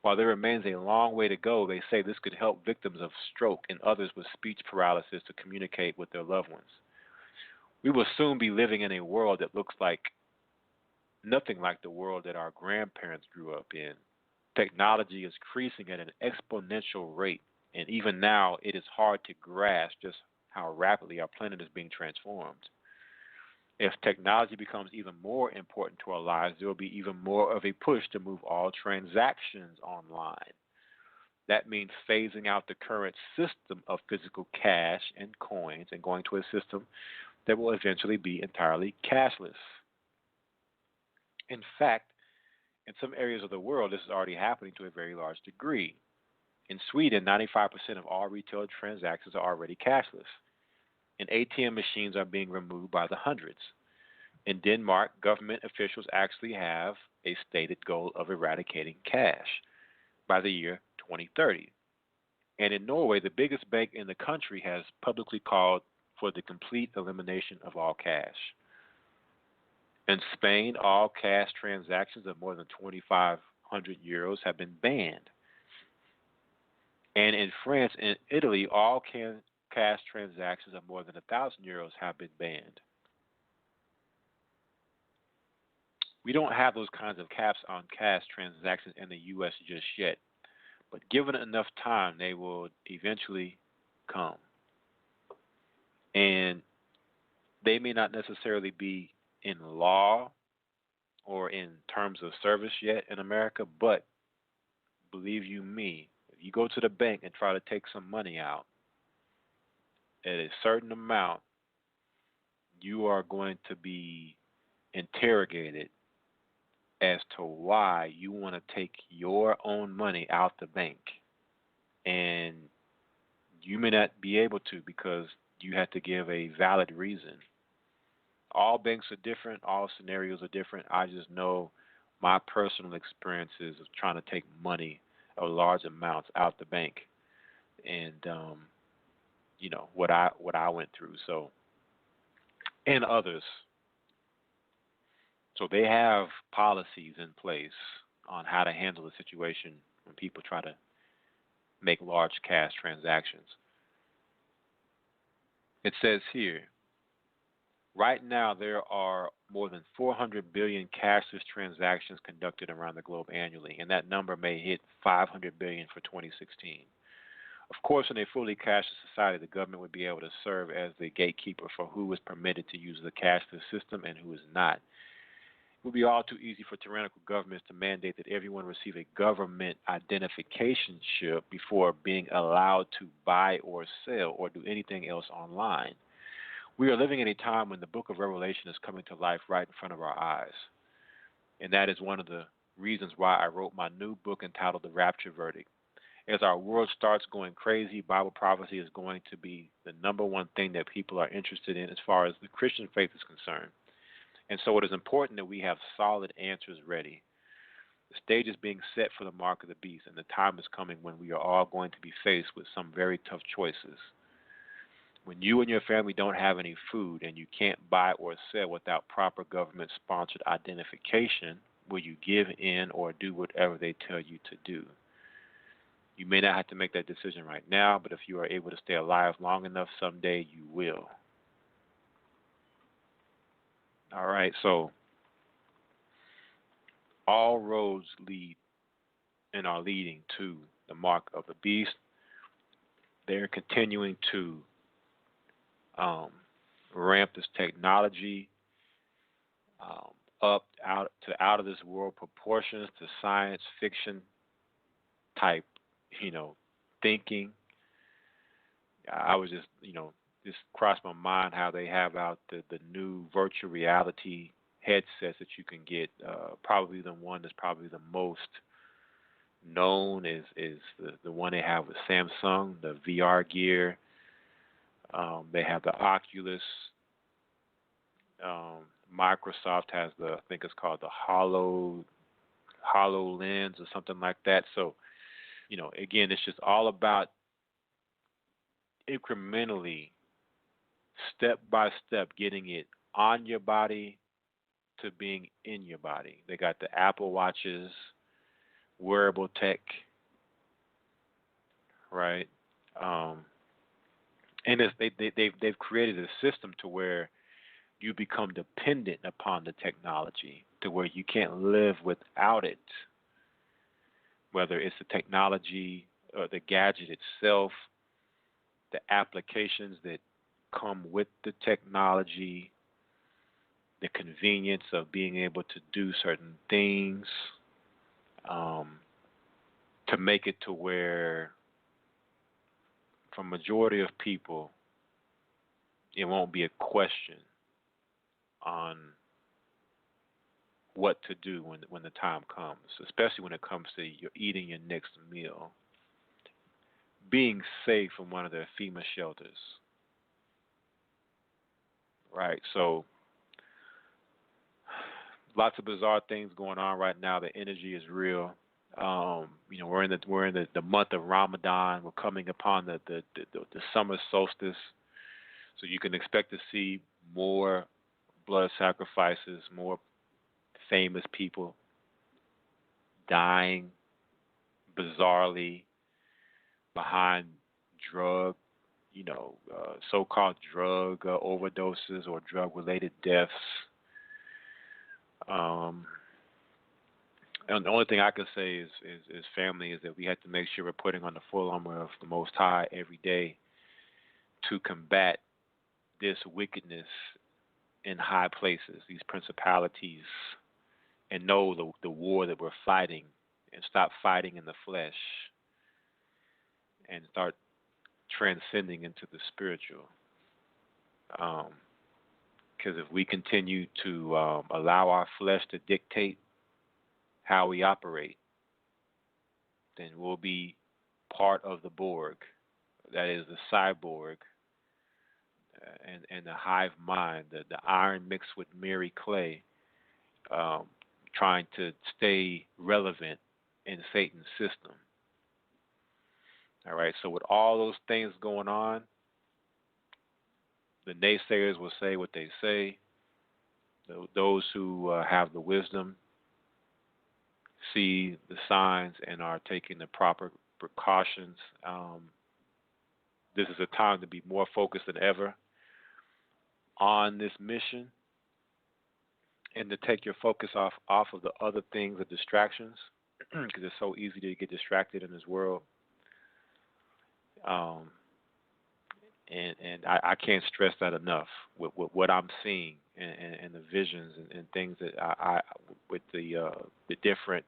While there remains a long way to go, they say this could help victims of stroke and others with speech paralysis to communicate with their loved ones. We will soon be living in a world that looks like nothing like the world that our grandparents grew up in. Technology is increasing at an exponential rate, and even now it is hard to grasp just how rapidly our planet is being transformed. If technology becomes even more important to our lives, there will be even more of a push to move all transactions online. That means phasing out the current system of physical cash and coins and going to a system that will eventually be entirely cashless. In fact, in some areas of the world, this is already happening to a very large degree. In Sweden, 95% of all retail transactions are already cashless, and ATM machines are being removed by the hundreds. In Denmark, government officials actually have a stated goal of eradicating cash by the year 2030. And in Norway, the biggest bank in the country has publicly called for the complete elimination of all cash. In Spain, all cash transactions of more than 2,500 euros have been banned. And in France and Italy, all cash transactions of more than 1,000 euros have been banned. We don't have those kinds of caps on cash transactions in the U.S. just yet, but given enough time, they will eventually come. And they may not necessarily be in law or in terms of service yet in America, but believe you me, if you go to the bank and try to take some money out at a certain amount, you are going to be interrogated as to why you want to take your own money out the bank. And you may not be able to because you have to give a valid reason. All banks are different. All scenarios are different. I just know my personal experiences of trying to take money of large amounts out the bank, and what I went through. So, and others. So they have policies in place on how to handle the situation when people try to make large cash transactions. It says here, right now there are more than 400 billion cashless transactions conducted around the globe annually, and that number may hit 500 billion for 2016. Of course, in a fully cashless society, the government would be able to serve as the gatekeeper for who is permitted to use the cashless system and who is not. It would be all too easy for tyrannical governments to mandate that everyone receive a government identification chip before being allowed to buy or sell or do anything else online. We are living in a time when the book of Revelation is coming to life right in front of our eyes. And that is one of the reasons why I wrote my new book entitled The Rapture Verdict. As our world starts going crazy, Bible prophecy is going to be the number one thing that people are interested in as far as the Christian faith is concerned. And so it is important that we have solid answers ready. The stage is being set for the mark of the beast, and the time is coming when we are all going to be faced with some very tough choices. When you and your family don't have any food and you can't buy or sell without proper government-sponsored identification, will you give in or do whatever they tell you to do? You may not have to make that decision right now, but if you are able to stay alive long enough, someday you will. All right, so all roads lead and are leading to the mark of the beast. They're continuing to ramp this technology up out of this world proportions to science fiction type, thinking. I was just, just crossed my mind how they have out the new virtual reality headsets that you can get. Probably the one that's probably the most known is the one they have with Samsung, the VR gear. They have the Oculus. Microsoft has I think it's called the HoloLens or something like that. So, again, it's just all about incrementally, step by step, getting it on your body to being in your body. They got the Apple Watches, wearable tech, right? And they've created a system to where you become dependent upon the technology to where you can't live without it, whether it's the technology or the gadget itself, the applications that come with the technology, the convenience of being able to do certain things, to make it to where for majority of people, it won't be a question on what to do when the time comes, especially when it comes to you're eating your next meal. Being safe from one of their FEMA shelters, right? So, lots of bizarre things going on right now. The energy is real. We're in the month of Ramadan. We're coming upon the summer solstice, so you can expect to see more blood sacrifices, more famous people dying bizarrely behind drug, so-called drug overdoses or drug-related deaths. And the only thing I can say is family is that we have to make sure we're putting on the full armor of the Most High every day to combat this wickedness in high places, these principalities, and know the war that we're fighting, and stop fighting in the flesh and start transcending into the spiritual. Because if we continue to allow our flesh to dictate how we operate, then we'll be part of the Borg, that is the cyborg, and the hive mind, the iron mixed with Mary clay, trying to stay relevant in Satan's system. All right, so with all those things going on, the naysayers will say what they say. Those who have the wisdom see the signs and are taking the proper precautions. This is a time to be more focused than ever on this mission and to take your focus off of the other things, the distractions, because it's so easy to get distracted in this world. And I can't stress that enough with what I'm seeing and the visions and things that I with the different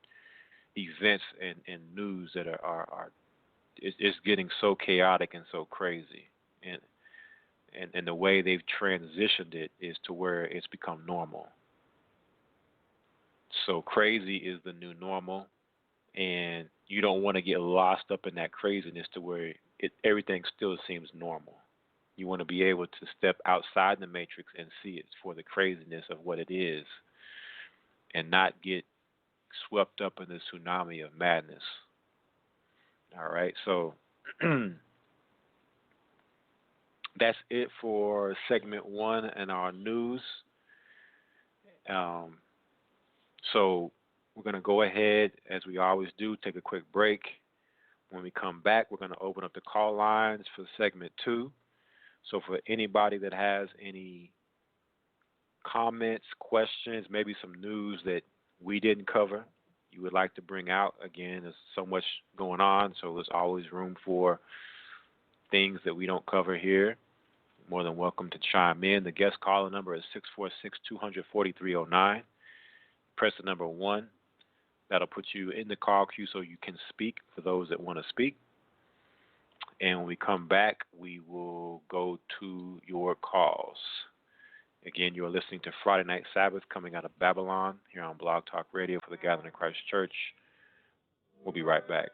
events and news that are it's getting so chaotic and so crazy, and the way they've transitioned it is to where it's become normal. So crazy is the new normal, and you don't want to get lost up in that craziness to where everything still seems normal. You want to be able to step outside the matrix and see it for the craziness of what it is and not get swept up in the tsunami of madness. All right, so that's it for segment 1 and our news. So we're going to go ahead, as we always do, take a quick break. When we come back, we're going to open up the call lines for segment 2. So for anybody that has any comments, questions, maybe some news that we didn't cover, you would like to bring out, again, there's so much going on, so there's always room for things that we don't cover here. More than welcome to chime in. The guest caller number is 646-200-4309. Press the number 1. That'll put you in the call queue so you can speak for those that want to speak. And when we come back, we will go to your calls. Again, you are listening to Friday Night Sabbath coming out of Babylon here on Blog Talk Radio for the Gathering of Christ Church. We'll be right back.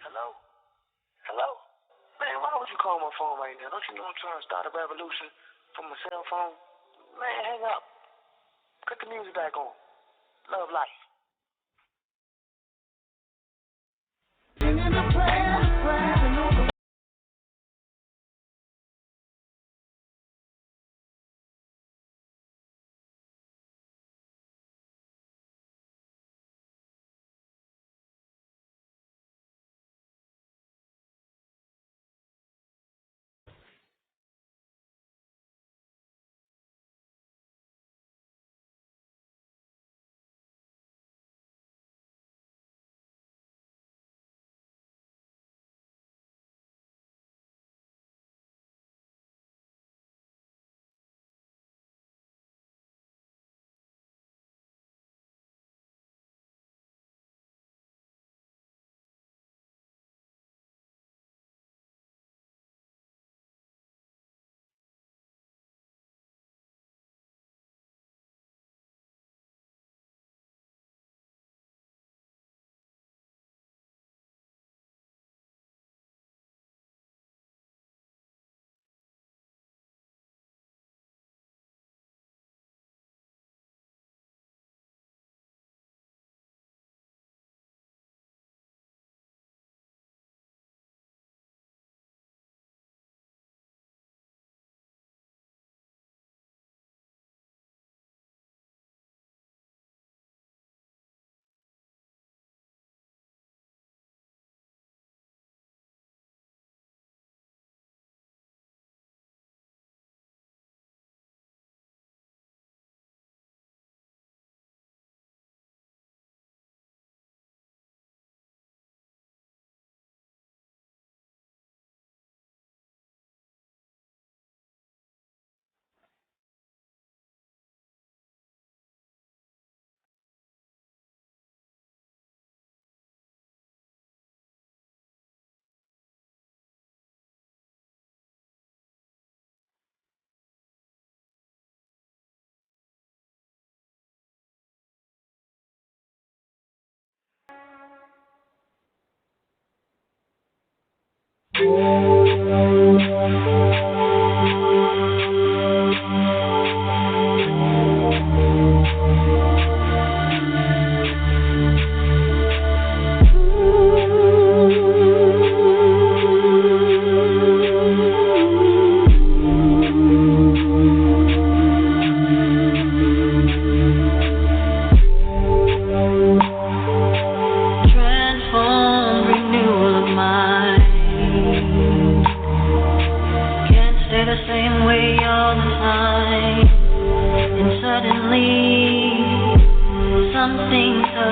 Hello? Hello? Man, why would you call my phone right now? Don't you know I'm trying to start a revolution from my cell phone? Man, hang up. Cut the music back on. Love life. Singing a prayer,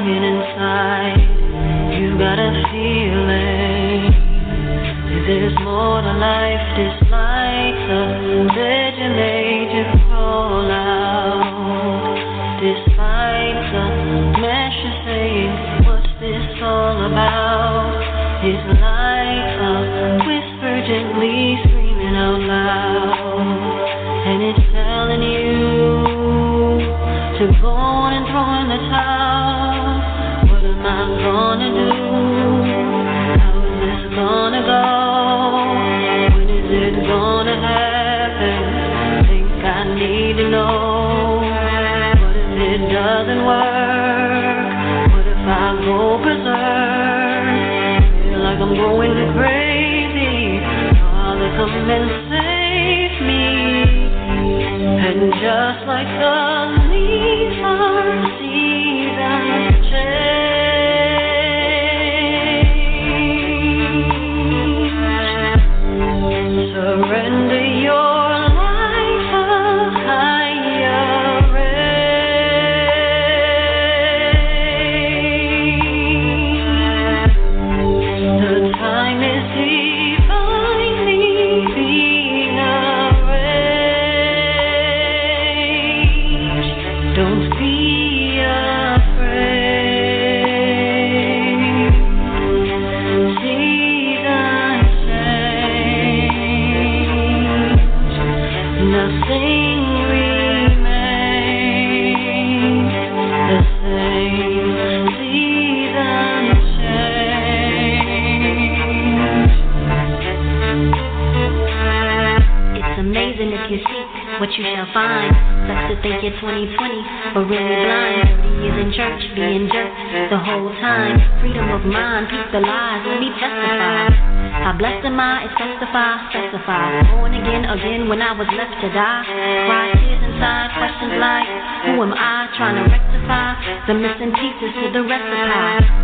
longing inside. You got a feeling there's more to life. This like a bed you made you crawl out. Despite the mess you say, what's this all about? It's like a whisper gently screaming out loud, and it's telling you to go on and throw in the towel. What am I gonna do? How is this gonna go? When is it gonna happen? Think I need to know. What if it doesn't work? What if I go berserk? Feel like I'm going crazy. Father, come and save me. And just like the leaves are seasons change, surrender your life a higher rate. The time is divinely being arranged. Don't be afraid. Seasons change. Nothing remains the same. Seasons change. It's amazing if you seek what you shall find. Sucks to think you're 2020, but really blind. 30 years in church, being jerked the whole time. Freedom of mind, peep the lies, let me testify. How blessed am I, it's specify. Born again when I was left to die. Cry tears inside, questions like, who am I? Trying to rectify the missing pieces to the recipe.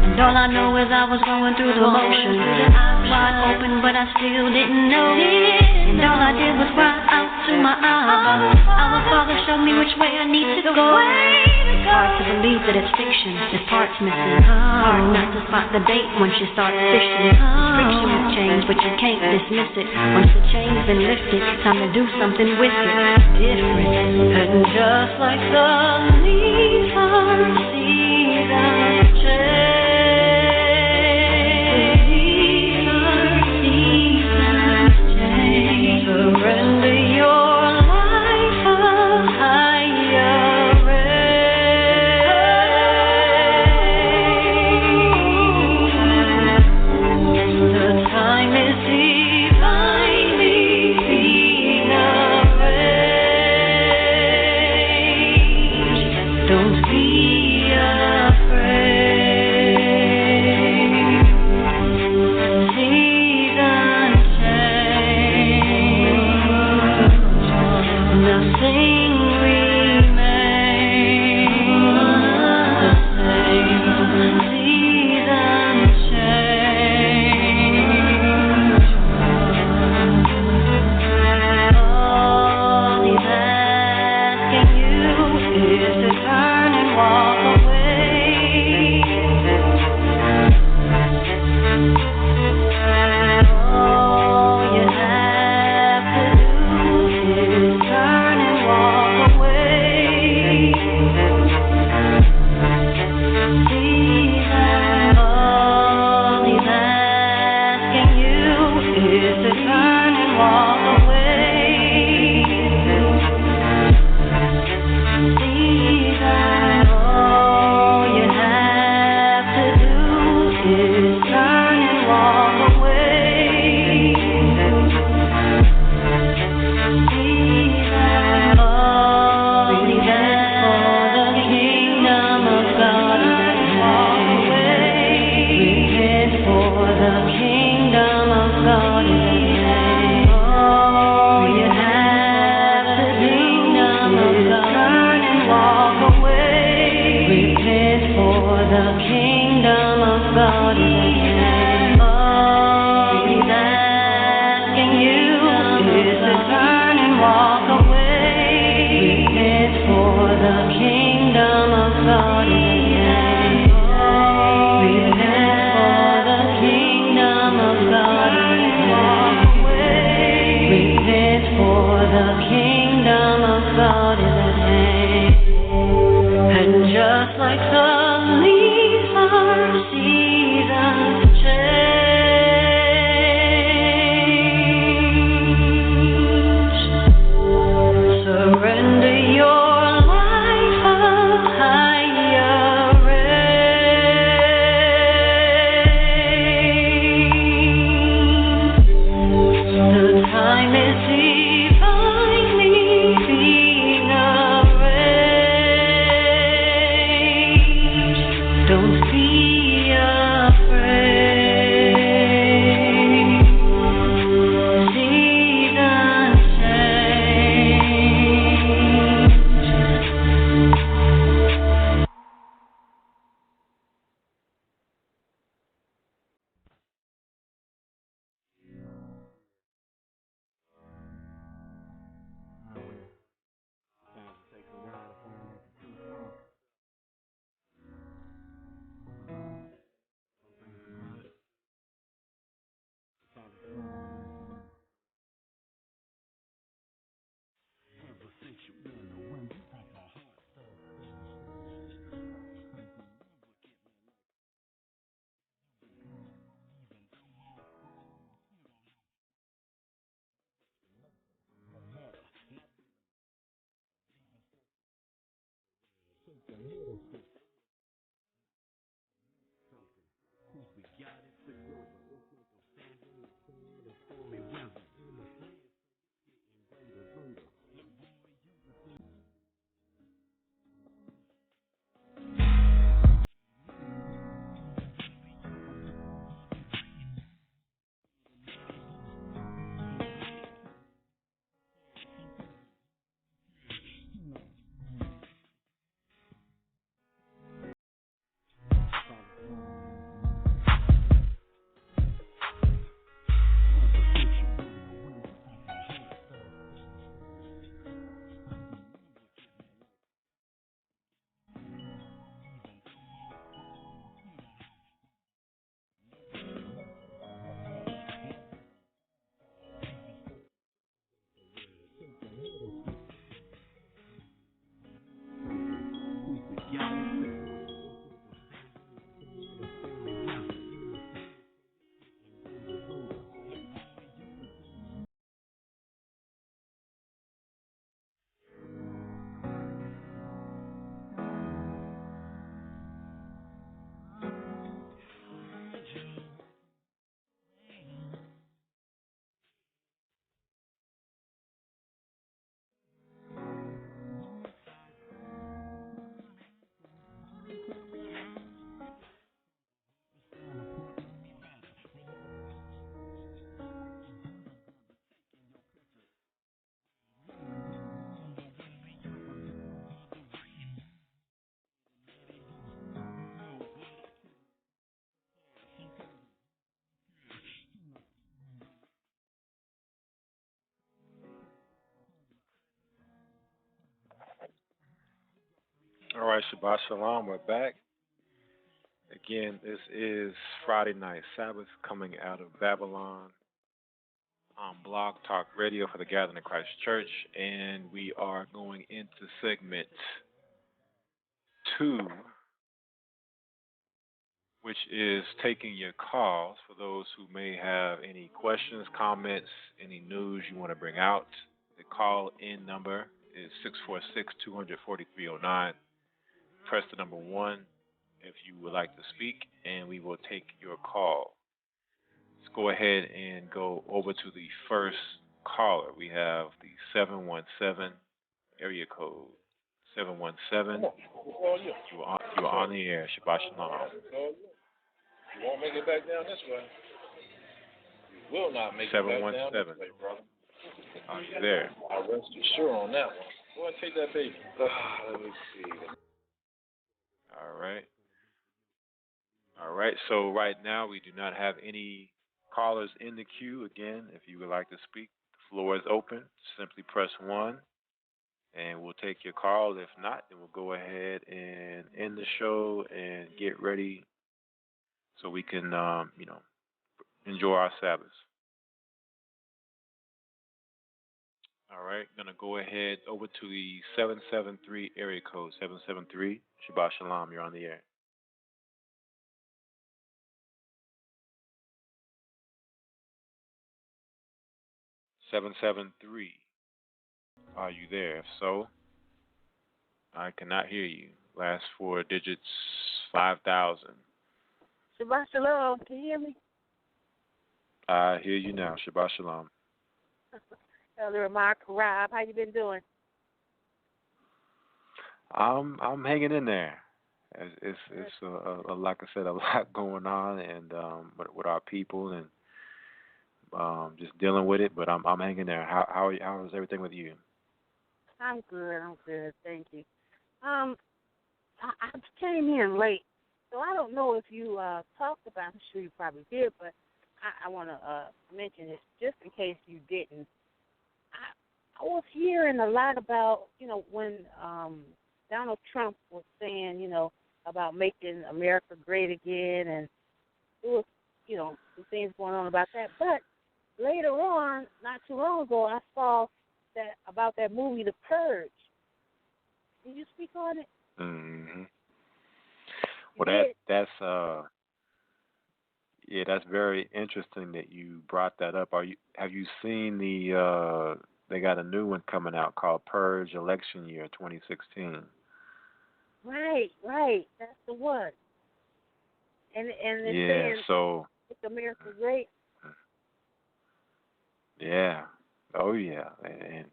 And all I know is I was going through the motions. Eyes wide open, but I still didn't know. And all I did was cry out to my Abba. Our Father, show me which way I need to go. It's hard to believe that it's fiction, there's parts missing. Hard not to spot the bait once you start fishing. Friction with change, but you can't dismiss it. Once the chain's been lifted, time to do something with it. Different. And just like the leaves are seasons change, surrender your life a higher rate. The time is divinely being arranged. Don't just like the leaves our seasons change. Surrender your life a higher rate. The time is divinely being arranged. Don't be afraid. Seasons change. All right, Shabbat Shalom. We're back. Again, this is Friday Night Sabbath coming out of Babylon on Blog Talk Radio for the Gathering of Christ Church, and we are going into segment 2, which is taking your calls for those who may have any questions, comments, any news you want to bring out. The call-in number is 646-200-4309. Press the number 1 if you would like to speak, and we will take your call. Let's go ahead and go over to the first caller. We have the 717 area code. 717. You are on the air. Shabbat Shalom. You won't make it back down this way. You will not make it back down this way, brother. Are you there? I rest assured on that one. Go ahead and take that baby. Let me see. All right. All right. So right now we do not have any callers in the queue. Again, if you would like to speak, the floor is open. Simply press 1, and we'll take your call. If not, then we'll go ahead and end the show and get ready so we can, enjoy our Sabbath. All right, gonna go ahead over to the 773 area code. 773. Shabbat Shalom. You're on the air. 773. Are you there? If so, I cannot hear you. Last four digits, 5,000. Shabbat Shalom. Can you hear me? I hear you now. Shabbat Shalom. Elder Ramar, Rob, how you been doing? I'm hanging in there. It's like I said, a lot going on, and with our people, and just dealing with it. But I'm hanging there. How is everything with you? I'm good. Thank you. I came in late, so I don't know if you talked about. I'm sure you probably did, but I want to mention it just in case you didn't. I was hearing a lot about, when Donald Trump was saying, about making America great again, and it was, some things going on about that. But later on, not too long ago, I saw that about that movie, The Purge. Did you speak on it? Mm-hmm. Well, that's very interesting that you brought that up. Have you seen they got a new one coming out called Purge Election Year 2016. Right. That's the one. And they're saying so it's America great. Yeah. Oh yeah. And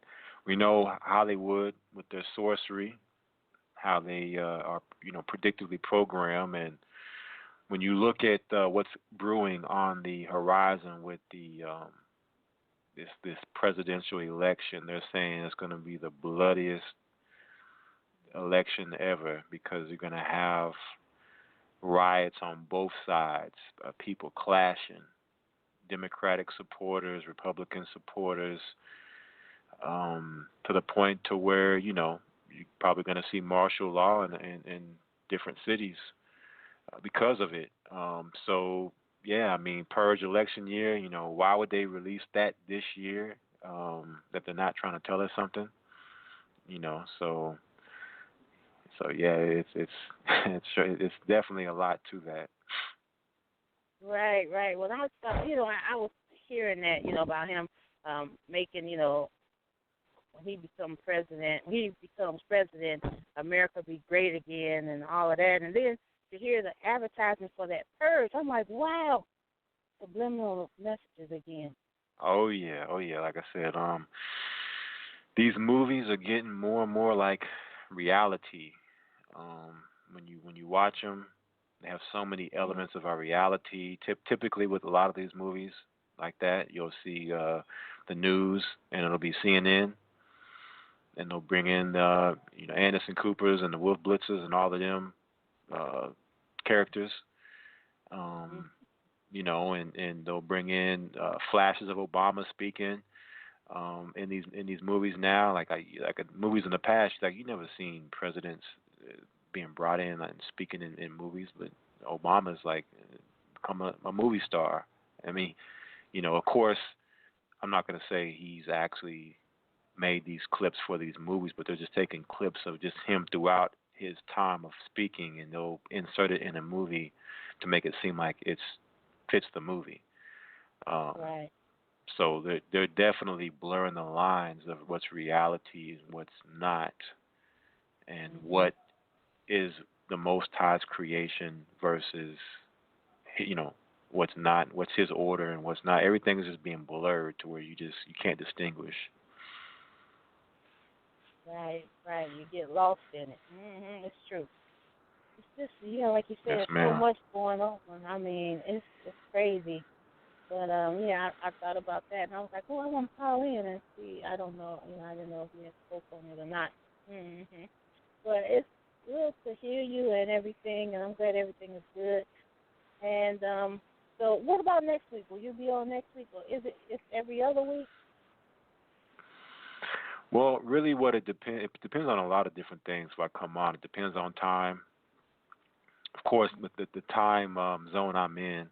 we know Hollywood with their sorcery, how they are predictively programmed, and when you look at what's brewing on the horizon with the this presidential election, they're saying it's going to be the bloodiest election ever because you're going to have riots on both sides, people clashing, Democratic supporters, Republican supporters, to the point to where you're probably going to see martial law in different cities because of it. So yeah, I mean, Purge election year. Why would they release that this year? That they're not trying to tell us something. So yeah, it's it's definitely a lot to that. Right. Well, I was hearing that, about him making, when he becomes president, America be great again and all of that. And then to hear the advertisement for that purge, I'm like, wow, subliminal messages again. Oh yeah. Like I said, these movies are getting more and more like reality. When you watch them, they have so many elements of our reality. Typically, with a lot of these movies like that, you'll see the news, and it'll be CNN, and they'll bring in Anderson Coopers and the Wolf Blitzers and all of them characters. And they'll bring in flashes of Obama speaking in these movies now. Like movies in the past, like you never seen presidents being brought in and speaking in movies, but Obama's like become a movie star. I mean, of course, I'm not going to say he's actually made these clips for these movies, but they're just taking clips of just him throughout his time of speaking, and they'll insert it in a movie to make it seem like it fits the movie. Right. So they're definitely blurring the lines of what's reality and what's not, and what is the Most High's creation versus what's not, what's His order and what's not. Everything is just being blurred to where you can't distinguish. Right. You get lost in it. It's true. It's just, like you said, so much going on. I mean, it's crazy. But I thought about that, and I was like, I want to call in and see. I don't know, I didn't know if you had spoke on it or not. But it's good to hear you and everything, and I'm glad everything is good. And so, what about next week? Will you be on next week, or is it's every other week? Well, really, it depends on a lot of different things. If I come on, it depends on time. Of course, with the time zone I'm in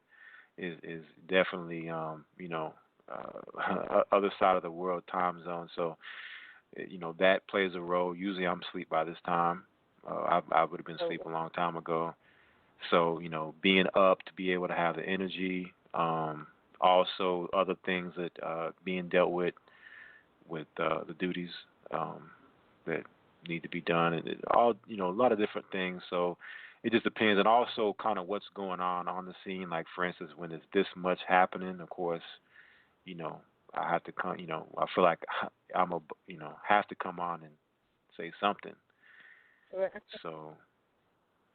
is definitely other side of the world time zone. So, that plays a role. Usually I'm asleep by this time. I would have been asleep a long time ago. So, being up to be able to have the energy, also other things that being dealt with the duties that need to be done, and all, a lot of different things. So it just depends, and also kind of what's going on the scene. Like, for instance, when there's this much happening, of course, I have to come. I feel like I'm have to come on and say something. So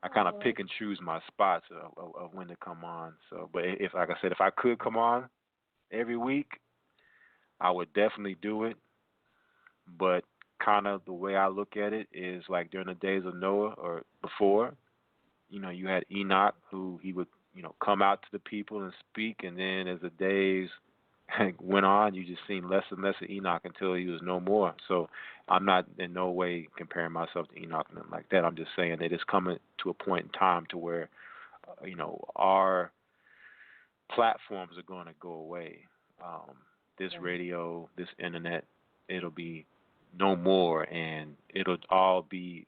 I kind of pick and choose my spots of when to come on. So, but if, like I said, if I could come on every week, I would definitely do it. But kind of the way I look at it is like during the days of Noah or before, you had Enoch, who he would, come out to the people and speak, and then as the days went on, you just seen less and less of Enoch until he was no more. So I'm not in no way comparing myself to Enoch and like that. I'm just saying that it's coming to a point in time to where, our platforms are going to go away. This radio, this internet, it'll be no more, and it'll all be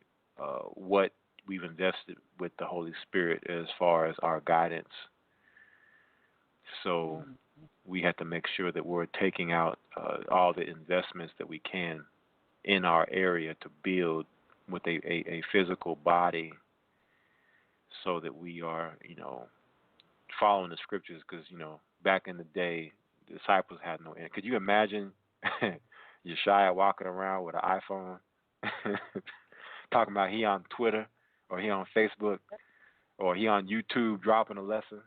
what we've invested with the Holy Spirit as far as our guidance. So we have to make sure that we're taking out all the investments that we can in our area to build with a physical body, so that we are, following the scriptures. Because, back in the day, the disciples had no end. Could you imagine Yeshua walking around with an iPhone, talking about he on Twitter or he on Facebook or he on YouTube dropping a lesson,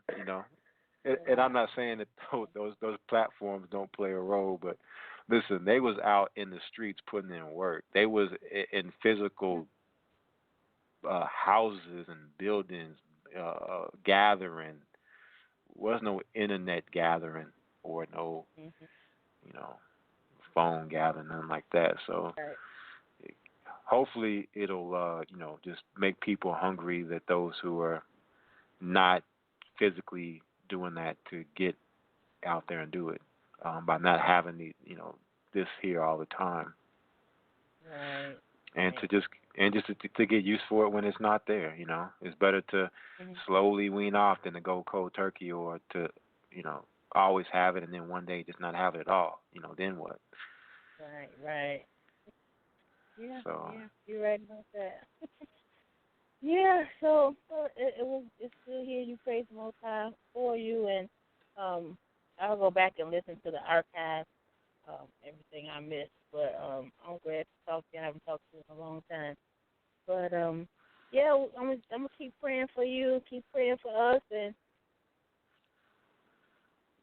And I'm not saying that those platforms don't play a role, but listen, they was out in the streets putting in work. They was in physical houses and buildings gathering. Was no internet gathering or no, phone gathering, nothing like that. So hopefully it'll, just make people hungry, that those who are not physically doing that to get out there and do it, by not having the, this here all the time. Right. And to just to get used for it when it's not there. It's better to slowly wean off than to go cold turkey, or to always have it and then one day just not have it at all. Then what? Right. Yeah. So. Yeah, you're right about that. Yeah. So it's still here. You praise the Most High for you, and I'll go back and listen to the archive, everything I missed. But I'm glad to talk to you. I haven't talked to you in a long time. But yeah, I'm gonna keep praying for you. Keep praying for us, and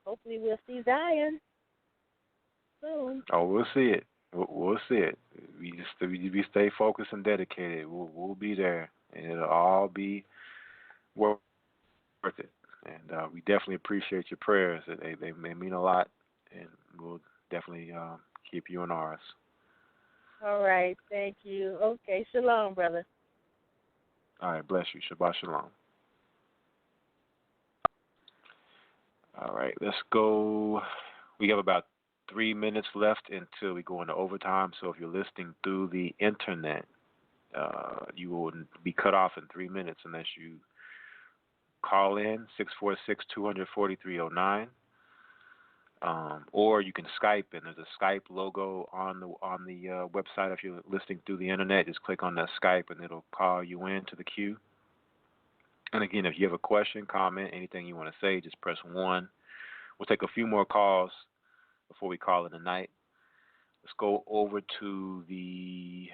hopefully we'll see Zion soon. Oh, we'll see it. We'll see it. We stay focused and dedicated. We'll be there, and it'll all be worth it. And we definitely appreciate your prayers. They mean a lot, and we'll definitely keep you in ours. All right. Thank you. Okay. Shalom, brother. All right. Bless you. Shabbat shalom. All right. Let's go. We have about 3 minutes left until we go into overtime. So if you're listening through the internet, you will be cut off in 3 minutes unless you call in 646-200-4309. Or you can Skype, and there's a Skype logo on the website. If you're listening through the internet, just click on that Skype, and it'll call you into the queue. And again, if you have a question, comment, anything you want to say, just press 1. We'll take a few more calls before we call it a night. Let's go over to the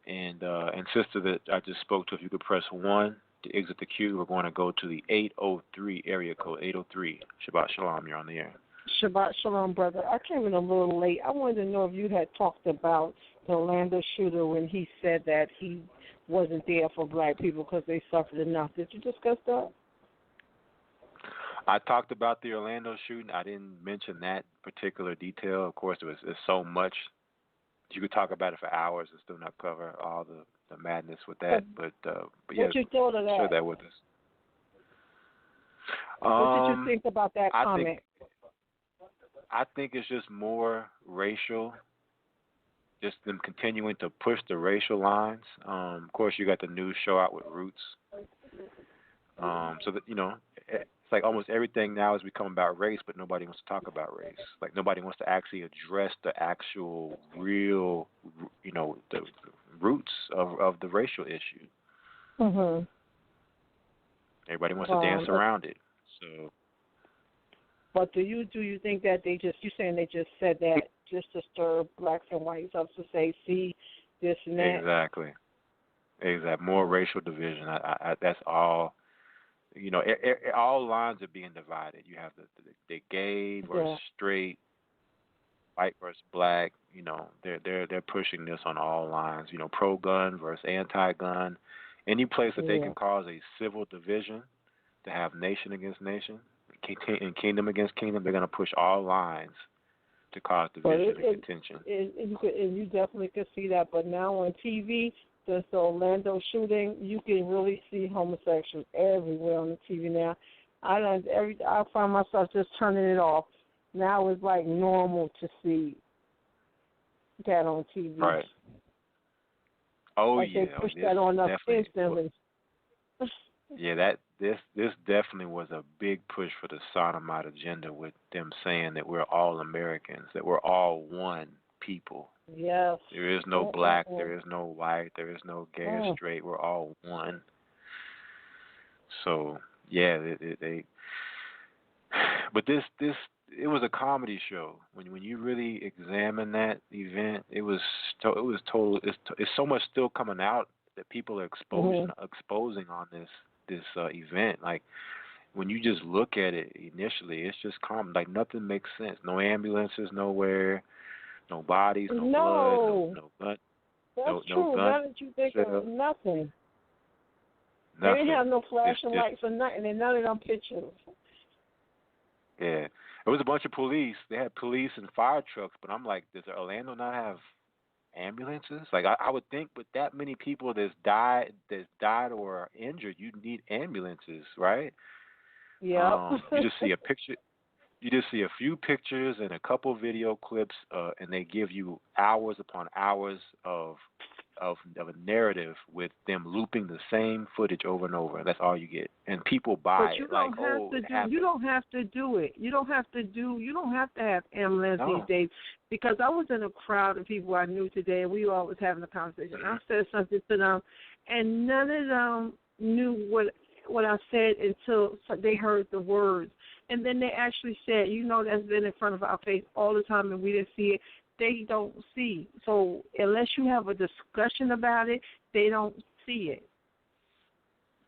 and sister that I just spoke to. If you could press 1 to exit the queue, we're going to go to the 803 area code, 803. Shabbat shalom, you're on the air. Shabbat shalom, brother. I came in a little late. I wanted to know if you had talked about the Orlando shooter when he said that he wasn't there for black people because they suffered enough. Did you discuss that? I talked about the Orlando shooting. I didn't mention that particular detail. Of course, there's so much. You could talk about it for hours and still not cover all the madness with that. But yeah, what you thought of that? Share that with us. What did you think about that comment? I think it's just more racial. Just them continuing to push the racial lines. Of course, you got the new show out with Roots. So that it's like almost everything now is becoming about race, but nobody wants to talk about race. Like nobody wants to actually address the actual, real, the roots of the racial issue. Mhm. Everybody wants to dance around it. So. But do you think that you're saying they just said that just to stir blacks and whites up to say, see, this and that? Exactly. More racial division. I that's all. All lines are being divided. You have the gay versus straight, white versus black. They're pushing this on all lines. Pro-gun versus anti-gun. Any place that they can cause a civil division, to have nation against nation, and kingdom against kingdom, they're going to push all lines to cause division and contention. And you definitely could see that. But now on TV, since the Orlando shooting, you can really see homosexuals everywhere on the TV now. I find myself just turning it off. Now it's like normal to see that on TV. Right. Oh, like yeah. They push that on us instantly. Yeah, this definitely was a big push for the sodomite agenda, with them saying that we're all Americans, that we're all one people. Yes. There is no black, there is no white, there is no gay or straight. We're all one. So yeah, they but this it was a comedy show. When you really examine that event, it's so much still coming out that people are exposing on this event. Like when you just look at it initially, it's just calm. Like nothing makes sense. No ambulances nowhere, no bodies, no blood, no gun. That's no true. gun. Now that you think of it, nothing. They didn't have no flashing lights or nothing, and none of them pictures. Yeah. It was a bunch of police. They had police and fire trucks, but I'm like, does Orlando not have ambulances? Like I would think with that many people that's died or are injured, you need ambulances, right? Yeah. You just see a picture. You just see a few pictures and a couple video clips, and they give you hours upon hours of a narrative with them looping the same footage over and over. That's all you get, and people buy it. You don't have to do it. You don't have to have ambulance these days. Because I was in a crowd of people I knew today, and we all was having a conversation. I said something to them, and none of them knew what I said until they heard the words. And then they actually said, that's been in front of our face all the time, and we didn't see it. They don't see. So unless you have a discussion about it, they don't see it.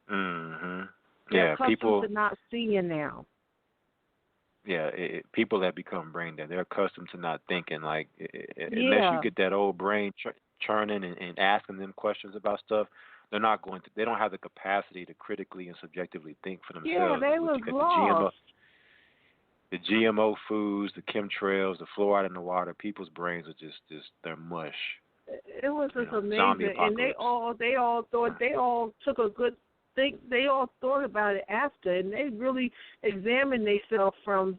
Mhm. They're Yeah, accustomed people to not seeing now. Yeah, people have become brain dead. They're accustomed to not thinking. Like unless you get that old brain churning and asking them questions about stuff, they're not going to. They don't have the capacity to critically and subjectively think for themselves. Yeah, they was lost. The GMO foods, the chemtrails, the fluoride in the water, people's brains are just they're mush. It was just amazing, and they all thought they all took a good think. They all thought about it after, and they really examined themselves from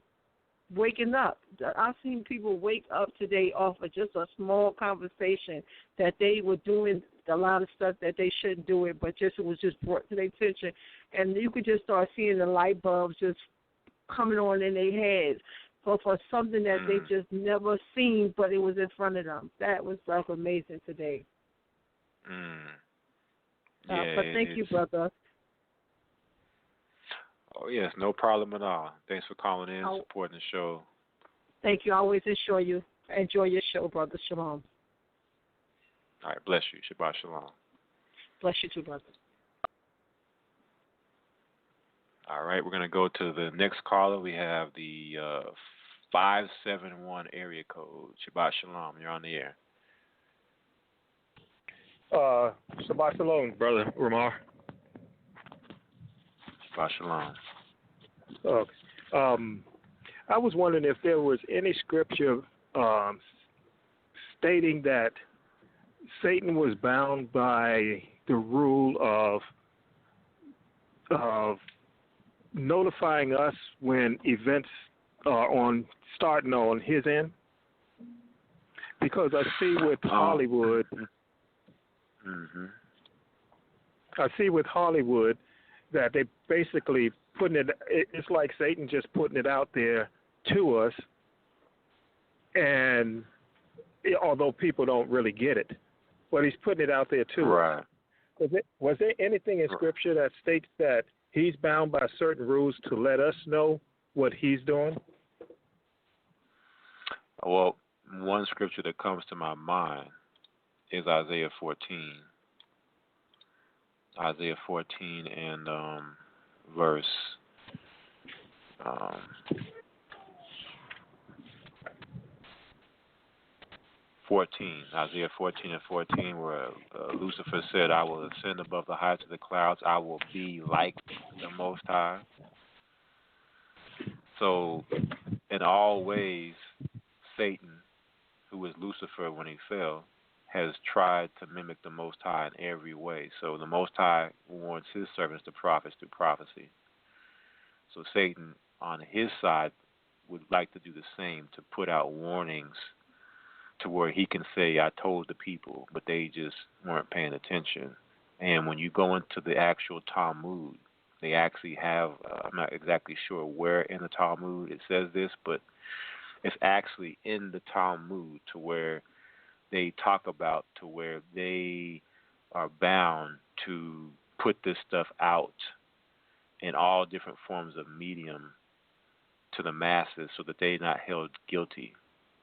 waking up. I've seen people wake up today off of just a small conversation that they were doing a lot of stuff that they shouldn't do it, but it was just brought to their attention, and you could just start seeing the light bulbs just coming on in their heads for something that they just never seen, but it was in front of them. That was like amazing today. Yeah, but thank you, brother. Oh yes, no problem at all. Thanks for calling in, supporting the show. Thank you. I always enjoy your show, brother. Shalom. All right, bless you. Shabbat shalom. Bless you too, brother. All right, we're going to go to the next caller. We have the 571 area code. Shabbat shalom. You're on the air. Shabbat shalom, brother Ramar. Shabbat shalom. I was wondering if there was any scripture stating that Satan was bound by the rule of notifying us when events on starting on his end? Because I see with Hollywood, I see with Hollywood that they basically putting it. It's like Satan just putting it out there to us, and although people don't really get it, but he's putting it out there to us. Was there anything in Scripture that states that he's bound by certain rules to let us know what he's doing? Well, one scripture that comes to my mind is Isaiah 14. Isaiah 14 and verse 14. Isaiah 14 and 14, where Lucifer said, I will ascend above the heights of the clouds. I will be like the Most High. So, in all ways, Satan, who was Lucifer when he fell, has tried to mimic the Most High in every way. So the Most High warns his servants, the prophets, through prophecy. So Satan, on his side, would like to do the same, to put out warnings to where he can say, I told the people, but they just weren't paying attention. And when you go into the actual Talmud, they actually have, I'm not exactly sure where in the Talmud it says this, but it's actually in the Talmud to where they talk about to where they are bound to put this stuff out in all different forms of medium to the masses so that they're not held guilty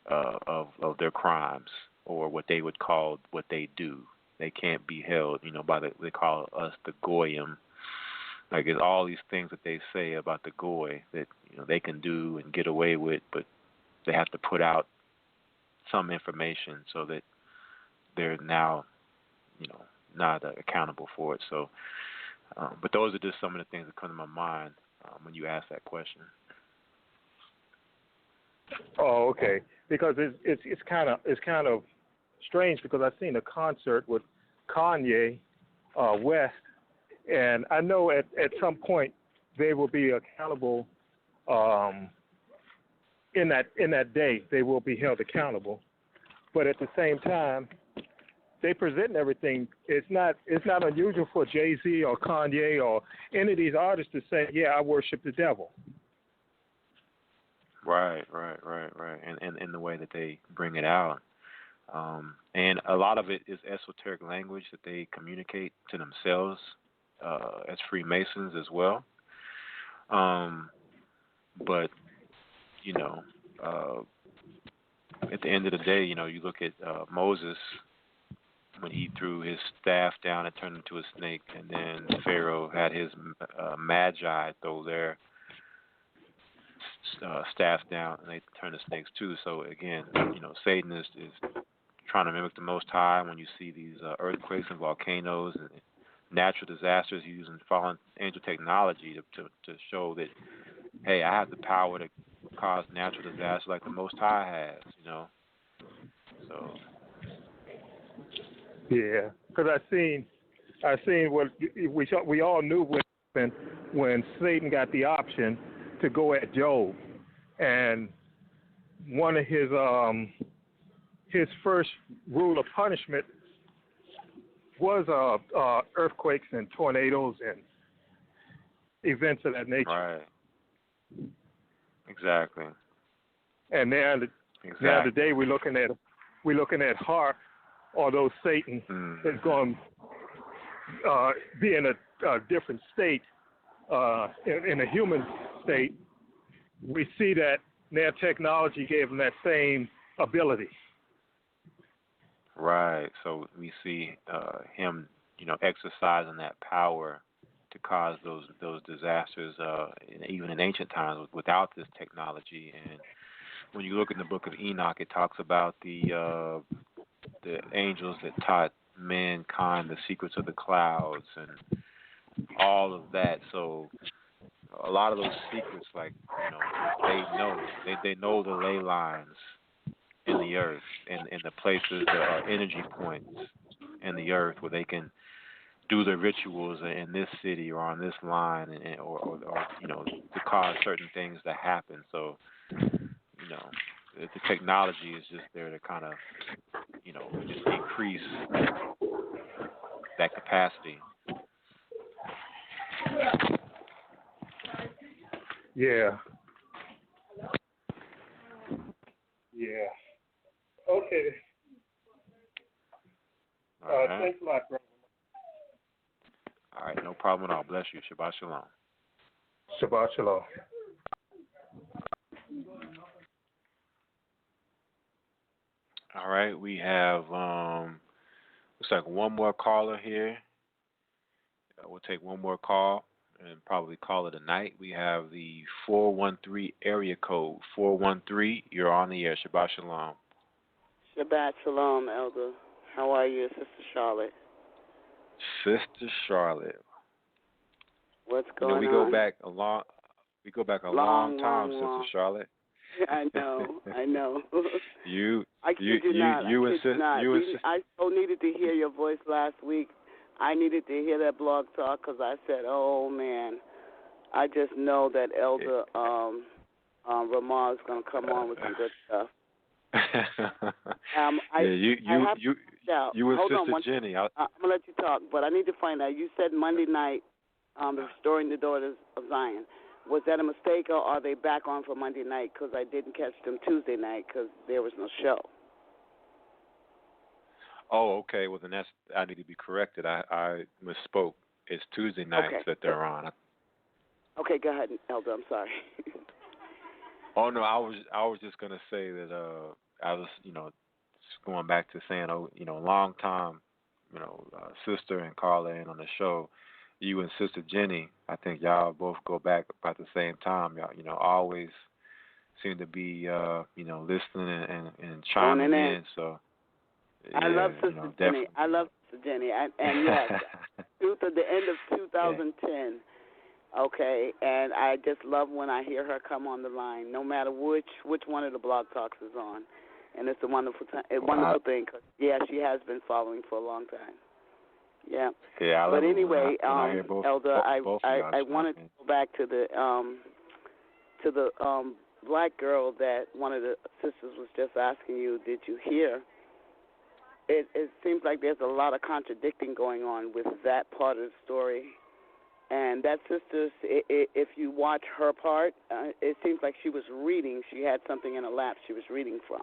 of their crimes or what they would call what they do. They can't be held, by they call us the goyim. Like it's all these things that they say about the goy that they can do and get away with, but they have to put out some information so that they're now, not accountable for it. So, but those are just some of the things that come to my mind when you ask that question. Oh, okay. Because it's kind of strange because I've seen a concert with Kanye West, and I know at some point they will be accountable. In that day, they will be held accountable. But at the same time, they present everything. It's not unusual for Jay-Z or Kanye or any of these artists to say, "Yeah, I worship the devil." Right. And the way that they bring it out. And a lot of it is esoteric language that they communicate to themselves as Freemasons as well. But, at the end of the day, you look at Moses when he threw his staff down and turned into a snake, and then Pharaoh had his magi throw their staff down, and they turned to snakes too. So again, Satan is trying to mimic the Most High. When you see these earthquakes and volcanoes and natural disasters, using fallen angel technology to show that, hey, I have the power to cause natural disasters like the Most High has, So. Yeah, because I seen what we all knew what happened when Satan got the option to go at Job, and one of his first rule of punishment was earthquakes and tornadoes and events of that nature. Right. Exactly. And now today we're looking at heart. Although Satan is going to be in a different state, in a human state, we see that now technology gave him that same ability. Right. So we see him, exercising that power to cause those disasters, even in ancient times, without this technology. And when you look in the book of Enoch, it talks about the angels that taught mankind the secrets of the clouds and all of that. So a lot of those secrets, like they know the ley lines in the earth and the places that are energy points in the earth where they can do the rituals in this city or on this line, or to cause certain things to happen. So, the technology is just there to kind of, just increase that capacity. Yeah. Yeah. Okay. All right. Thanks a lot, brother. All right, no problem at all. Bless you. Shabbat shalom. Shabbat shalom. All right, we have looks like one more caller here. We'll take one more call and probably call it a night. We have the 413 area code. 413, you're on the air. Shabbat shalom. Shabbat shalom, Elder. How are you, Sister Charlotte? Sister Charlotte. What's going on? We go back a long time, Sister Charlotte. I know. You and sister. I so needed to hear your voice last week. I needed to hear that blog talk because I said, oh, man, I just know that Elder Ramar is going to come on with some good stuff. You and Hold Sister on, Jenny. I'm going to let you talk, but I need to find out. You said Monday night, Restoring the Daughters of Zion. Was that a mistake, or are they back on for Monday night? Because I didn't catch them Tuesday night because there was no show. Oh, okay. Well, then I need to be corrected. I misspoke. It's Tuesday nights that they're on. Okay, go ahead, Elder. I'm sorry. Oh no, I was just gonna say that I was just going back to saying long time sister and Carla in on the show. You and Sister Jenny, I think y'all both go back about the same time. Y'all always seem to be listening and chiming in. So yeah, I love Sister Jenny. I love Sister Jenny. And yes, at the end of 2010. Okay, and I just love when I hear her come on the line, no matter which one of the blog talks is on, and it's a wonderful thing. Cause, she has been following for a long time. Yeah. Yeah. But anyway, Elder, I wanted to go back to the black girl that one of the sisters was just asking you. Did you hear? It seems like there's a lot of contradicting going on with that part of the story. And that sister, if you watch her part, it seems like she was reading. She had something in her lap she was reading from.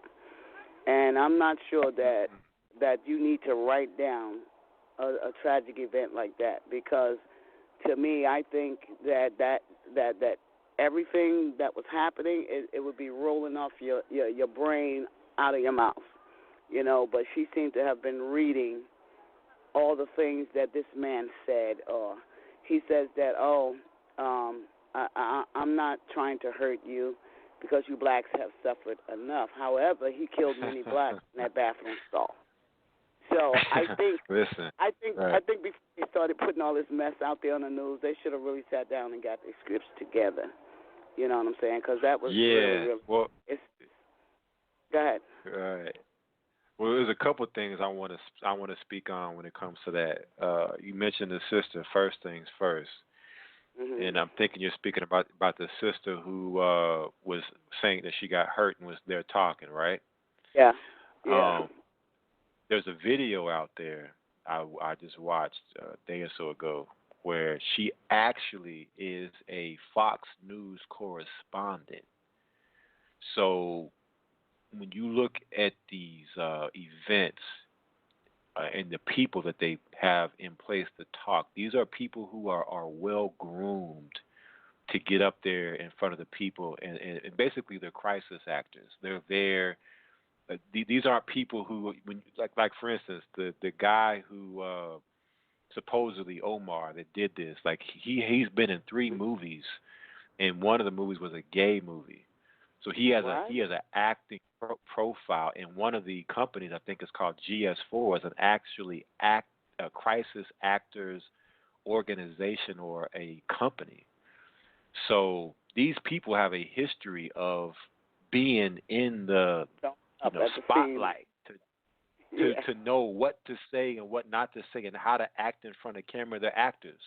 And I'm not sure that you need to write down a tragic event like that, because to me, I think that everything that was happening, it would be rolling off your brain out of your mouth, But she seemed to have been reading all the things that this man said, or he says that, I'm not trying to hurt you because you blacks have suffered enough. However, he killed many blacks in that bathroom stall. So I think, I think before they started putting all this mess out there on the news, they should have really sat down and got their scripts together. You know what I'm saying? Because that was really. Well, go ahead. Right. Well, there's a couple of things I want to speak on when it comes to that. You mentioned the sister. First things first, and I'm thinking you're speaking about the sister who was saying that she got hurt and was there talking, right? Yeah. There's a video out there I just watched a day or so ago where she actually is a Fox News correspondent. So when you look at these events and the people that they have in place to talk, these are people who are well groomed to get up there in front of the people, and basically they're crisis actors. They're there. These aren't people who, like for instance, the guy who supposedly Omar that did this, like he's been in 3 movies, and one of the movies was a gay movie. So he has an acting profile, and one of the companies, I think it's called GS4, is a crisis actors organization or a company. So these people have a history of being in the spotlight. to know what to say and what not to say and how to act in front of camera. They're actors.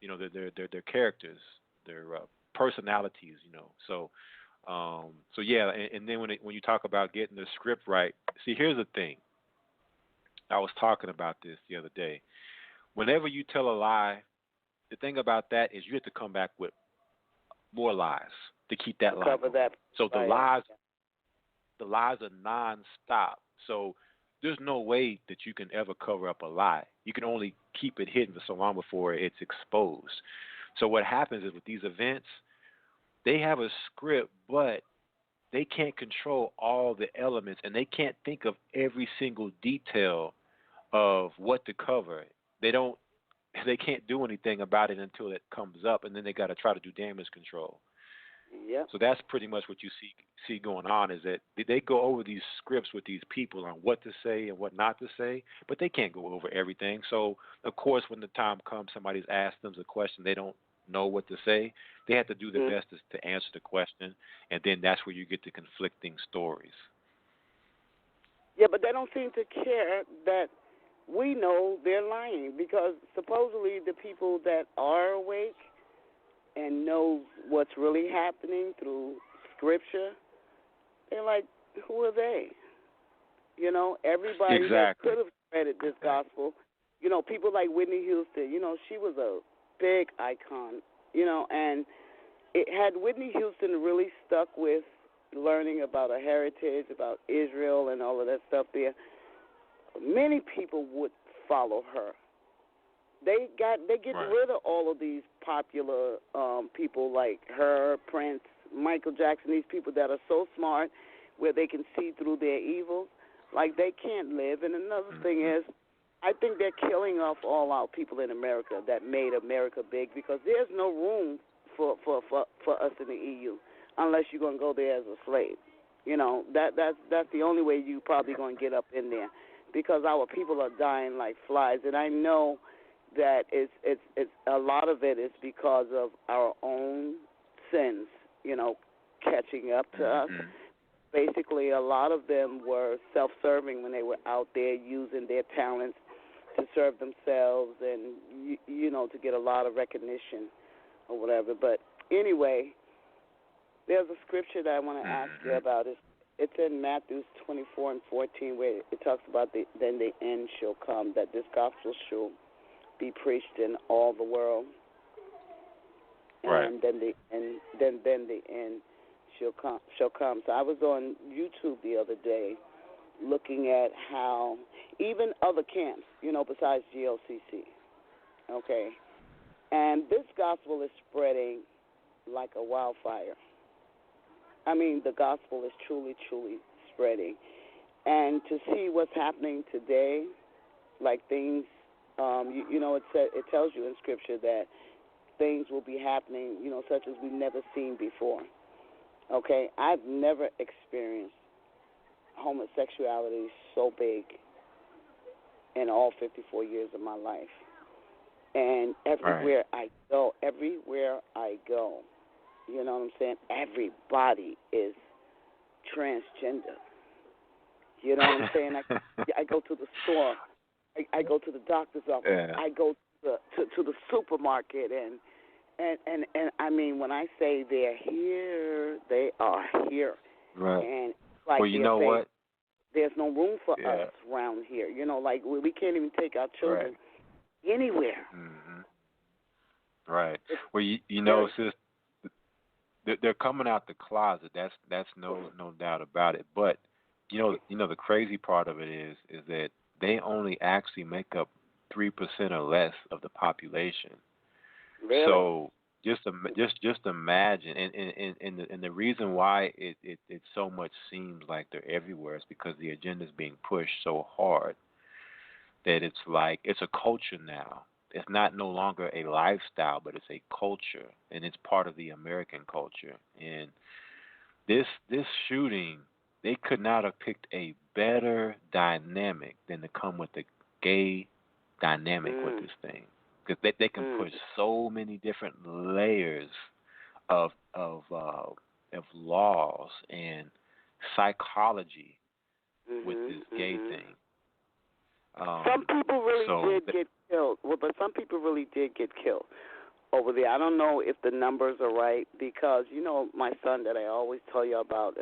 You know, they're characters. They're personalities. You know, so yeah. And then when you talk about getting the script right, see, here's the thing. I was talking about this the other day. Whenever you tell a lie, the thing about that is you have to come back with more lies to keep that lie. Cover that. So the lies are nonstop. So there's no way that you can ever cover up a lie. You can only keep it hidden for so long before it's exposed. So what happens is with these events, they have a script, but they can't control all the elements, and they can't think of every single detail of what to cover. They can't do anything about it until it comes up, and then they got to try to do damage control. Yep. So that's pretty much what you see going on, is that they go over these scripts with these people on what to say and what not to say, but they can't go over everything. So, of course, when the time comes, somebody's asked them a question, they don't know what to say. They have to do their best to answer the question, and then that's where you get the conflicting stories. Yeah, but they don't seem to care that we know they're lying, because supposedly the people that are awake and knows what's really happening through Scripture, they're like, who are they? You know, everybody that could have spreaded this gospel, you know, people like Whitney Houston, you know, she was a big icon, you know, and it had Whitney Houston really stuck with learning about her heritage, about Israel and all of that stuff there, many people would follow her. They get rid of all of these popular people like her, Prince, Michael Jackson, these people that are so smart where they can see through their evils. Like, they can't live. And another thing is, I think they're killing off all our people in America that made America big, because there's no room for us in the EU unless you're going to go there as a slave. You know, that's the only way you probably going to get up in there, because our people are dying like flies. And I know that it's a lot of it is because of our own sins, you know, catching up to us. Basically, a lot of them were self-serving when they were out there using their talents to serve themselves and, you know, to get a lot of recognition or whatever. But anyway, there's a scripture that I want to ask you about. It's in Matthew 24:14, where it talks about then the end shall come, that this gospel shall be preached in all the world, and then the end shall come. So I was on YouTube the other day looking at how even other camps, you know, besides GOCC, okay, and this gospel is spreading like a wildfire. I mean, the gospel is truly, truly spreading. And to see what's happening today, like things, you know, it tells you in Scripture that things will be happening, you know, such as we've never seen before. Okay? I've never experienced homosexuality so big in all 54 years of my life. And everywhere I go, you know what I'm saying, everybody is transgender. You know what I'm saying? I go to the store, I go to the doctor's office, I go to the supermarket, and I mean, when I say they're here, they are here. Right. And like, well, you know what? There's no room for us around here. You know, like we can't even take our children anywhere. Right. Well, you know, sis, they're coming out the closet. That's no doubt about it. But you know the crazy part of it is that they only actually make up 3% or less of the population. Really? So just imagine, and the reason why it so much seems like they're everywhere is because the agenda is being pushed so hard that it's like it's a culture now. It's not no longer a lifestyle, but it's a culture, and it's part of the American culture. And this shooting, they could not have picked a better dynamic than to come with the gay dynamic with this thing, because they can push so many different layers of laws and psychology with this gay thing. Some people really did get killed. Well, but some people really did get killed over there. I don't know if the numbers are right because, you know, my son that I always tell you about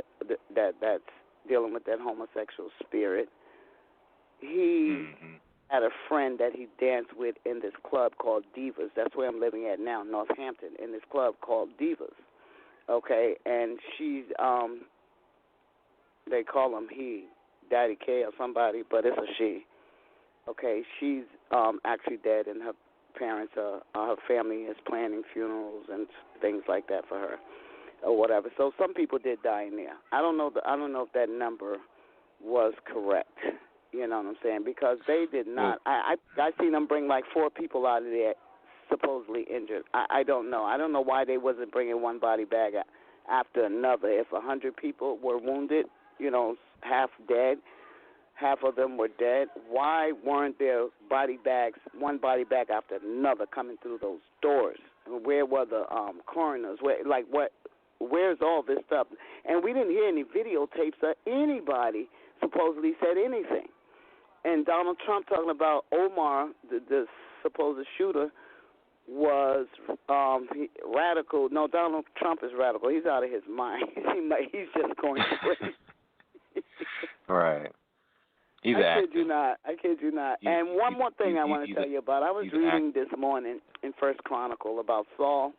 that's dealing with that homosexual spirit, he had a friend that he danced with in this club called Divas. That's where I'm living at now, Northampton, in this club called Divas. Okay, and she's, they call him he, Daddy K or somebody, but it's a she. Okay, she's actually dead, and her parents, her family is planning funerals and things like that for her, or whatever. So some people did die in there. I don't know if that number was correct. You know what I'm saying? Because they did not. I seen them bring like 4 people out of there supposedly injured. I don't know. I don't know why they wasn't bringing one body bag after another. If 100 people were wounded, you know, half dead. Half of them were dead. Why weren't there body bags, one body bag after another coming through those doors? Where were the coroners? Where's all this stuff? And we didn't hear any videotapes or anybody supposedly said anything. And Donald Trump talking about Omar, the supposed shooter, was radical. No, Donald Trump is radical. He's out of his mind. He's just going crazy. Right. I kid you not. And one more thing I want to tell you about. I was reading this morning in First Chronicle about Saul.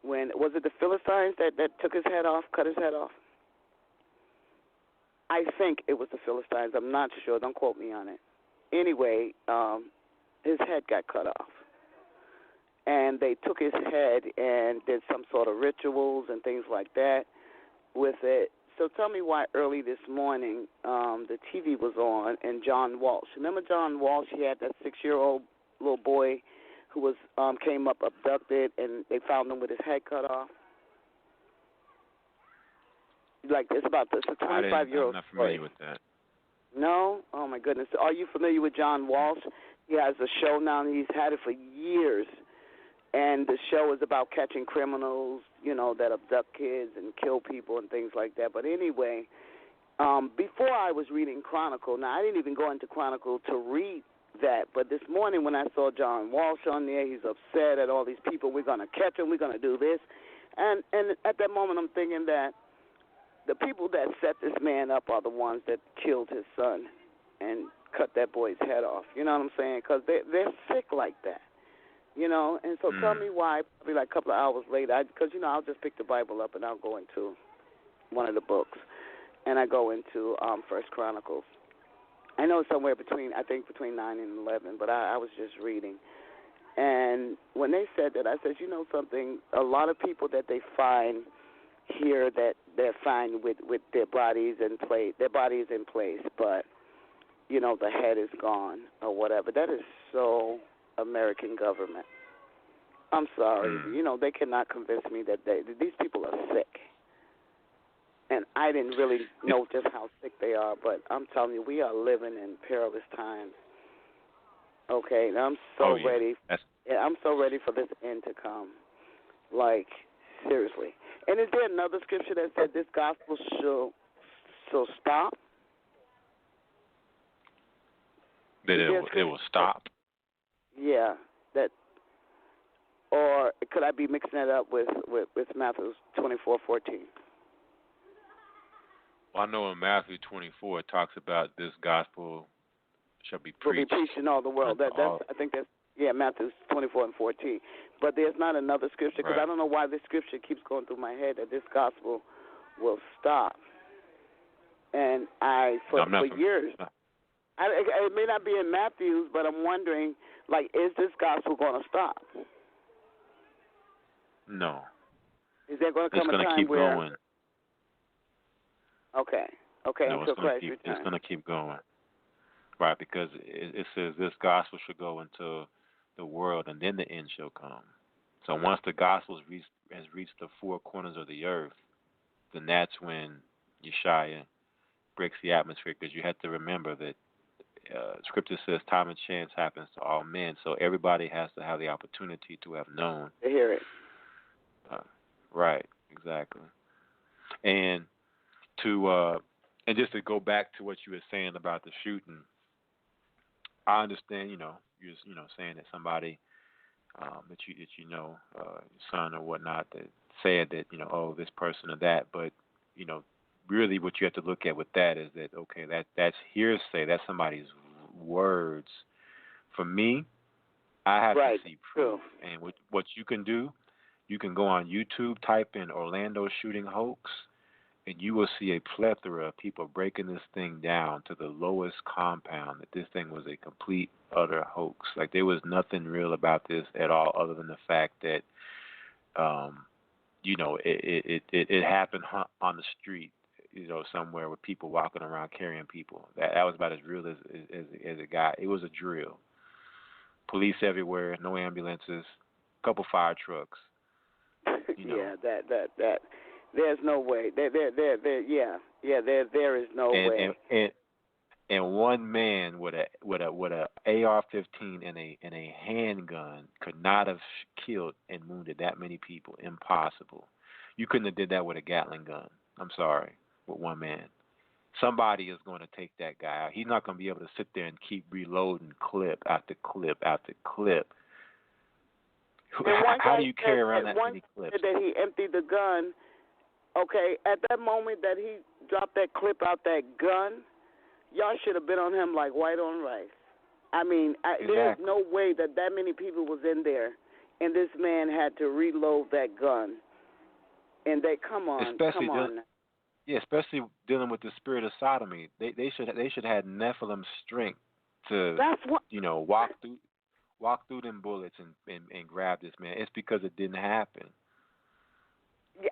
When was it the Philistines that took his head off, cut his head off? I think it was the Philistines. I'm not sure. Don't quote me on it. Anyway, his head got cut off. And they took his head and did some sort of rituals and things like that with it. So tell me why early this morning the TV was on and John Walsh. Remember John Walsh? He had that 6-year-old little boy who was came up abducted and they found him with his head cut off. Like it's a 25-year-old. I'm not familiar with that. No? Oh my goodness. Are you familiar with John Walsh? He has a show now and he's had it for years. And the show is about catching criminals, you know, that abduct kids and kill people and things like that. But anyway, before I was reading Chronicle, now I didn't even go into Chronicle to read that. But this morning when I saw John Walsh on there, he's upset at all these people. We're going to catch him. We're going to do this. And at that moment I'm thinking that the people that set this man up are the ones that killed his son and cut that boy's head off. You know what I'm saying? Because they're sick like that. You know, and so tell me why, probably like a couple of hours later, because, you know, I'll just pick the Bible up and I'll go into one of the books, and I go into First Chronicles. I know it's somewhere between 9 and 11, but I was just reading. And when they said that, I said, you know something, a lot of people that they find here that they're fine with their bodies in place, but, you know, the head is gone or whatever. That is so American government. I'm sorry. You know, they cannot convince me that these people are sick. And I didn't really know just how sick they are, but I'm telling you, we are living in perilous times. Okay, and I'm so ready. I'm so ready for this end to come. Like, seriously. And is there another scripture that said this gospel shall stop? That it will stop? Yeah, that, or could I be mixing it up with Matthew 24:14? Well, I know in Matthew 24 it talks about this gospel shall be preached. Will be preached in all the world. I think that's Matthew 24 and 14. But there's not another scripture because I don't know why this scripture keeps going through my head that this gospel will stop. And for years. It may not be in Matthew's, but I'm wondering, like, is this gospel going to stop? No. Is there going to come a time where... It's going to keep going. Okay, no, until Christ returns. It's going to keep going. Right, because it says this gospel should go into the world and then the end shall come. So once the gospel has reached the 4 corners of the earth, then that's when Yeshua breaks the atmosphere, because you have to remember that Scripture says time and chance happens to all men, so everybody has to have the opportunity to have known. To hear it. Right, exactly. And to And just to go back to what you were saying about the shooting, I understand, you're saying that somebody that you know, your son or whatnot, that said that, oh, this person or that, but, really what you have to look at with that is that, okay, that's hearsay, that's somebody's words. For me, I have to see proof. And what you can do, you can go on YouTube, type in Orlando shooting hoax, and you will see a plethora of people breaking this thing down to the lowest compound, that this thing was a complete, utter hoax. Like, there was nothing real about this at all other than the fact that, it happened on the street, somewhere with people walking around carrying people. That was about as real as it got. It was a drill. Police everywhere, no ambulances, a couple fire trucks. Yeah, that. There's no way. There is no way. And one man with a AR-15 and a handgun could not have killed and wounded that many people. Impossible. You couldn't have did that with a Gatling gun. I'm sorry, with one man. Somebody is going to take that guy out. He's not going to be able to sit there and keep reloading clip after clip after clip. How do you carry around that many clips? That he emptied the gun. Okay, at that moment that he dropped that clip out that gun, y'all should have been on him like white on rice. I mean, exactly. There's no way that many people was in there, and this man had to reload that gun. And come on. Yeah, especially dealing with the spirit of sodomy. They should have had Nephilim strength to walk through them bullets and grab this man. It's because it didn't happen.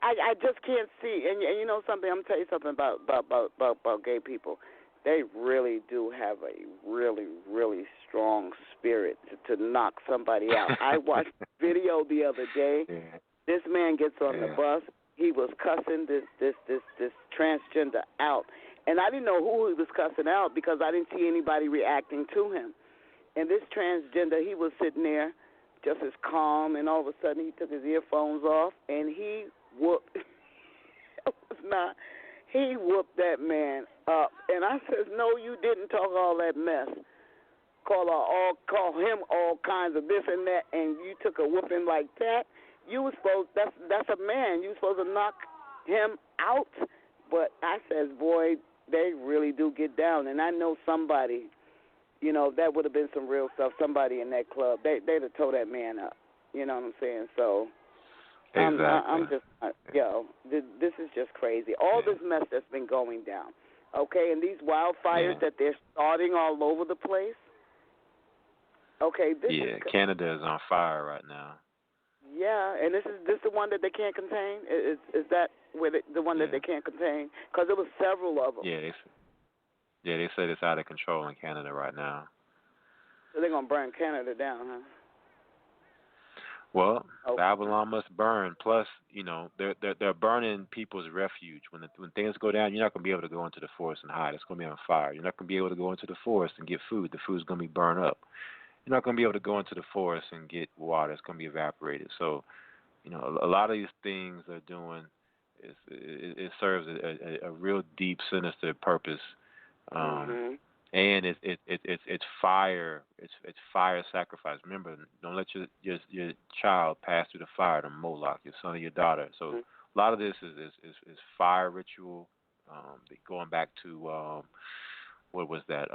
I just can't see, and you know something. I'm gonna tell you something about gay people. They really do have a really, really strong spirit to knock somebody out. I watched a video the other day. Yeah. This man gets on the bus. He was cussing this transgender out, and I didn't know who he was cussing out because I didn't see anybody reacting to him. And this transgender, he was sitting there just as calm, and all of a sudden he took his earphones off and he whooped. He whooped that man up, and I says, "No, you didn't talk all that mess. Call him all kinds of this and that, and you took a whooping like that. You was supposed that's a man. You was supposed to knock him out." But I says, boy, they really do get down, and I know somebody, that would have been some real stuff. Somebody in that club, they'd have tore that man up. You know what I'm saying? So. Exactly. I'm just, this is just crazy. All this mess that's been going down, okay, and these wildfires that they're starting all over the place. Okay, Canada is on fire right now. Yeah, and this is the one that they can't contain. Is that where the one that they can't contain? Because there was several of them. Yeah, they said it's out of control in Canada right now. So they're gonna burn Canada down, huh? Well, Babylon must burn. Plus, they're burning people's refuge. When things go down, you're not going to be able to go into the forest and hide. It's going to be on fire. You're not going to be able to go into the forest and get food. The food's going to be burned up. You're not going to be able to go into the forest and get water. It's going to be evaporated. So, a lot of these things they're doing, it serves a real deep, sinister purpose. And it's fire. It's fire sacrifice. Remember, don't let your child pass through the fire to Moloch, your son or your daughter. So a lot of this is fire ritual. Going back to what was that?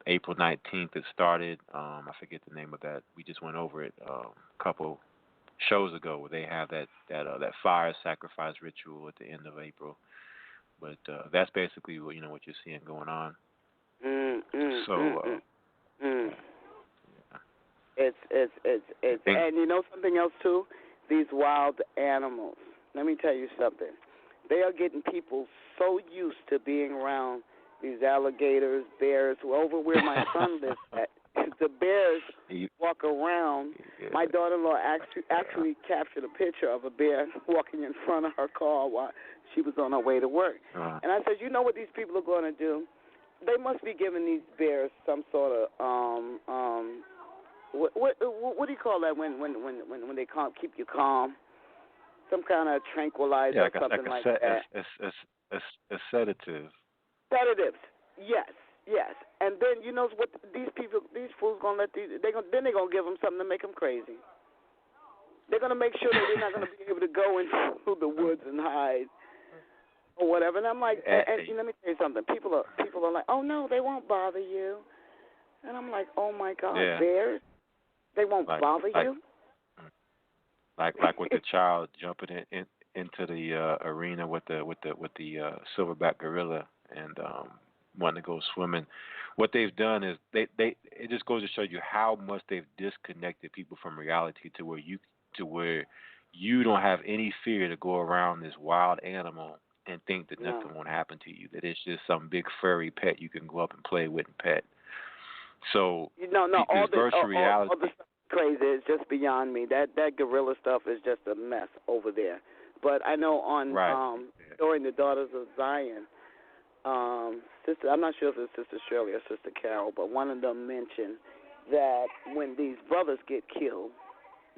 April 19th. It started. I forget the name of that. We just went over it a couple shows ago, where they have that fire sacrifice ritual at the end of April. But that's basically what you're seeing going on. It's and you know something else too? These wild animals. Let me tell you something. They are getting people so used to being around these alligators, bears. Over where my son lives at, the bears walk around. My daughter-in-law actually captured a picture of a bear walking in front of her car while she was on her way to work. And I said, you know what these people are going to do? They must be giving these bears some sort of what do you call that when they can't keep you calm? Some kind of tranquilizer or something like that. A sedative. sedatives. Yes. And then you know what? These fools gonna let they're gonna give them something to make them crazy. They're gonna make sure that they're not gonna be able to go into the woods and hide or whatever. And I'm like, and let me tell you something. People are like, oh no, they won't bother you. And I'm like, oh my God, bears, they won't bother you. Like with the child jumping into the arena with the silverback gorilla and wanting to go swimming. What they've done is it just goes to show you how much they've disconnected people from reality to where you don't have any fear to go around this wild animal and think that nothing won't happen to you. That it's just some big furry pet you can go up and play with and pet. So all virtual reality. All the stuff is crazy. It's just beyond me. That gorilla stuff is just a mess over there. But I know during the Daughters of Zion, sister, I'm not sure if it's Sister Shirley or Sister Carol, but one of them mentioned that when these brothers get killed,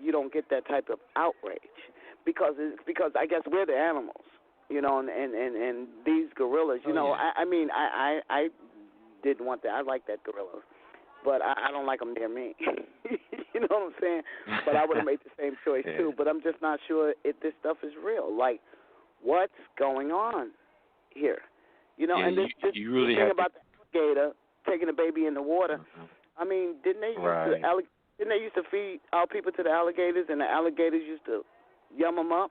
you don't get that type of outrage because I guess we're the animals, you know, and these gorillas, you know, I mean I didn't want that. I like that gorilla, but I don't like them near me. You know what I'm saying? But I would have made the same choice too. But I'm just not sure if this stuff is real. Like, what's going on here? You know, and this thing about the alligator taking a baby in the water. I mean, didn't they used to feed our people to the alligators, and the alligators used to yum them up?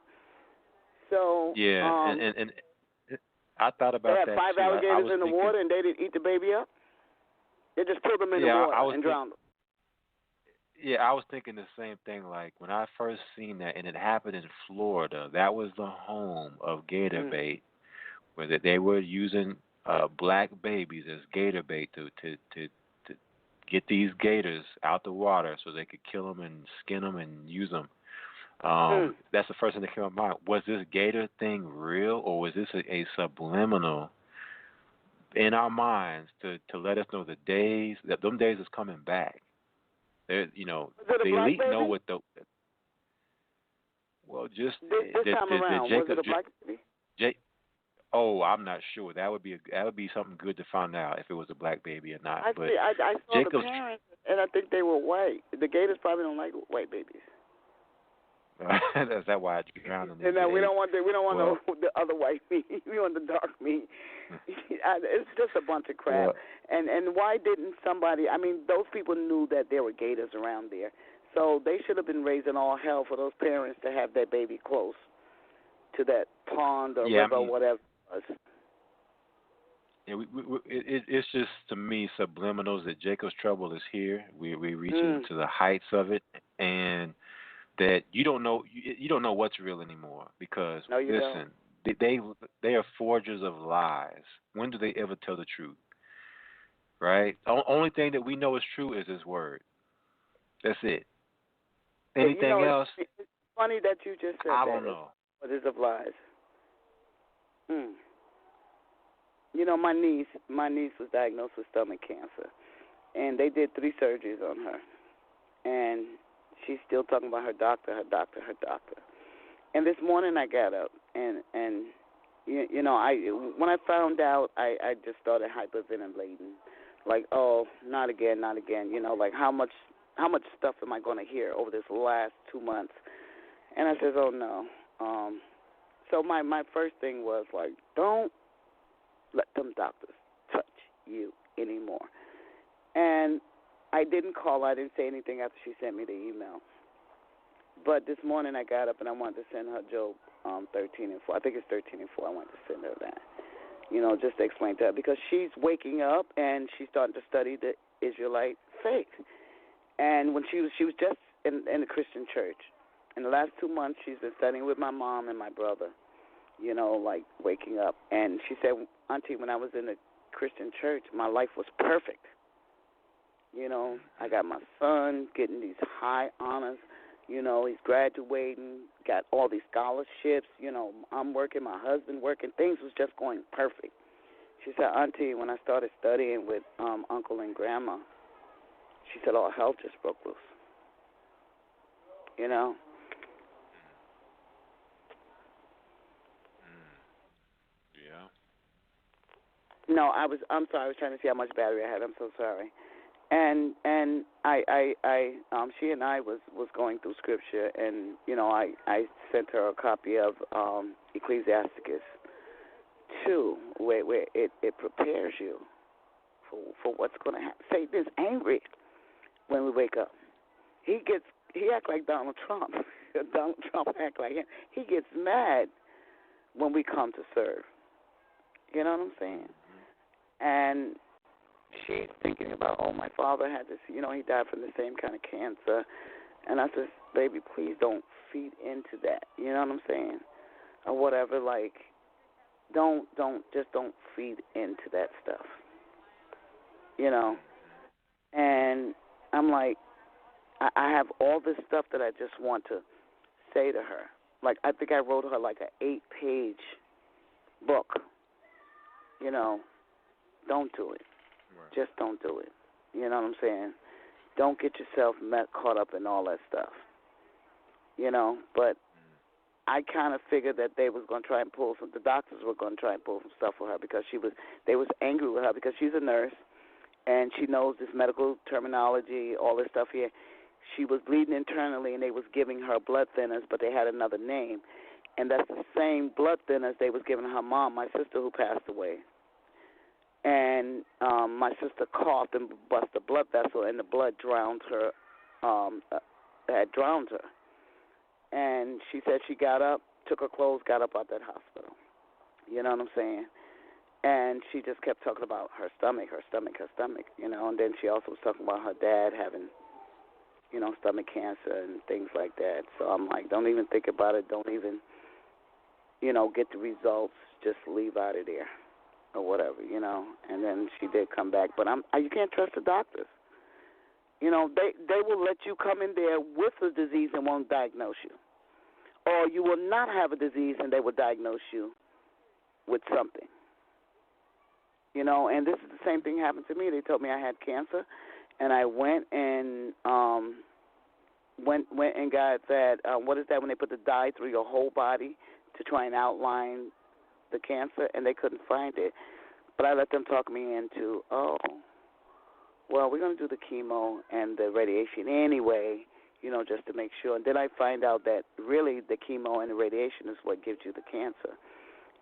So and I thought about that. They had 5 alligators in the water, and they didn't eat the baby up. They just put them in the water and drowned them. Yeah, I was thinking the same thing. Like when I first seen that, and it happened in Florida. That was the home of gator bait, where they were using black babies as gator bait to get these gators out the water so they could kill them and skin them and use them. That's the first thing that came to mind. Was this gator thing real, or was this a subliminal in our minds to let us know them days is coming back? The elite know what the just this time around. Was it a black baby? I'm not sure. That would be something good to find out if it was a black baby or not. I saw the parents, and I think they were white. The gators probably don't like white babies. Is that why you drown in them? And we don't want the other white meat. We want the dark meat. It's just a bunch of crap. And why didn't somebody? I mean, those people knew that there were gators around there, so they should have been raising all hell for those parents to have their baby close to that pond or river or whatever it was. Yeah, it's just, to me, subliminals that Jacob's trouble is here. We're reaching to the heights of it, and that you don't know what's real anymore because they are forgers of lies. When do they ever tell the truth? Right? The only thing that we know is true is His word. That's it. Anything else? It's funny that you just said I don't know. Forgers of lies. You know, my niece was diagnosed with stomach cancer, and they did 3 surgeries on her, and she's still talking about her doctor. And this morning I got up, and you know, when I found out, I just started hyperventilating, like, oh, not again. You know, like how much stuff am I going to hear over this last 2 months? And I says, oh no. So my first thing was like, don't let them doctors touch you anymore. And I didn't call. I didn't say anything after she sent me the email. But this morning I got up and I wanted to send her Job 13 and 4. I think it's 13 and 4. I wanted to send her that. You know, just to explain to her. Because she's waking up and she's starting to study the Israelite faith. And when she was just in the Christian church. In the last 2 months, she's been studying with my mom and my brother, you know, like waking up. And she said, Auntie, when I was in the Christian church, my life was perfect. You know, I got my son getting these high honors. You know, he's graduating, got all these scholarships. You know, I'm working, my husband working. Things was just going perfect. She said, Auntie, when I started studying with Uncle and Grandma, she said, all hell just broke loose. You know? No, I'm sorry. I was trying to see how much battery I had. I'm so sorry. And she and I was going through scripture, and I sent her a copy of Ecclesiasticus 2, where it prepares you for what's going to happen. Satan is angry when we wake up. He acts like Donald Trump. Donald Trump acts like him. He gets mad when we come to serve. You know what I'm saying? And she's thinking about, my father had this, he died from the same kind of cancer. And I said, baby, please don't feed into that. You know what I'm saying? Or whatever, like, don't feed into that stuff. And I'm like, I have all this stuff that I just want to say to her. Like, I think I wrote her like an 8-page book. Don't do it. Right. Just don't do it. You know what I'm saying? Don't get yourself caught up in all that stuff. But I kind of figured that they was going to try and the doctors were going to try and pull some stuff for her because they was angry with her because she's a nurse and she knows this medical terminology, all this stuff here. She was bleeding internally and they was giving her blood thinners, but they had another name. And that's the same blood thinners they was giving her mom, my sister who passed away. And my sister coughed and bust a blood vessel, and the blood drowned her, had drowned her. And she said she got up, took her clothes, got up out that hospital. You know what I'm saying? And she just kept talking about her stomach, and then she also was talking about her dad having, stomach cancer and things like that. So I'm like, don't even think about it. Don't even, get the results. Just leave out of there. Or whatever, and then she did come back. But you can't trust the doctors. They will let you come in there with a disease and won't diagnose you. Or you will not have a disease and they will diagnose you with something. And this is the same thing happened to me. They told me I had cancer, and I went and got that, what is that when they put the dye through your whole body to try and outline the cancer, and they couldn't find it. But I let them talk me into, we're going to do the chemo and the radiation anyway, just to make sure. And then I find out that really the chemo and the radiation is what gives you the cancer.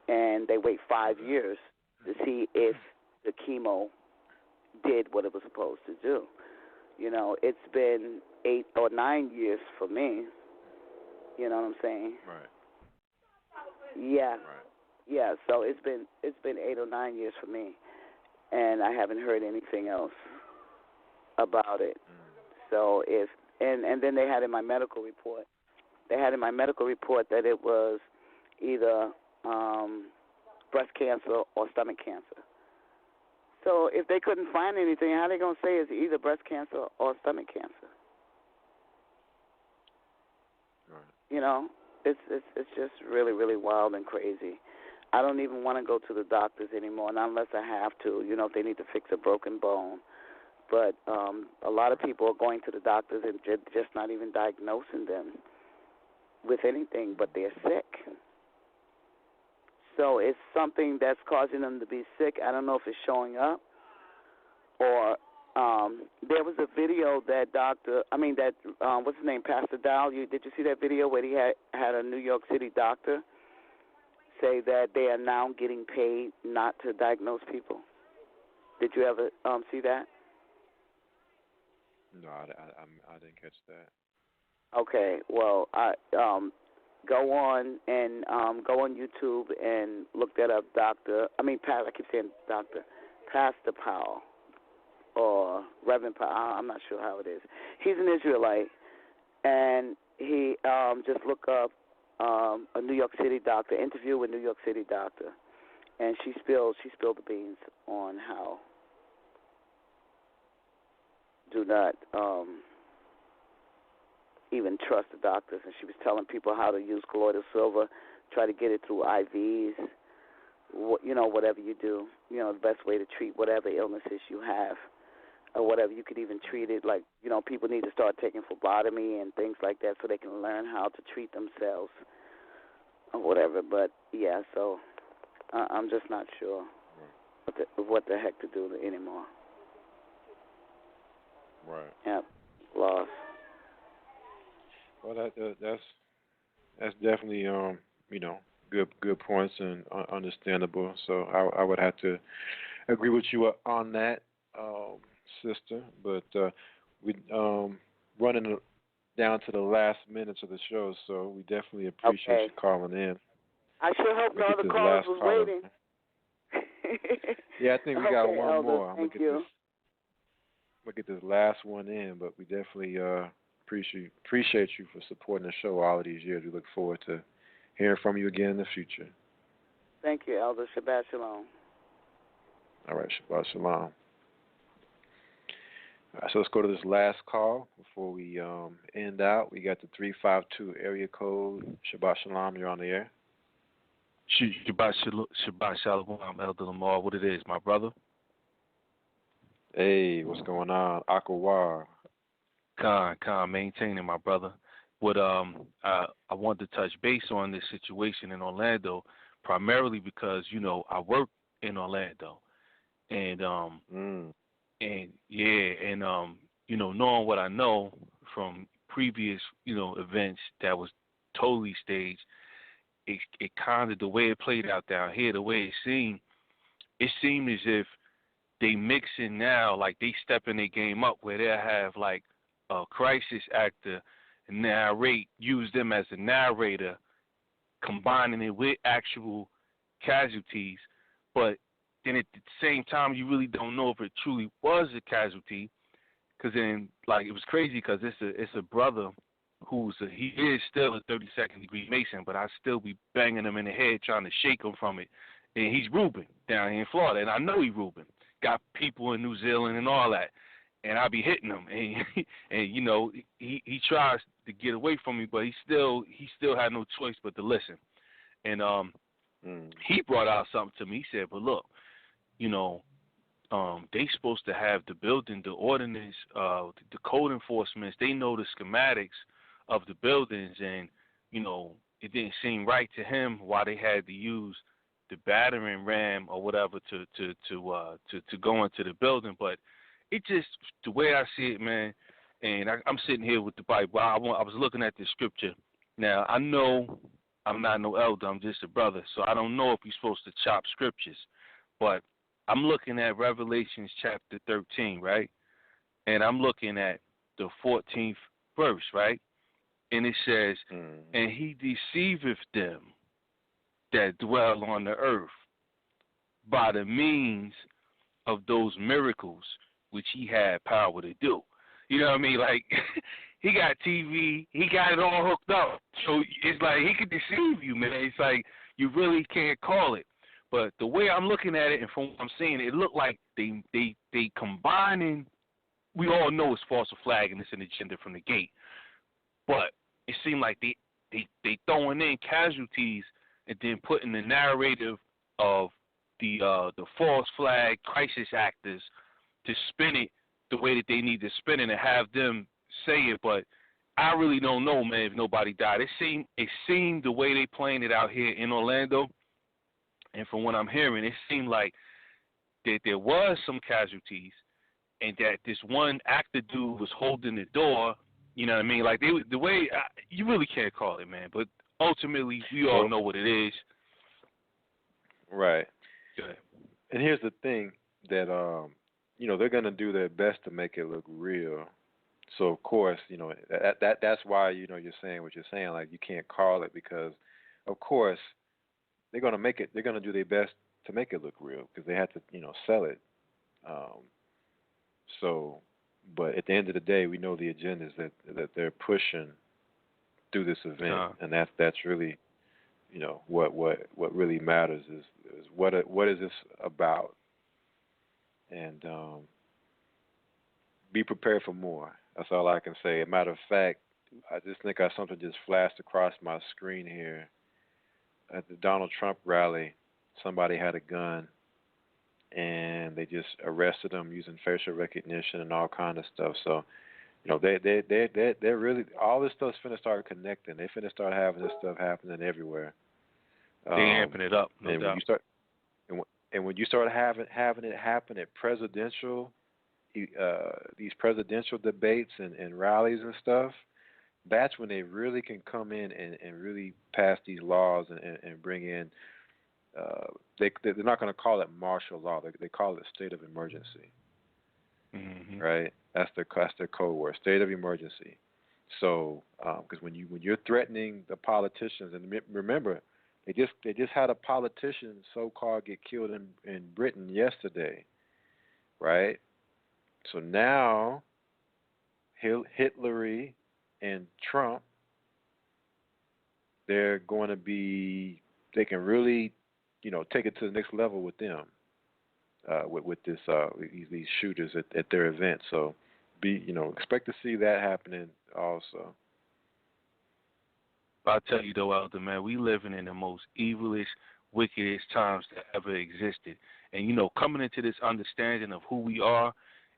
And they wait 5 years to see if the chemo did what it was supposed to do. It's been 8 or 9 years for me. You know what I'm saying? Right. Yeah. Right. Yeah, so it's been 8 or 9 years for me, and I haven't heard anything else about it. So and then they had in my medical report, that it was either breast cancer or stomach cancer. So if they couldn't find anything, how are they gonna say it's either breast cancer or stomach cancer? Right. It's just really, really wild and crazy. I don't even want to go to the doctors anymore, not unless I have to, if they need to fix a broken bone. But a lot of people are going to the doctors and just not even diagnosing them with anything, but they're sick. So it's something that's causing them to be sick. I don't know if it's showing up or there was a video that what's his name, Pastor Dow, did you see that video where he had a New York City doctor say that they are now getting paid not to diagnose people? Did you ever see that? No, I didn't catch that. Okay, well, go on YouTube and look that up, Pastor Powell or Reverend Powell. I'm not sure how it is. He's an Israelite, and he just look up a New York City doctor, interview with New York City doctor, and she spilled the beans on how do not even trust the doctors, and she was telling people how to use colloidal silver, try to get it through IVs, whatever you do, the best way to treat whatever illnesses you have or whatever. You could even treat it like, people need to start taking phlebotomy and things like that so they can learn how to treat themselves or whatever. But, yeah, so I'm just not sure. what the heck to do anymore. Right. Yep. Lost. Well, that's definitely good points and understandable. So I would have to agree with you on that, sister. But we running down to the last minutes of the show, so we definitely appreciate you calling in. I sure hope no other callers was waiting. Yeah, I think we got one Elder, more. Thank you. We'll get this last one in, but we definitely appreciate you for supporting the show all of these years. We look forward to hearing from you again in the future. Thank you, Elder. Shabbat Shalom. All right, Shabbat Shalom. All right, so let's go to this last call before we end out. We got the 352 area code. Shabbat Shalom, you're on the air. Shabbat Shalom, I'm Elder Ramar. What it is, my brother? Hey, what's going on? Akawar. Khan, maintaining, my brother. What I wanted to touch base on this situation in Orlando, primarily because I work in Orlando, and knowing what I know from previous events that was totally staged, it kind of, the way it played out down here, the way it seemed as if they mixing now, like they stepping their game up, where they'll have like a crisis actor use them as a narrator, combining it with actual casualties, but then at the same time you really don't know if it truly was a casualty, because then like it was crazy because it's a brother he is still a 32nd degree Mason, but I still be banging him in the head trying to shake him from it, and he's Reuben down here in Florida, and I know he's Reuben. Got people in New Zealand and all that, and I be hitting him, and he tries to get away from me, but he still had no choice but to listen. And he brought out something to me. He said, "But look, they supposed to have the building, the ordinance, the code enforcements. They know the schematics of the buildings, and it didn't seem right to him why they had to use the battering ram or whatever to go into the building. But it just, the way I see it, man, and I'm sitting here with the Bible. I was looking at the scripture. Now, I know I'm not no elder. I'm just a brother. So I don't know if you're supposed to chop scriptures. But I'm looking at Revelations chapter 13, right? And I'm looking at the 14th verse, right? And it says, and he deceiveth them that dwell on the earth by the means of those miracles which he had power to do. You know what I mean? Like, he got TV, he got it all hooked up. So it's like he could deceive you, man. It's like you really can't call it. But the way I'm looking at it, and from what I'm seeing, it looked like they combining. We all know it's false flag and it's an agenda from the gate. But it seemed like they throwing in casualties and then putting the narrative of the false flag crisis actors to spin it the way that they need to spin it and have them say it. But I really don't know, man, if nobody died. It seemed the way they playing it out here in Orlando, and from what I'm hearing, it seemed like that there was some casualties and that this one actor dude was holding the door. You know what I mean? Like, the way, you really can't call it, man. But ultimately, we all know what it is. Right. Go ahead. And here's the thing that, they're going to do their best to make it look real. So, of course, that's why, you're saying what you're saying. Like, you can't call it because, of course, they're going to make it. They're going to do their best to make it look real because they have to, sell it. But at the end of the day, we know the agendas that they're pushing through this event, and that's really, what really matters is what is this about, and be prepared for more. That's all I can say. As a matter of fact, I just think something just flashed across my screen here. At the Donald Trump rally, somebody had a gun, and they just arrested him using facial recognition and all kind of stuff. So, they're really, all this stuff's finna start connecting. They finna start having this stuff happening everywhere. They amping it up, no doubt. And when you start having it happen at these presidential debates and rallies and stuff, that's when they really can come in and really pass these laws and bring in. They're not going to call it martial law. They call it state of emergency. Mm-hmm. Right? That's their code word, state of emergency. So, because when you're threatening the politicians, and remember, they just had a politician so-called get killed in Britain yesterday, right? So now, Hillary and Trump, they're going to be, they can really, take it to the next level with them, with this these shooters at their event. So, expect to see that happening also. I'll tell you though, Elder, man, we living in the most evilest, wickedest times that ever existed. And coming into this understanding of who we are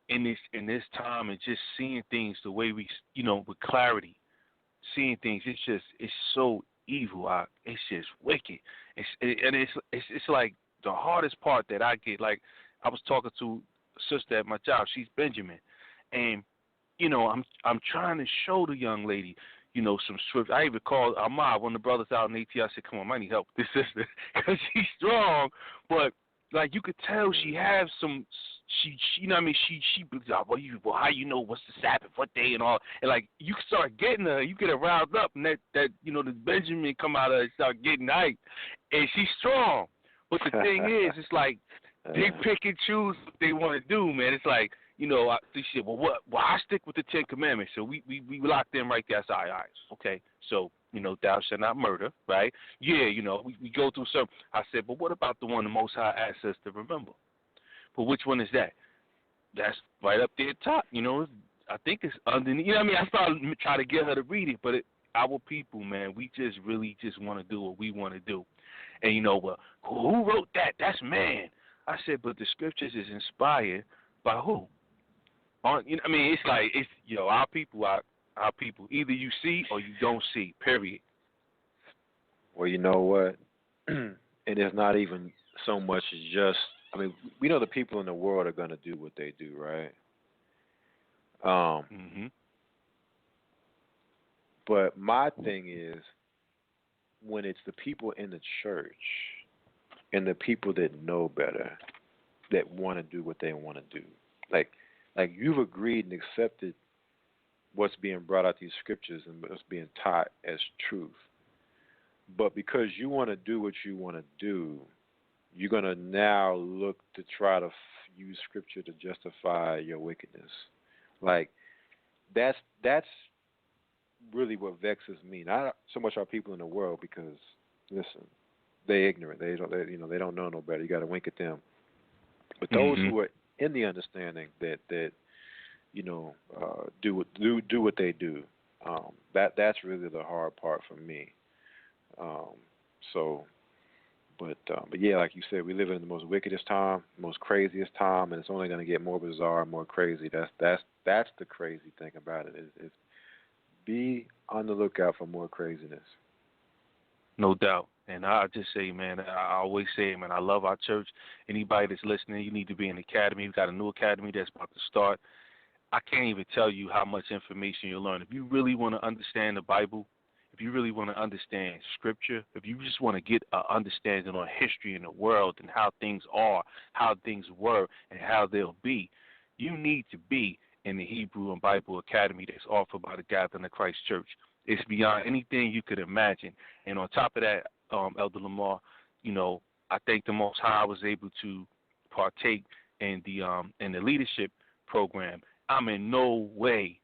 in this time, and just seeing things the way we, with clarity, seeing things, it's so evil. It's just wicked. It's like the hardest part that I get. Like, I was talking to a sister at my job. She's Benjamin, and I'm trying to show the young lady, some swift. I even called Ramar, one of the brothers out in AT. I said, "Come on, I need help with this sister because she's strong, but like you could tell she has some. She well, how you know what's the Sabbath, what day, and all, and like you start getting her, you get her riled up, and that the Benjamin come out of her and start getting hyped, and she's strong. But the thing is, it's like they pick and choose what they want to do, man. It's like, she said, well, what? Well, I stick with the 10 Commandments. So we locked in right there. I said, all right. Okay. So, thou shalt not murder, right? Yeah, we go through some. I said, but what about the one the Most High asks us to remember? But which one is that? That's right up there top. I think it's underneath. I started to try to get her to read it, but our people, man, we just really just want to do what we want to do. And well, who wrote that? That's man. I said, but the scriptures is inspired by who? It's like our people. Our people. Either you see or you don't see. Period. Well, you know what? And it's not even so much as just. We know the people in the world are going to do what they do, right? But my thing is, when it's the people in the church and the people that know better that want to do what they want to do, like you've agreed and accepted what's being brought out these scriptures and what's being taught as truth. But because you want to do what you want to do, you're going to now look to try to use scripture to justify your wickedness. Like, that's really what vexes me. Not so much our people in the world, because, listen, they're ignorant. They don't know no better. You got to wink at them. But those who are in the understanding that do what they do, that's really the hard part for me. But yeah, like you said, we live in the most wickedest time, most craziest time, and it's only going to get more bizarre, more crazy. That's the crazy thing about it. Is be on the lookout for more craziness. No doubt. And I just say, man, I always say, man, I love our church. Anybody that's listening, you need to be in the academy. We've got a new academy that's about to start. I can't even tell you how much information you'll learn. If you really want to understand the Bible, if you really want to understand Scripture, if you just want to get an understanding on history in the world and how things are, how things were, and how they'll be, you need to be in the Hebrew and Bible Academy that's offered by the Gathering of Christ Church. It's beyond anything you could imagine. And on top of that, Elder Lamar, I think the Most High was able to partake in the leadership program. I'm in no way,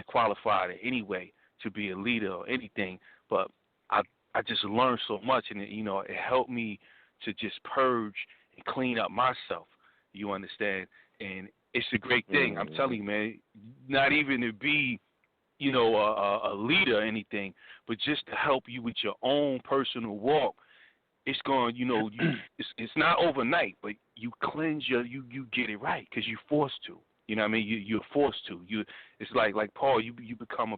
qualified in any way to be a leader or anything, but I just learned so much, and it helped me to just purge and clean up myself. You understand? And it's a great thing. I'm telling you, man, not even to be, a leader or anything, but just to help you with your own personal walk. It's going, it's not overnight, but you cleanse you get it right because you're forced to. You know what I mean? You're forced to. It's like Paul. You become a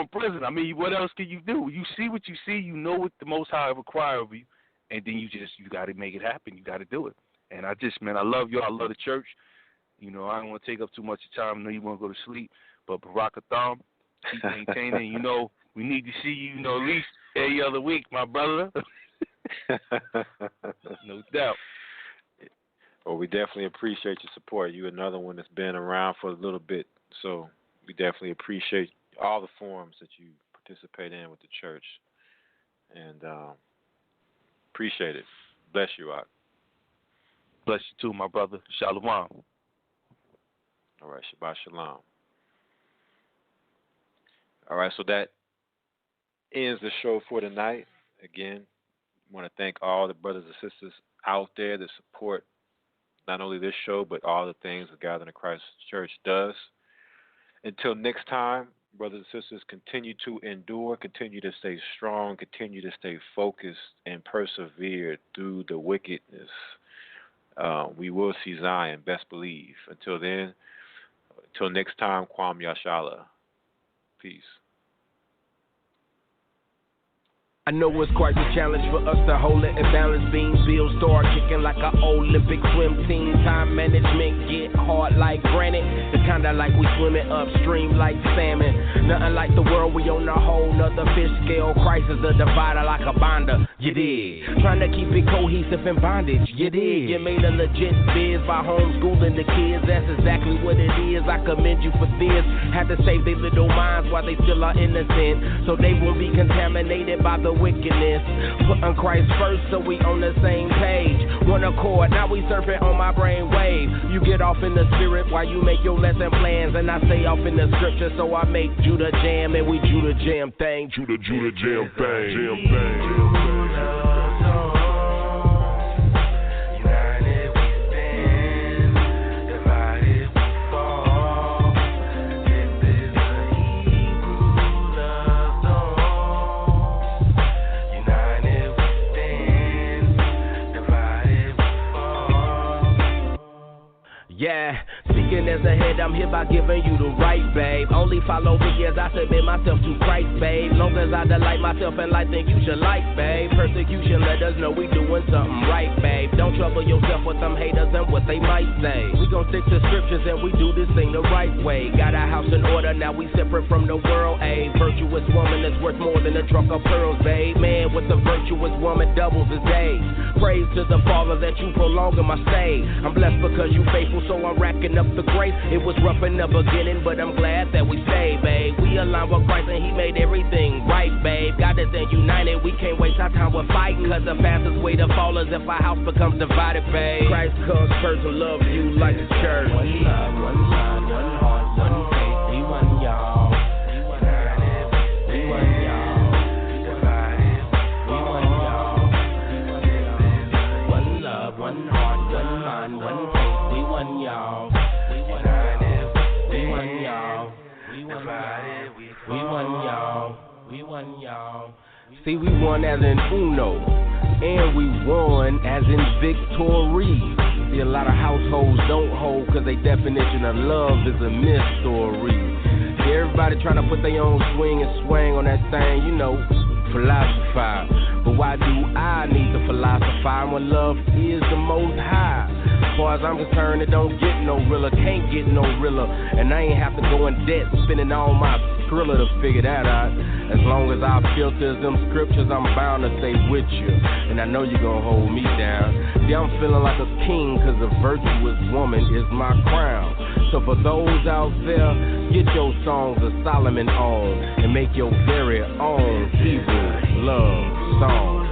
prisoner. I mean, what else can you do? You see what you see. You know what the Most High requires of you, and then you got to make it happen. You got to do it. And I love y'all. I love the church. You know, I don't want to take up too much of time. I know you want to go to sleep, but Barakatham, keep maintaining. You know, we need to see you, at least every other week, my brother. No doubt. Well, we definitely appreciate your support. You're another one that's been around for a little bit, so we definitely appreciate all the forums that you participate in with the church, and appreciate it. Bless you, Ak. Bless you too, my brother. Shalom. All right, Shabbat Shalom. All right, so that ends the show for tonight. Again, I want to thank all the brothers and sisters out there that support not only this show, but all the things the Gathering of Christ Church does. Until next time, brothers and sisters, continue to endure, continue to stay strong, continue to stay focused, and persevere through the wickedness. We will see Zion, best believe. Until then, until next time, Kwam Yashala. Peace. I know it's quite a challenge for us to hold it in balance. Beams, bills start kicking like an Olympic swim team. Time management get hard like granite. It's kinda like we swimming upstream like salmon. Nothing like the world, we on a whole nother fish scale. Crisis, a divider like a binder. You did. Trying to keep it cohesive in bondage. You did. You made a legit biz by homeschooling the kids. That's exactly what it is. I commend you for this. Had to save their little minds while they still are innocent, so they won't be contaminated by the wickedness. Putting Christ first so we on the same page. One accord, now we surfing on my brain wave. You get off in the spirit while you make your lesson plans, and I stay off in the scripture, so I make Judah jam, and we Judah jam thing. Judah jam thing. Yeah, speaking as a head, I'm here by giving you the right, babe. Only follow me as I submit myself to Christ, babe. Long as I delight myself in life, think you should like, babe. Persecution, let us know we doing something right, babe. Don't trouble yourself with them haters and what they might say. We gon' stick to scriptures and we do this thing the right way. Got our house in order, now we separate from the world, a virtuous woman that's worth more than a truck of pearls, babe. Man with a virtuous woman doubles his days. Praise to the Father that you prolonging my stay. I'm blessed because you faithful, so I'm racking up the grace. It was rough in the beginning, but I'm glad that we stayed, babe. We aligned with Christ and he made everything right, babe. Got us in united, we can't waste our time with fighting, cause the fastest way to fall is if our house becomes divided, babe. Christ comes first and love you like the church. One love, one mind, one heart, one faith. We one y'all. We one y'all. Divided. We one y'all. One love, one heart, one mind, one faith. We one y'all. We one y'all. We one y'all. We one y'all. See, we won as in Uno, and we won as in victory. See, a lot of households don't hold cause their definition of love is a mystery. See, everybody trying to put their own swing and swang on that thing, philosophize. But why do I need to philosophize when love is the most high? As far as I'm concerned, it don't get no realer, can't get no realer. And I ain't have to go in debt, spending all my thriller to figure that out. As long as I filter them scriptures, I'm bound to stay with you. And I know you're gonna hold me down. See, I'm feeling like a king, cause a virtuous woman is my crown. So for those out there, get your songs of Solomon on and make your very own Hebrew love song.